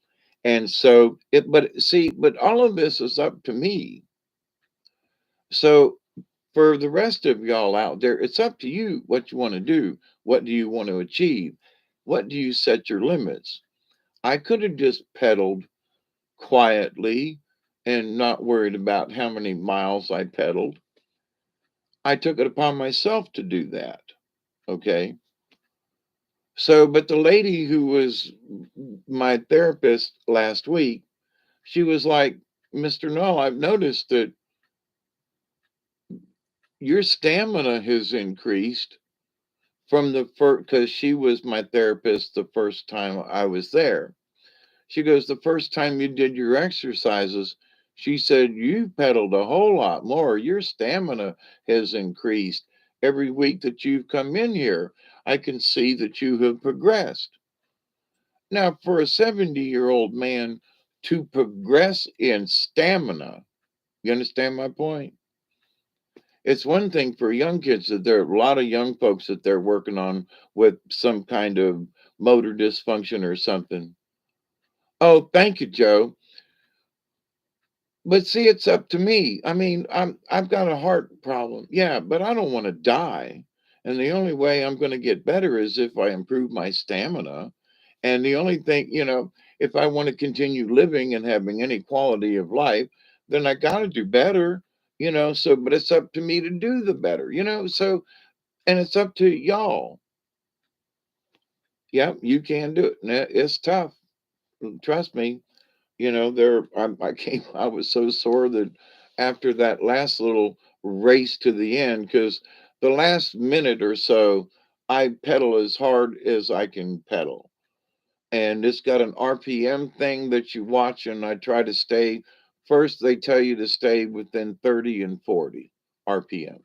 And so but see, but all of this is up to me. So for the rest of y'all out there, it's up to you what you want to do. What do you want to achieve? What do you set your limits? I could have just pedaled quietly and not worried about how many miles I pedaled. I took it upon myself to do that. Okay. So, but the lady who was my therapist last week, she was like, Mr. Null, I've noticed that your stamina has increased from the first, because she was my therapist the first time I was there. She goes, the first time you did your exercises, she said, you pedaled a whole lot more. Your stamina has increased every week that you've come in here. I can see that you have progressed. Now, for a 70-year-old man to progress in stamina, you understand my point? It's one thing for young kids that there are a lot of young folks that they're working on with some kind of motor dysfunction or something. Oh, thank you, Joe. But see, it's up to me. I mean, I've got a heart problem. Yeah, but I don't want to die. And the only way I'm going to get better is if I improve my stamina. And the only thing, if I want to continue living and having any quality of life, then I got to do better, so but it's up to me to do the better, so and it's up to y'all. Yeah, you can do it. It's tough. Trust me. I came, I was so sore that after that last little race to the end, because the last minute or so, I pedal as hard as I can pedal. And it's got an RPM thing that you watch, and I try to stay. First, they tell you to stay within 30 and 40 RPMs.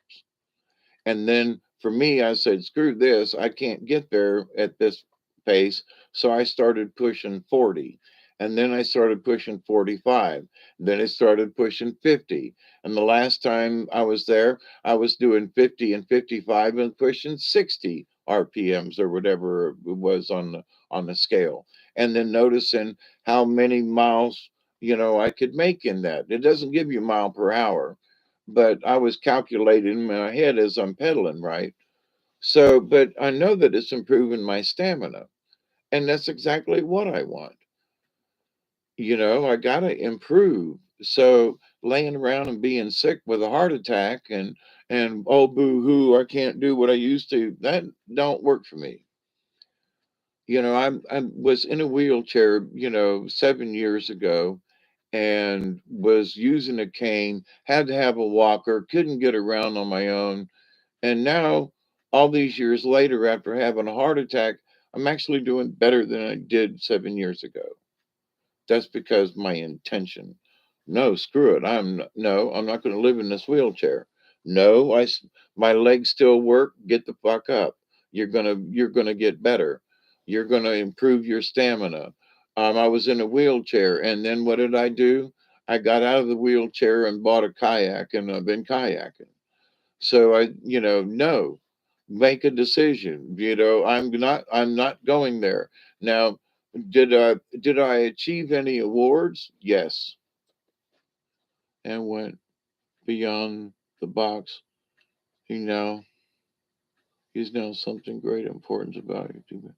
And then for me, I said, screw this. I can't get there at this pace. So I started pushing 40. And then I started pushing 45. Then it started pushing 50. And the last time I was there, I was doing 50 and 55 and pushing 60 RPMs or whatever it was on the scale. And then noticing how many miles, I could make in that. It doesn't give you mile per hour, but I was calculating in my head as I'm pedaling, right? So, but I know that it's improving my stamina, and that's exactly what I want. I got to improve. So, laying around and being sick with a heart attack and oh boo hoo, I can't do what I used to. That don't work for me. I was in a wheelchair, 7 years ago, and was using a cane, had to have a walker, couldn't get around on my own. And now, all these years later, after having a heart attack, I'm actually doing better than I did 7 years ago. That's because my intention. No, screw it. No, I'm not going to live in this wheelchair. No, my legs still work. Get the fuck up. You're gonna get better. You're gonna improve your stamina. I was in a wheelchair, and then what did I do? I got out of the wheelchair and bought a kayak, and I've been kayaking. So no, make a decision. I'm not going there. Now, did I achieve any awards? Yes, and went beyond the box. You know, he's now something great importance about you.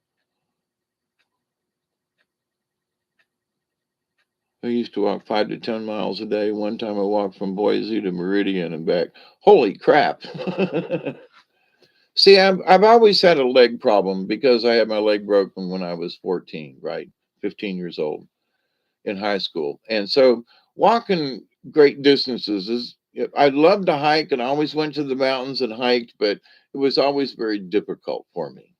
I used to walk 5 to 10 miles a day. One time I walked from Boise to Meridian and back. Holy crap. See, I've always had a leg problem because I had my leg broken when I was 14, right? 15 years old in high school. And so walking great distances is, I love to hike and I always went to the mountains and hiked, but it was always very difficult for me.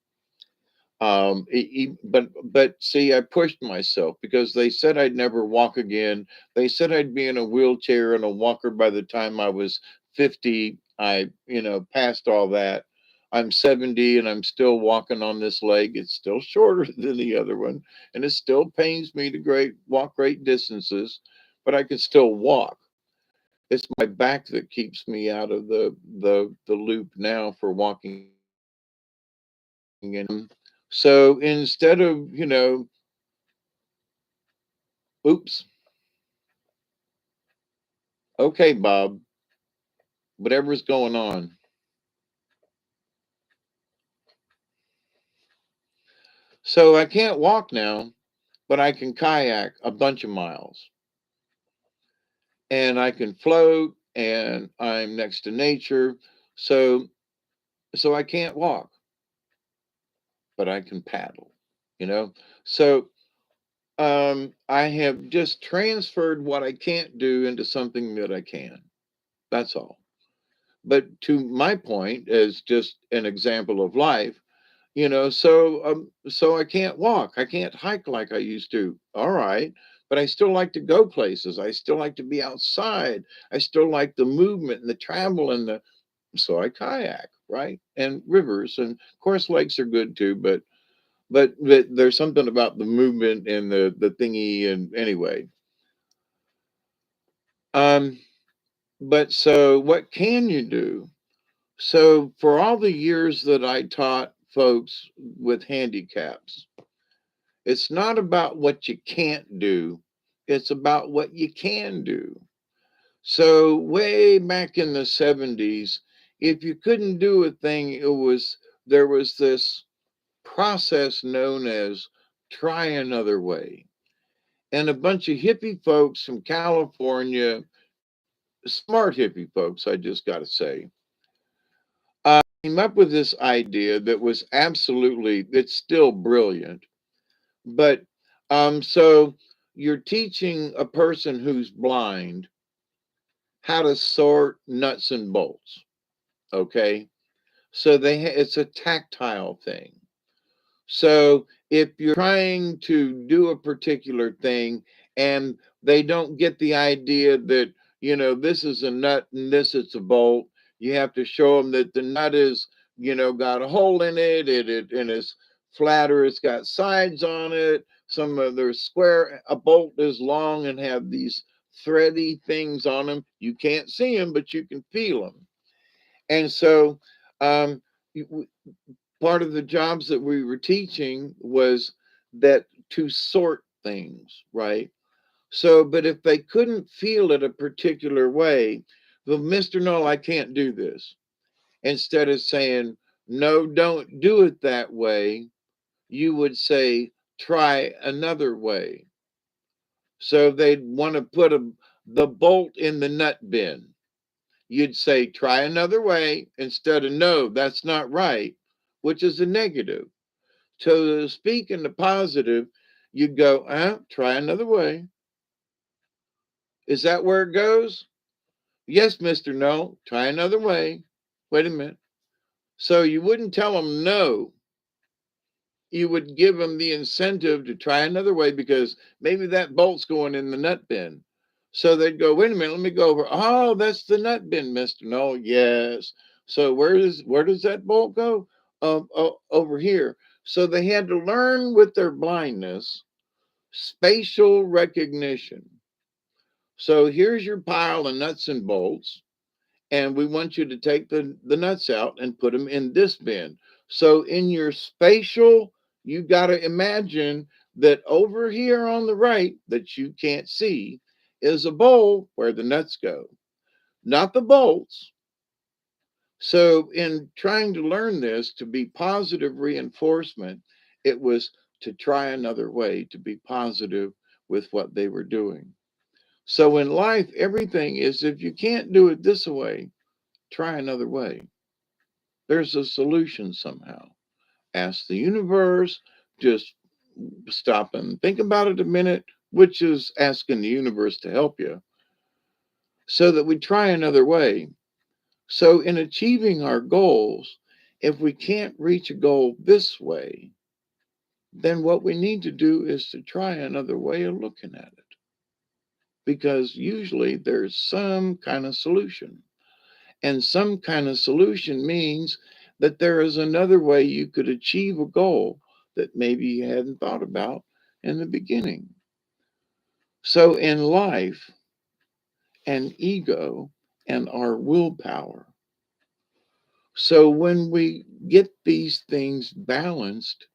But see, I pushed myself because they said I'd never walk again. They said I'd be in a wheelchair and a walker by the time I was 50. I passed all that. I'm 70 and I'm still walking on this leg. It's still shorter than the other one, and it still pains me to walk great distances, but I can still walk. It's my back that keeps me out of the loop now for walking. And so instead of, oops, okay, Bob, whatever's going on. So I can't walk now, but I can kayak a bunch of miles and I can float and I'm next to nature. So so I can't walk, but I can paddle, you know? So I have just transferred what I can't do into something that I can. That's all. But to my point, as just an example of life, so I can't walk, I can't hike like I used to. All right, but I still like to go places. I still like to be outside. I still like the movement and the travel and the so I kayak, right? And rivers, and of course lakes are good too, but there's something about the movement and the thingy. And anyway, um but so what can you do? So for all the years that I taught folks with handicaps, it's not about what you can't do, it's about what you can do. So, way back in the 70s, if you couldn't do a thing, there was this process known as try another way. And a bunch of hippie folks from California, smart hippie folks, I just got to say, came up with this idea that was absolutely, it's still brilliant. But so you're teaching a person who's blind how to sort nuts and bolts. Okay, so it's a tactile thing. So if you're trying to do a particular thing and they don't get the idea that, this is a nut and this is a bolt, you have to show them that the nut is, got a hole in it, and it's flatter, it's got sides on it. Some of they're square, a bolt is long and have these thready things on them. You can't see them, but you can feel them. And so um, part of the jobs that we were teaching was that to sort things, right? So, but if they couldn't feel it a particular way, well, Mr. Null, I can't do this. Instead of saying, no, don't do it that way, you would say, try another way. So they'd want to put the bolt in the nut bin. You'd say, try another way instead of, no, that's not right, which is a negative. So to speak in the positive, you go, try another way. Is that where it goes? Yes, Mr. No, try another way. Wait a minute. So you wouldn't tell them no. you would give them the incentive to try another way because maybe that bolt's going in the nut bin. So they'd go, wait a minute, let me go over. Oh, that's the nut bin, Mister. No, yes. So where does that bolt go? Over here. So they had to learn with their blindness spatial recognition. So here's your pile of nuts and bolts, and we want you to take the nuts out and put them in this bin. So in your spatial, you got to imagine that over here on the right that you can't see is a bowl where the nuts go, not the bolts. So in trying to learn this to be positive reinforcement, it was to try another way to be positive with what they were doing. So in life, everything is if you can't do it this way, try another way. There's a solution somehow. Ask the universe, just stop and think about it a minute, which is asking the universe to help you so that we try another way. So, in achieving our goals, if we can't reach a goal this way, then what we need to do is to try another way of looking at it because usually there's some kind of solution. And some kind of solution means that there is another way you could achieve a goal that maybe you hadn't thought about in the beginning. So, in life and ego and our willpower. So, when we get these things balanced,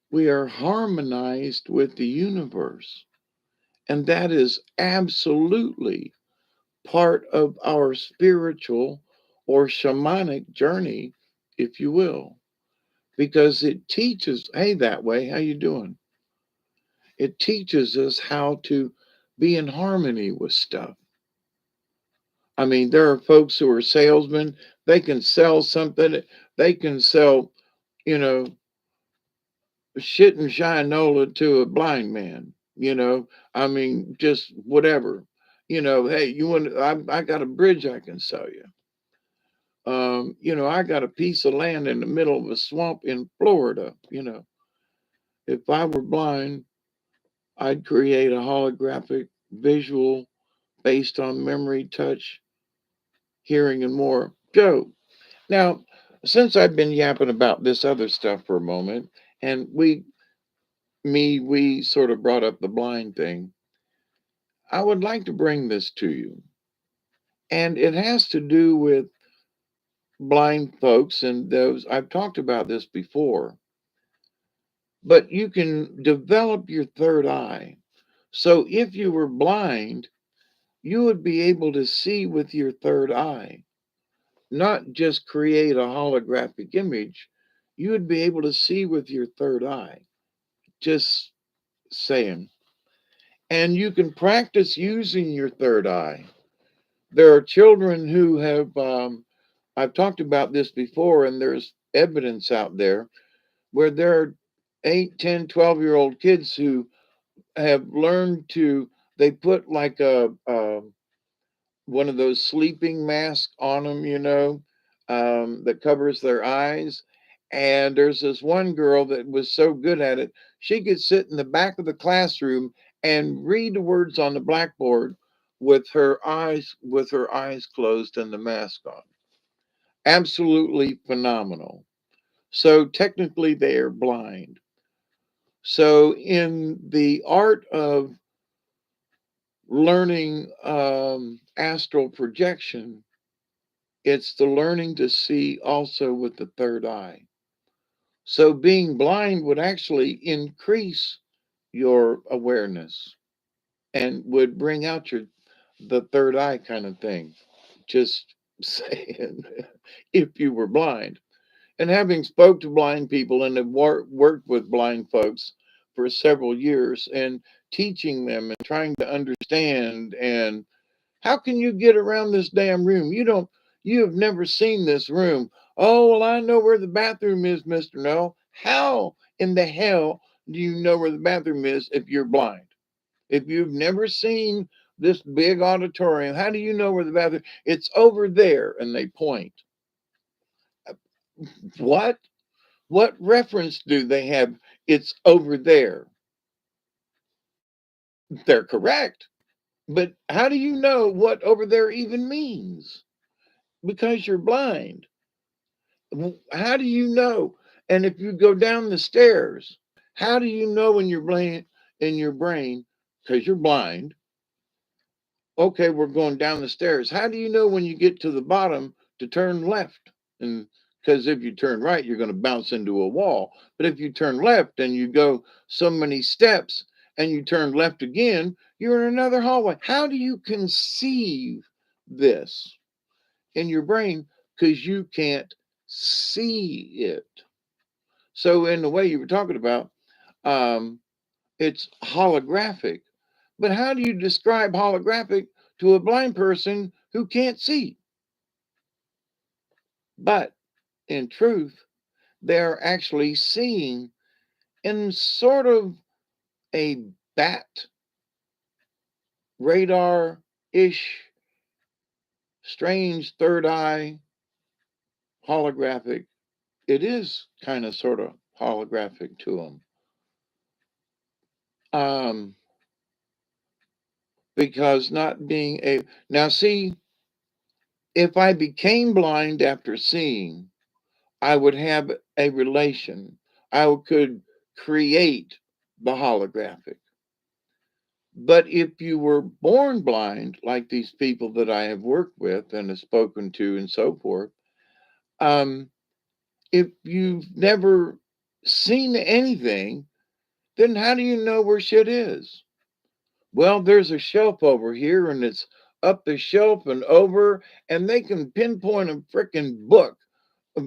we are harmonized with the universe. And that is absolutely part of our spiritual or shamanic journey, if you will, because it teaches, hey, that way, how you doing? It teaches us how to be in harmony with stuff. I mean, there are folks who are salesmen, they can sell something, they can sell, you know, shit and shinola to a blind man. I mean, just whatever. Hey, you want, I got a bridge I can sell you. I got a piece of land in the middle of a swamp in Florida. If I were blind, I'd create a holographic visual based on memory, touch, hearing, and more. Joe, now, since I've been yapping about this other stuff for a moment, and we sort of brought up the blind thing, I would like to bring this to you. And it has to do with blind folks and those, I've talked about this before, but you can develop your third eye. So if you were blind, you would be able to see with your third eye, not just create a holographic image. You would be able to see with your third eye. Just saying. And you can practice using your third eye. There are children who have, I've talked about this before, and there's evidence out there where there are 8, 10, 12-year-old kids who have learned to, they put like a one of those sleeping masks on them, that covers their eyes. And there's this one girl that was so good at it, she could sit in the back of the classroom and read the words on the blackboard with her eyes closed and the mask on. Absolutely phenomenal. So technically they are blind. So in the art of learning astral projection, it's the learning to see also with the third eye. So being blind would actually increase your awareness and would bring out the third eye kind of thing. Just saying, if you were blind. And having spoke to blind people and have worked with blind folks for several years and teaching them and trying to understand and how can you get around this damn room? You have never seen this room. Oh, well, I know where the bathroom is, Mr. No. How in the hell do you know where the bathroom is if you're blind? If you've never seen this big auditorium, how do you know where the bathroom? It's over there, and they point. What? What reference do they have? It's over there. They're correct. But how do you know what over there even means? Because you're blind. How do you know? And if you go down the stairs, how do you know in your brain, because you're blind, okay, we're going down the stairs. How do you know when you get to the bottom to turn left? And because if you turn right, you're going to bounce into a wall. But if you turn left and you go so many steps and you turn left again, you're in another hallway. How do you conceive this in your brain? Because you can't see it. So, in the way you were talking about, um, it's holographic. But how do you describe holographic to a blind person who can't see? But in truth, they're actually seeing in sort of a bat radar ish, strange third eye holographic. It is kind of sort of holographic to them. Um, because not being a now see, if I became blind after seeing, I would have a relation. Could create the holographic. But if you were born blind, like these people that I have worked with and have spoken to and so forth, um, if you've never seen anything, then how do you know where shit is? Well, there's a shelf over here and it's up the shelf and over, and they can pinpoint a freaking book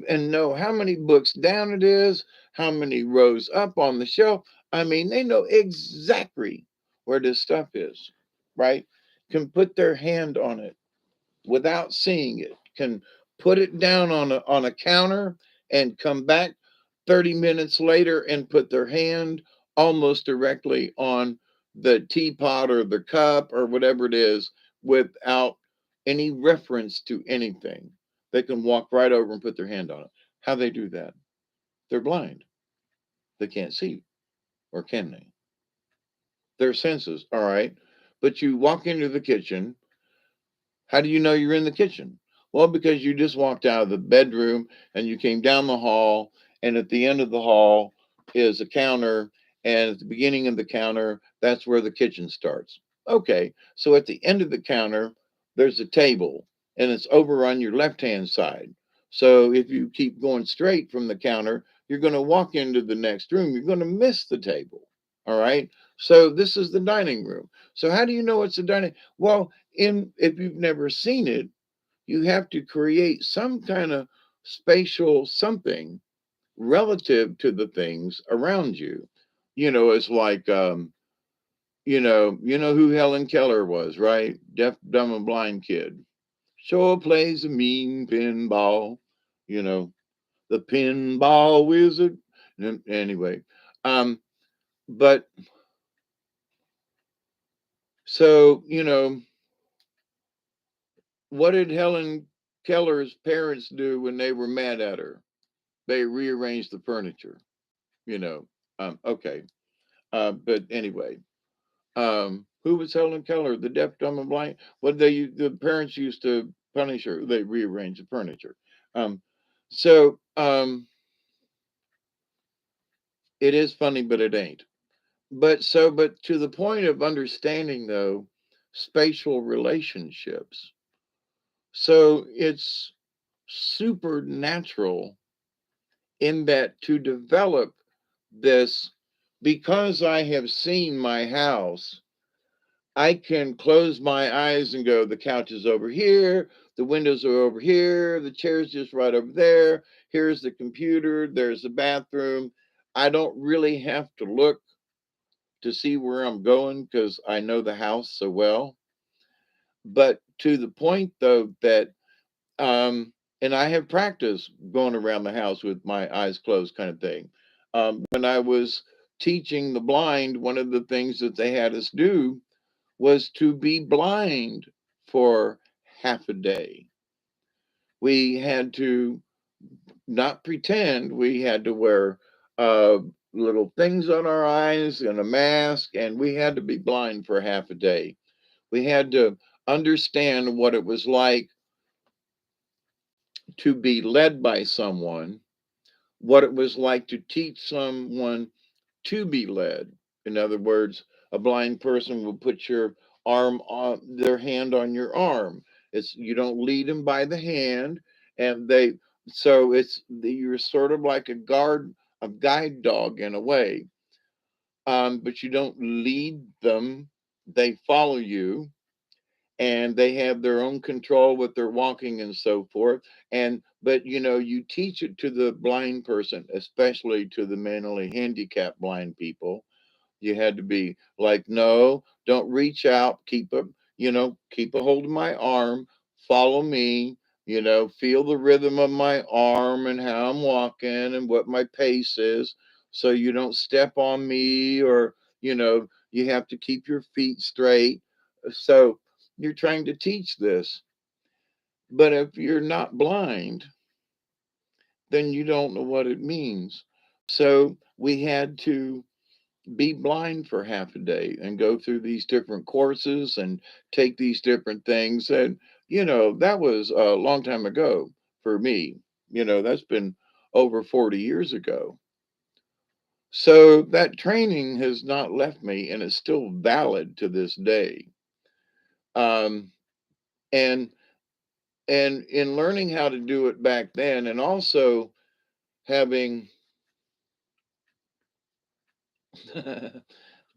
and know how many books down it is, how many rows up on the shelf. I mean, they know exactly where this stuff is, right? Can put their hand on it without seeing it, can put it down on a counter and come back 30 minutes later and put their hand almost directly on the teapot or the cup or whatever it is without any reference to anything. They can walk right over and put their hand on it. How they do that? They're blind. They can't see, or can they? Their senses, all right. But you walk into the kitchen. How do you know you're in the kitchen? Well, because you just walked out of the bedroom and you came down the hall, and at the end of the hall is a counter, and at the beginning of the counter, that's where the kitchen starts. Okay, so at the end of the counter, there's a table, and it's over on your left hand side. So if you keep going straight from the counter, you're going to walk into the next room. You're going to miss the table. All right. So this is the dining room. So how do you know it's a dining? Well, in if you've never seen it, you have to create some kind of spatial something relative to the things around you. It's like you know who Helen Keller was, right? Deaf, dumb, and blind kid. Sure plays a mean pinball, you know, the pinball wizard. Anyway, um, but so what did Helen Keller's parents do when they were mad at her? They rearranged the furniture, you know. Okay. But anyway, who was Helen Keller? The deaf, dumb, and blind? What the parents used to punish her? They rearranged the furniture. Um, so it is funny, but it ain't. But to the point of understanding though, spatial relationships. So it's supernatural in that to develop this, because I have seen my house, I can close my eyes and go, the couch is over here, the windows are over here, the chair's just right over there, here's the computer, there's the bathroom. I don't really have to look to see where I'm going because I know the house so well. But to the point though that and I have practiced going around the house with my eyes closed, kind of thing. When I was teaching the blind, one of the things that they had us do was to be blind for half a day. We had to not pretend. We had to wear uh, little things on our eyes and a mask, and we had to be blind for half a day. We had to understand what it was like to be led by someone, what it was like to teach someone to be led. In other words, a blind person will put your arm on their hand on your arm. It's you don't lead them by the hand, and they so it's you're sort of like a guide dog in a way, but you don't lead them. They follow you, and they have their own control with their walking and so forth. And but you teach it to the blind person, especially to the mentally handicapped blind people. You had to be like, no, don't reach out. Keep a hold of my arm. Follow me. Feel the rhythm of my arm and how I'm walking and what my pace is, so you don't step on me, or you have to keep your feet straight. So you're trying to teach this, but if you're not blind, then you don't know what it means. So we had to be blind for half a day and go through these different courses and take these different things. And, that was a long time ago for me. That's been over 40 years ago. So that training has not left me and is still valid to this day. Um, and in learning how to do it back then, and also having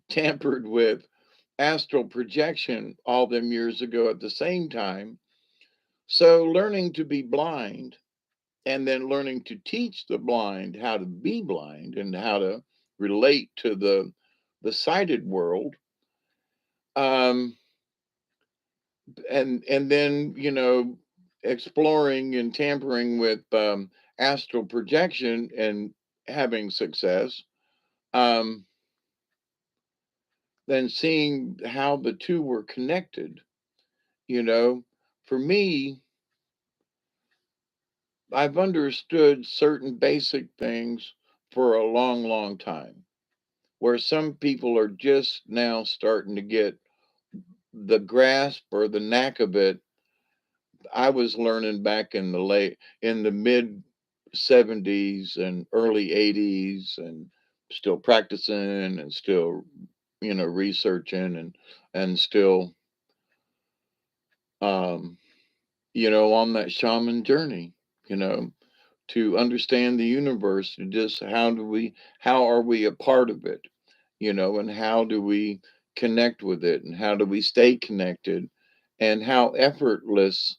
tampered with astral projection all them years ago at the same time. So learning to be blind and then learning to teach the blind how to be blind and how to relate to the sighted world. Um, and then exploring and tampering with astral projection and having success. Um, then seeing how the two were connected. You know, for me, I've understood certain basic things for a long, long time, where some people are just now starting to get the grasp or the knack of it. I was learning back in the mid 70s and early 80s, and still practicing and still, researching and still, um, on that shaman journey, you know, to understand the universe, to just how are we a part of it, and how do we connect with it, and how do we stay connected, and how effortless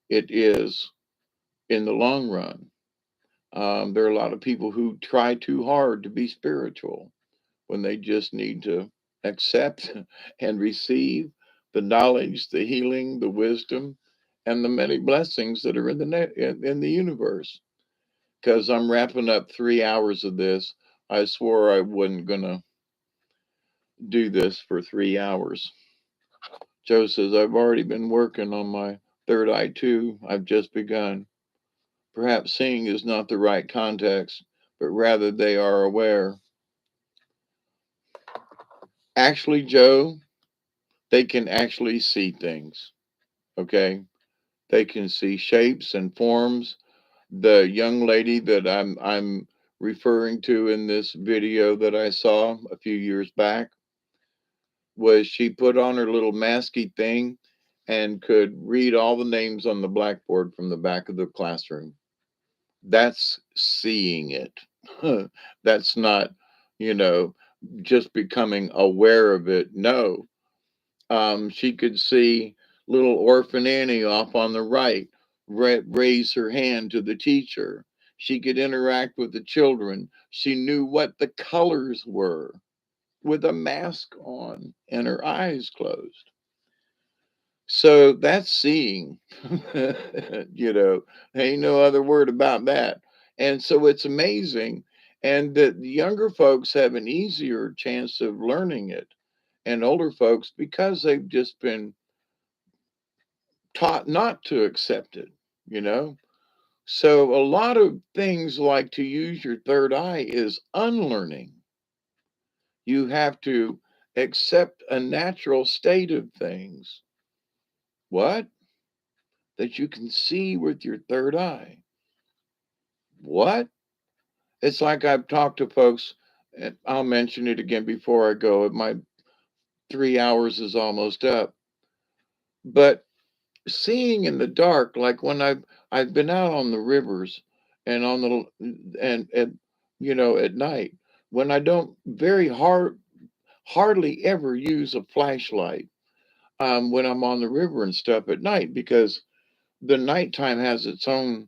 it is in the long run. There are a lot of people who try too hard to be spiritual when they just need to accept and receive the knowledge, the healing, the wisdom, and the many blessings that are in the universe. Because I'm wrapping up 3 hours of this. I swore I wasn't gonna do this for 3 hours. Joe says I've already been working on my third eye too. I've just begun. Perhaps seeing is not the right context, but rather they are aware. Actually, Joe, they can actually see things. Okay, they can see shapes and forms. The young lady that I'm referring to in this video that I saw a few years back, was she put on her little masky thing and could read all the names on the blackboard from the back of the classroom. That's seeing it. That's not, you know, just becoming aware of it. No, she could see little orphan Annie off on the right raise her hand to the teacher. She could interact with the children. She knew what the colors were with a mask on and her eyes closed. So that's seeing. Ain't no other word about that. And so it's amazing. And that the younger folks have an easier chance of learning it, and older folks, because they've just been taught not to accept it, you know? So a lot of things like to use your third eye is unlearning. You have to accept a natural state of things. What? That you can see with your third eye. What? It's like I've talked to folks, and I'll mention it again before I go. My 3 hours is almost up. But seeing in the dark, like when I've been out on the rivers and on the and at night, when I don't hardly ever use a flashlight when I'm on the river and stuff at night, because the nighttime has its own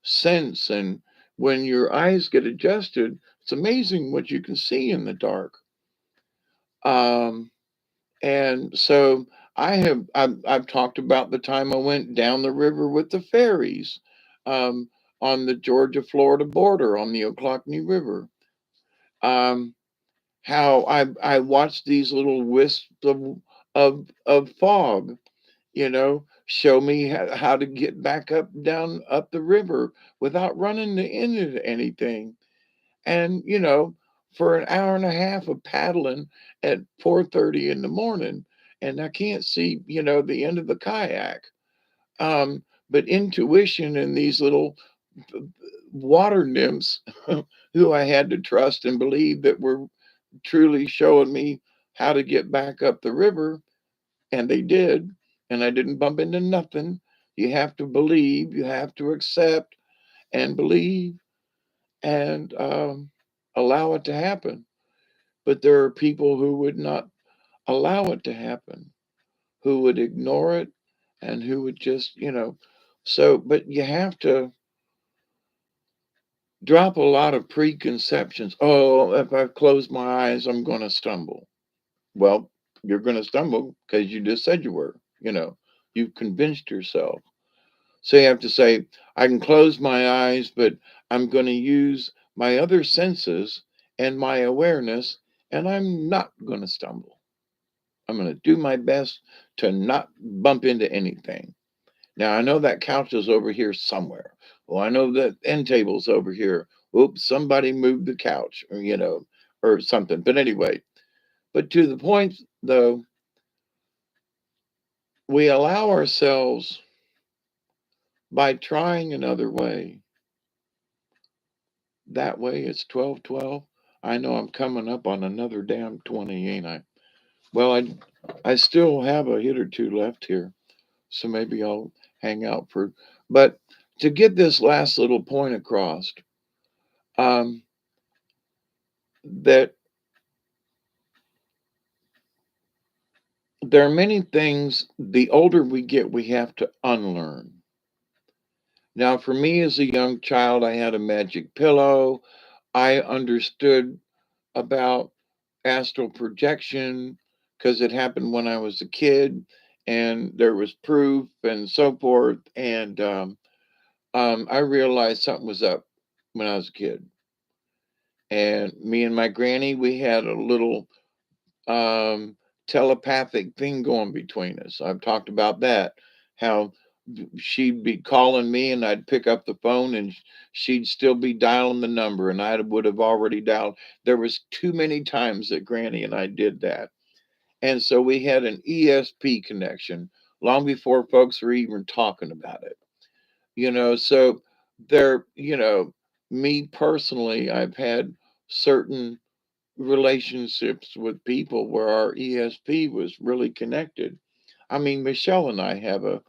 sense, and when your eyes get adjusted, it's amazing what you can see in the dark. Um, and so I've talked about the time I went down the river with the ferries um, on the Georgia Florida border on the Ocklawaha River. Um, how I watched these little wisps of fog, show me how to get back up down up the river without running into anything. And for an hour and a half of paddling at 4:30 in the morning, and I can't see the end of the kayak. But intuition and these little water nymphs who I had to trust and believe that were truly showing me how to get back up the river, and they did. And I didn't bump into nothing. You have to believe, you have to accept and believe, and allow it to happen. But there are people who would not allow it to happen, who would ignore it, and who would just. So, but you have to drop a lot of preconceptions. Oh, if I close my eyes, I'm going to stumble. Well, you're going to stumble because you just said you were. You've convinced yourself. So you have to say, I can close my eyes, but I'm going to use my other senses and my awareness, and I'm not going to stumble. I'm going to do my best to not bump into anything. Now, I know that couch is over here somewhere. Well, I know that end table's over here. Oops, somebody moved the couch, or something. But anyway, but to the point, though, we allow ourselves by trying another way. That way, it's 12:12. I know I'm coming up on another damn 20, ain't I? Well, I still have a hit or two left here, so maybe I'll hang out for. But to get this last little point across, um, that there are many things. The older we get, we have to unlearn. Now, for me as a young child, I had a magic pillow. I understood about astral projection because it happened when I was a kid, and there was proof and so forth. And I realized something was up when I was a kid. And me and my granny, we had a little um, telepathic thing going between us. I've talked about that. How she'd be calling me and I'd pick up the phone and she'd still be dialing the number and I would have already dialed. There was too many times that Granny and I did that. And so we had an ESP connection long before folks were even talking about it. So there, me personally, I've had certain relationships with people where our ESP was really connected. I mean, Michelle and I have a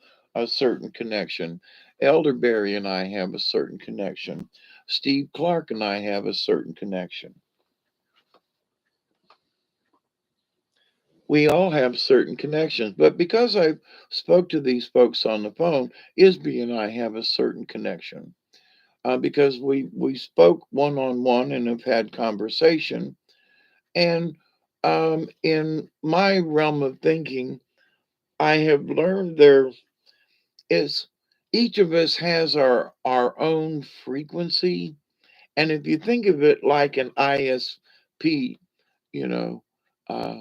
certain connection. Elderberry and I have a certain connection. Steve Clark and I have a certain connection. We all have certain connections, but because I spoke to these folks on the phone, Isby and I have a certain connection because we spoke one on one and have had conversation. And in my realm of thinking, I have learned there is each of us has our own frequency. And if you think of it like an ISP, you know, uh,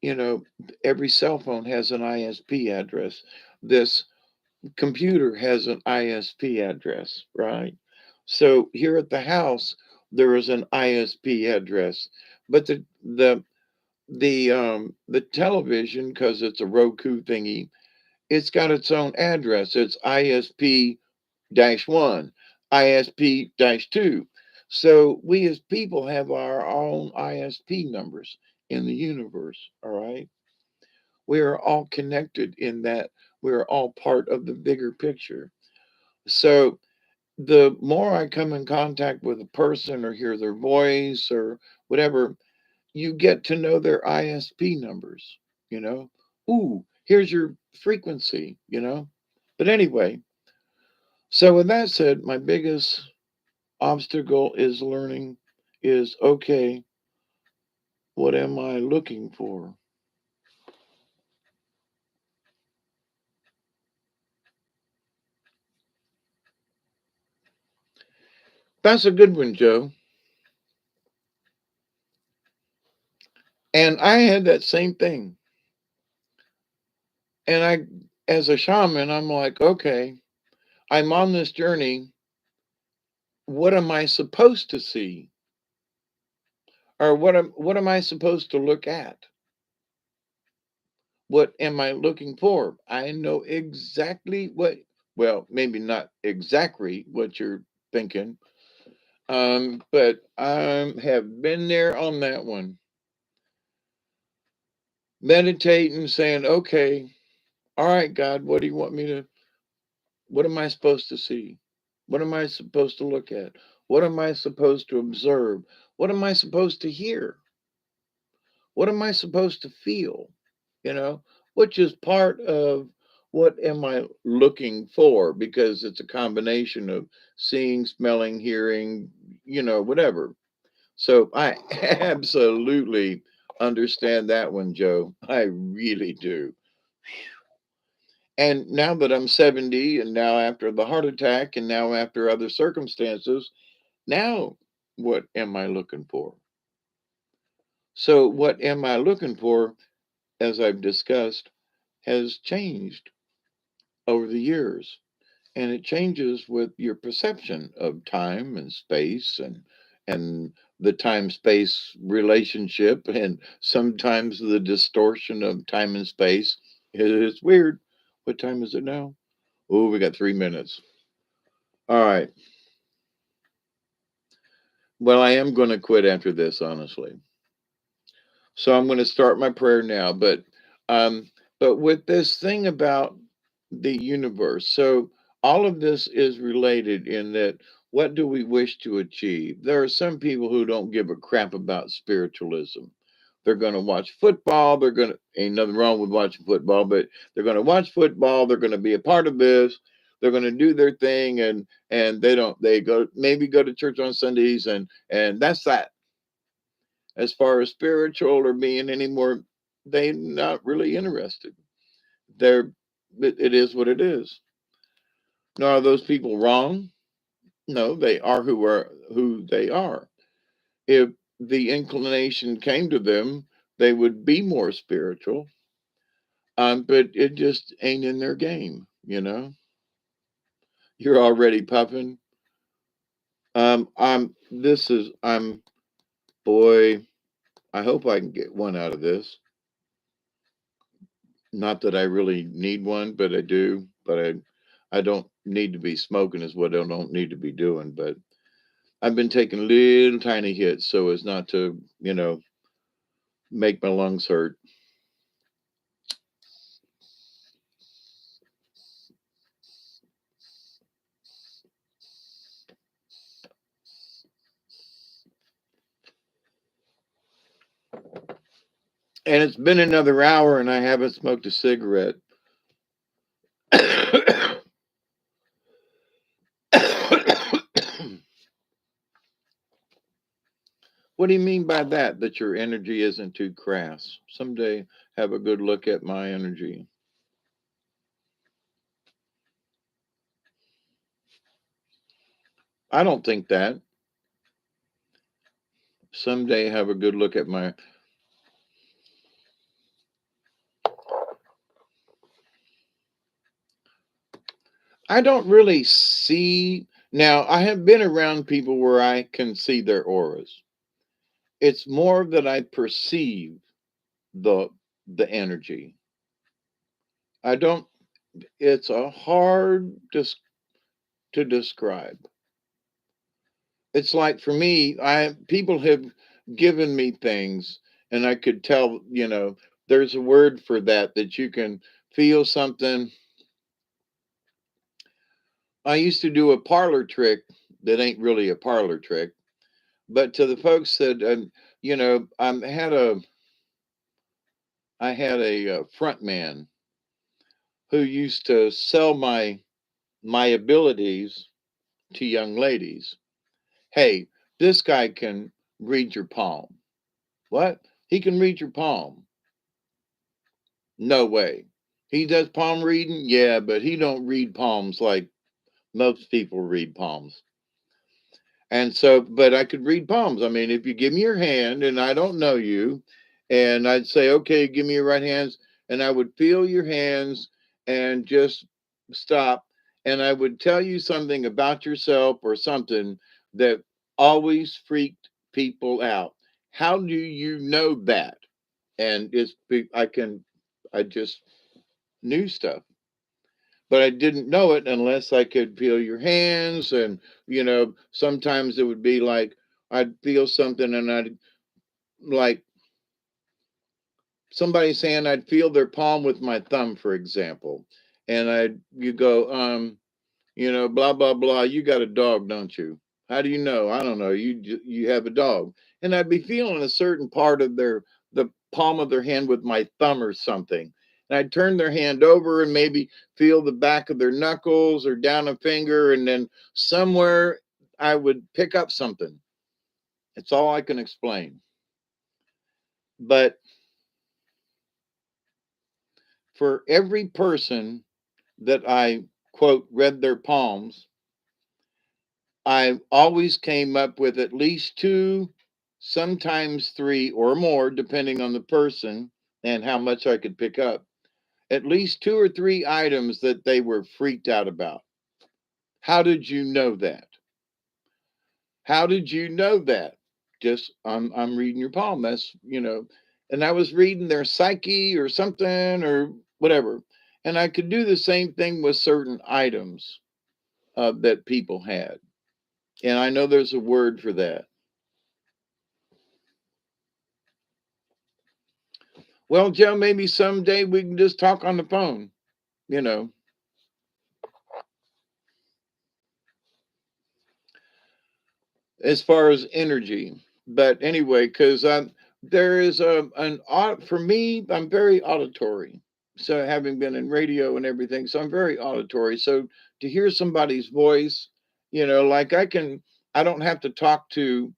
you know, every cell phone has an ISP address. This computer has an ISP address, right? So here at the house, there is an ISP address, but the television, because it's a Roku thingy, it's got its own address. It's ISP -1, ISP -2. So we as people have our own ISP numbers in the universe. All right. We are all connected in that we're all part of the bigger picture. So the more I come in contact with a person or hear their voice or whatever, you get to know their ISP numbers, you know. Ooh, here's your frequency, you know. But anyway, so with that said, my biggest obstacle is learning is okay, what am I looking for? That's a good one, Joe. And I had that same thing. And as a shaman, I'm like, okay, I'm on this journey. What am I supposed to see? Or what am I supposed to look at? What am I looking for? I know exactly what, well, maybe not exactly what you're thinking, but I have been there on that one. Meditating, saying, okay, all right, God, what do you want me to, what am I supposed to see? What am I supposed to look at? What am I supposed to observe? What am I supposed to hear? What am I supposed to feel? You know, which is part of what am I looking for? Because it's a combination of seeing, smelling, hearing, whatever. So I absolutely understand that one, Joe. I really do. And now that I'm 70, and now after the heart attack, and now after other circumstances, now what am I looking for? So, what am I looking for, as I've discussed, has changed over the years. And it changes with your perception of time and space and the time space relationship and sometimes the distortion of time and space. It's weird. What time is it now? Oh, we got 3 minutes. All right. Well, I am going to quit after this, honestly. So I'm going to start my prayer now, um but with this thing about the universe. So all of this is related in that what do we wish to achieve? There are some people who don't give a crap about spiritualism. They're going to watch football, they're going to ain't nothing wrong with watching football, but they're going to watch football, they're going to be a part of this. They're going to do their thing and they go maybe go to church on Sundays and that's that as far as spiritual or being any more, they're not really interested. They're it is what it is. Now, are those people wrong? No, they are who they are. If the inclination came to them, they would be more spiritual. But it just ain't in their game. You're already puffing. I'm boy, I hope I can get one out of this. Not that I really need one, but I do. But I don't need to be smoking is what I don't need to be doing. But I've been taking little tiny hits so as not to, make my lungs hurt. And it's been another hour and I haven't smoked a cigarette. What do you mean by that? That your energy isn't too crass? Someday have a good look at my energy. I don't think that. Someday have a good look at my. I don't really see. Now, I have been around people where I can see their auras. It's more that I perceive the the energy. I don't. It's a hard to describe. It's like for me, I people have given me things, and I could tell. There's a word for that that you can feel something. I used to do a parlor trick that ain't really a parlor trick, but to the folks that I had a front man who used to sell my abilities to young ladies. Hey, this guy can read your palm. What? He can read your palm. No way. He does palm reading? Yeah, but he don't read palms like most people read palms. And so, but I could read palms. I mean, if you give me your hand and I don't know you, and I'd say, okay, give me your right hands, and I would feel your hands and just stop. And I would tell you something about yourself or something that always freaked people out. How do you know that? And I just knew stuff, but I didn't know it unless I could feel your hands. And, sometimes it would be like I'd feel something and I'd like somebody saying I'd feel their palm with my thumb, for example. And you go, blah, blah, blah. You got a dog, don't you? How do you know? I don't know. You have a dog. And I'd be feeling a certain part of the palm of their hand with my thumb or something. And I'd turn their hand over and maybe feel the back of their knuckles or down a finger. And then somewhere I would pick up something. It's all I can explain. But for every person that I, quote, read their palms, I always came up with at least two, sometimes three or more, depending on the person and how much I could pick up. At least two or three items that they were freaked out about. How did you know that? How did you know that? Just I'm reading your palm. And I was reading their psyche or something or whatever. And I could do the same thing with certain items that people had. And I know there's a word for that. Well, Joe, maybe someday we can just talk on the phone, you know, as far as energy. But anyway, because there is for me, I'm very auditory. So having been in radio and everything, so I'm very auditory. So to hear somebody's voice, like I don't have to talk to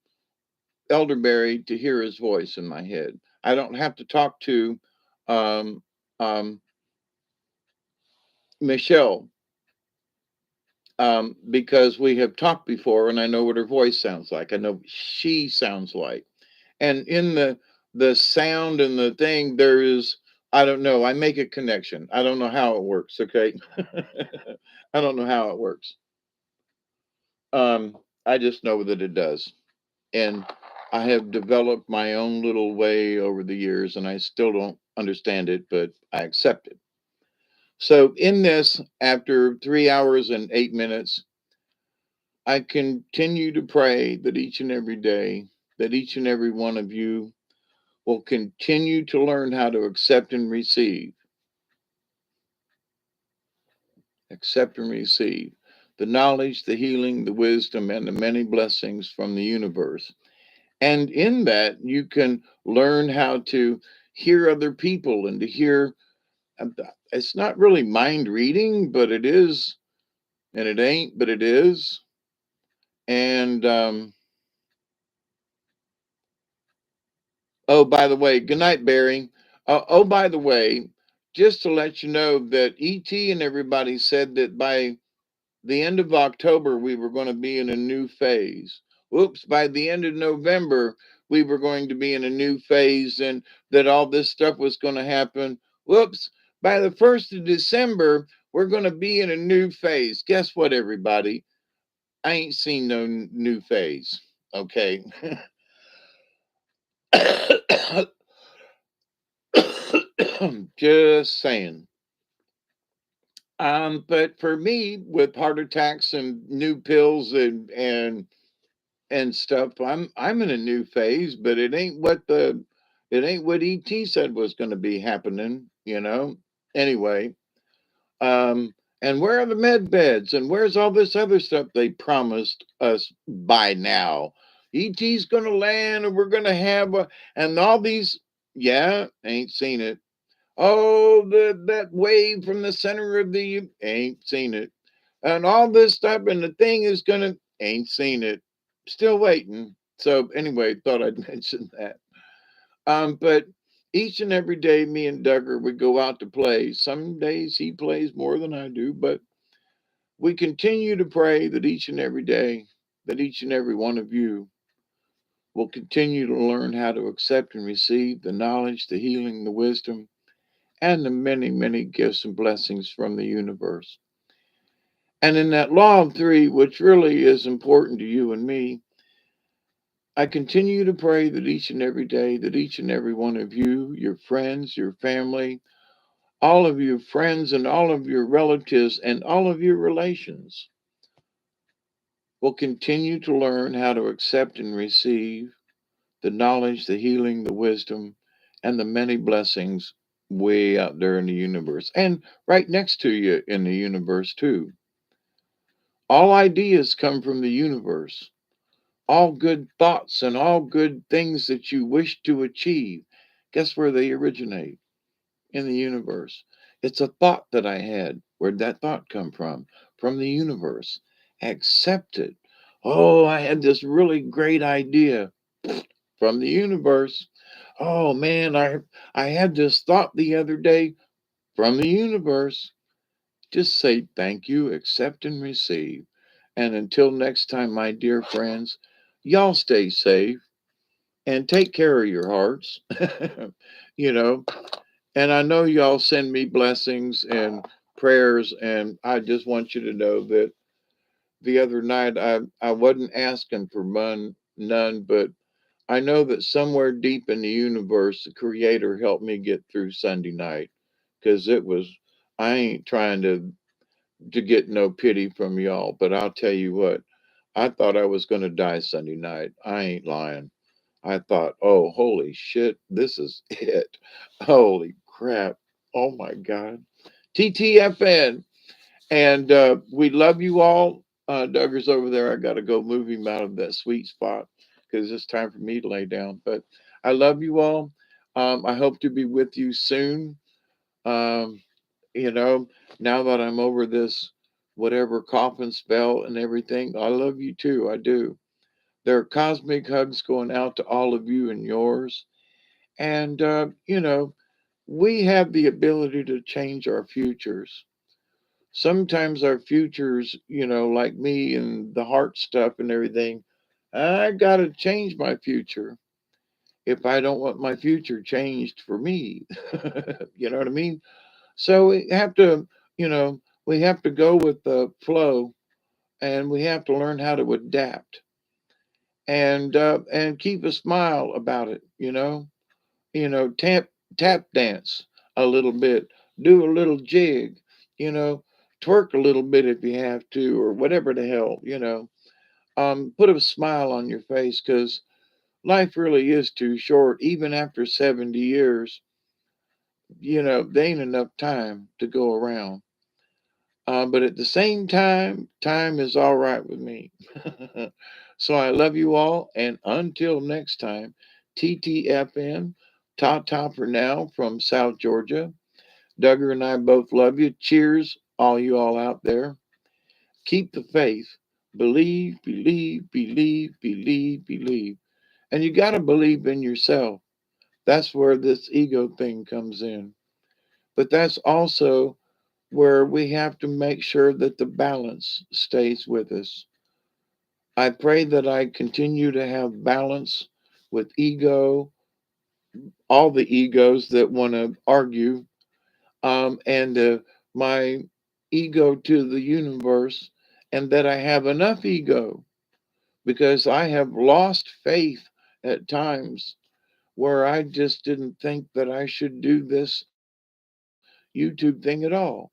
Elderberry to hear his voice in my head. I don't have to talk to um, um, Michelle because we have talked before and I know what her voice sounds like. I know what she sounds like. And in the sound and the thing, there is, I don't know, I make a connection. I don't know how it works, okay? I don't know how it works. I just know that it does. And I have developed my own little way over the years and I still don't understand it, but I accept it. So in this, after 3 hours and 8 minutes, I continue to pray that each and every day, that each and every one of you will continue to learn how to accept and receive the knowledge, the healing, the wisdom, and the many blessings from the universe. And in that, you can learn how to hear other people and to hear. It's not really mind reading, but it is, and it ain't, but it is. And oh, by the way, good night, Barry. Oh, by the way, just to let you know that ET and everybody said that by the end of October, we were going to be in a new phase. Oops, by the end of November, we were going to be in a new phase and that all this stuff was going to happen. Whoops, by the 1st of December, We're going to be in a new phase. Guess what, everybody? I ain't seen no new phase. Okay. Just saying. But for me, with heart attacks and new pills and stuff, I'm in a new phase, but it ain't what ET said was going to be happening. Anyway, um, and where are the med beds and where's all this other stuff they promised us by now? ET's going to land and we're going to have and all these. Yeah, ain't seen it. Oh, that wave from the center of the ain't seen it. And all this stuff, and the thing is gonna ain't seen it. Still waiting. So anyway, thought I'd mention that. But each and every day, me and Duggar would go out to play. Some days he plays more than I do, but we continue to pray that each and every day, that each and every one of you will continue to learn how to accept and receive the knowledge, the healing, the wisdom, and the many, many gifts and blessings from the universe. And in that law of three, which really is important to you and me, I continue to pray that each and every day, that each and every one of you, your friends, your family, all of your friends and all of your relatives and all of your relations will continue to learn how to accept and receive the knowledge, the healing, the wisdom, and the many blessings way out there in the universe and right next to you in the universe, too. All ideas come from the universe. All good thoughts and all good things that you wish to achieve, guess where they originate? In the universe. It's a thought that I had. Where'd that thought come from? From the universe. Accept it. Oh, I had this really great idea from the universe. Oh man, I had this thought the other day from the universe. Just say thank you, accept and receive. And until next time, my dear friends, y'all stay safe and take care of your hearts. you know, and I know y'all send me blessings and prayers, and I just want you to know that the other night I wasn't asking for none, but I know that somewhere deep in the universe, the Creator helped me get through Sunday night because it was. I ain't trying to get no pity from y'all, but I'll tell you what, I thought I was going to die Sunday night. I ain't lying. I thought, oh, holy shit, this is it. Holy crap. Oh my God. TTFN. And we love you all. Duggar's over there. I got to go move him out of that sweet spot because it's time for me to lay down. But I love you all. I hope to be with you soon. Um, you know, now that I'm over this whatever coughing spell and everything, I love you too. I do. There are cosmic hugs going out to all of you and yours. And, we have the ability to change our futures. Sometimes our futures, like me and the heart stuff and everything, I got to change my future if I don't want my future changed for me. You know what I mean? So we have to go with the flow and we have to learn how to adapt and keep a smile about it. Tap dance a little bit, do a little jig, you know, twerk a little bit if you have to, or whatever the hell. Put a smile on your face because life really is too short. Even after 70 years, there ain't enough time to go around. But at the same time, time is all right with me. So I love you all. And until next time, TTFN, ta ta for now from South Georgia. Duggar and I both love you. Cheers, all you all out there. Keep the faith. Believe, believe, believe, believe, believe. And you got to believe in yourself. That's where this ego thing comes in. But that's also where we have to make sure that the balance stays with us. I pray that I continue to have balance with ego, all the egos that want to argue, and my ego to the universe and that I have enough ego because I have lost faith at times where I just didn't think that I should do this YouTube thing at all,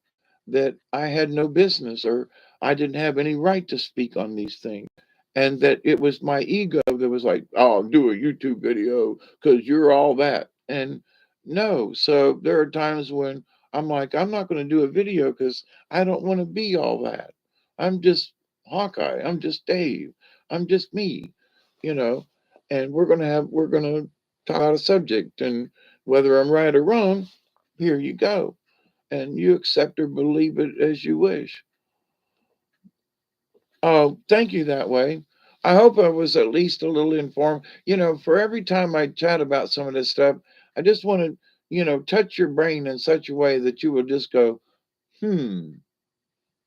that I had no business or I didn't have any right to speak on these things. And that it was my ego that was like, oh, do a YouTube video because you're all that. And no, so there are times when I'm like, I'm not going to do a video because I don't want to be all that. I'm just Hawkeye. I'm just Dave. I'm just me, you know. And we're going to talk about a subject. And whether I'm right or wrong, here you go. And you accept or believe it as you wish. Oh, thank you that way. I hope I was at least a little informed. For every time I chat about some of this stuff, I just want to, touch your brain in such a way that you will just go, hmm,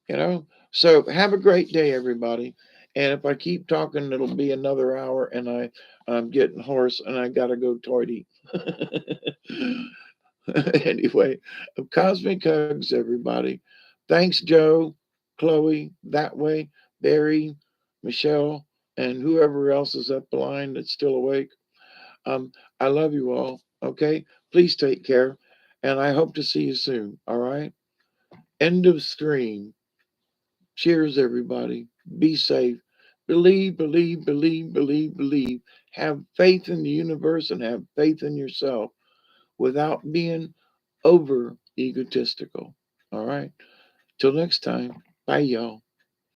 you know. So have a great day, everybody. And if I keep talking, it'll be another hour, and I'm getting hoarse, and I gotta go toity. Anyway, cosmic hugs, everybody. Thanks, Joe, Chloe, that way, Barry, Michelle, and whoever else is up the line that's still awake. Um, I love you all. Okay, please take care, and I hope to see you soon. All right. End of stream. Cheers, everybody. Be safe. Believe, believe, believe, believe, believe. Have faith in the universe and have faith in yourself without being over egotistical. All right. Till next time. Bye, y'all.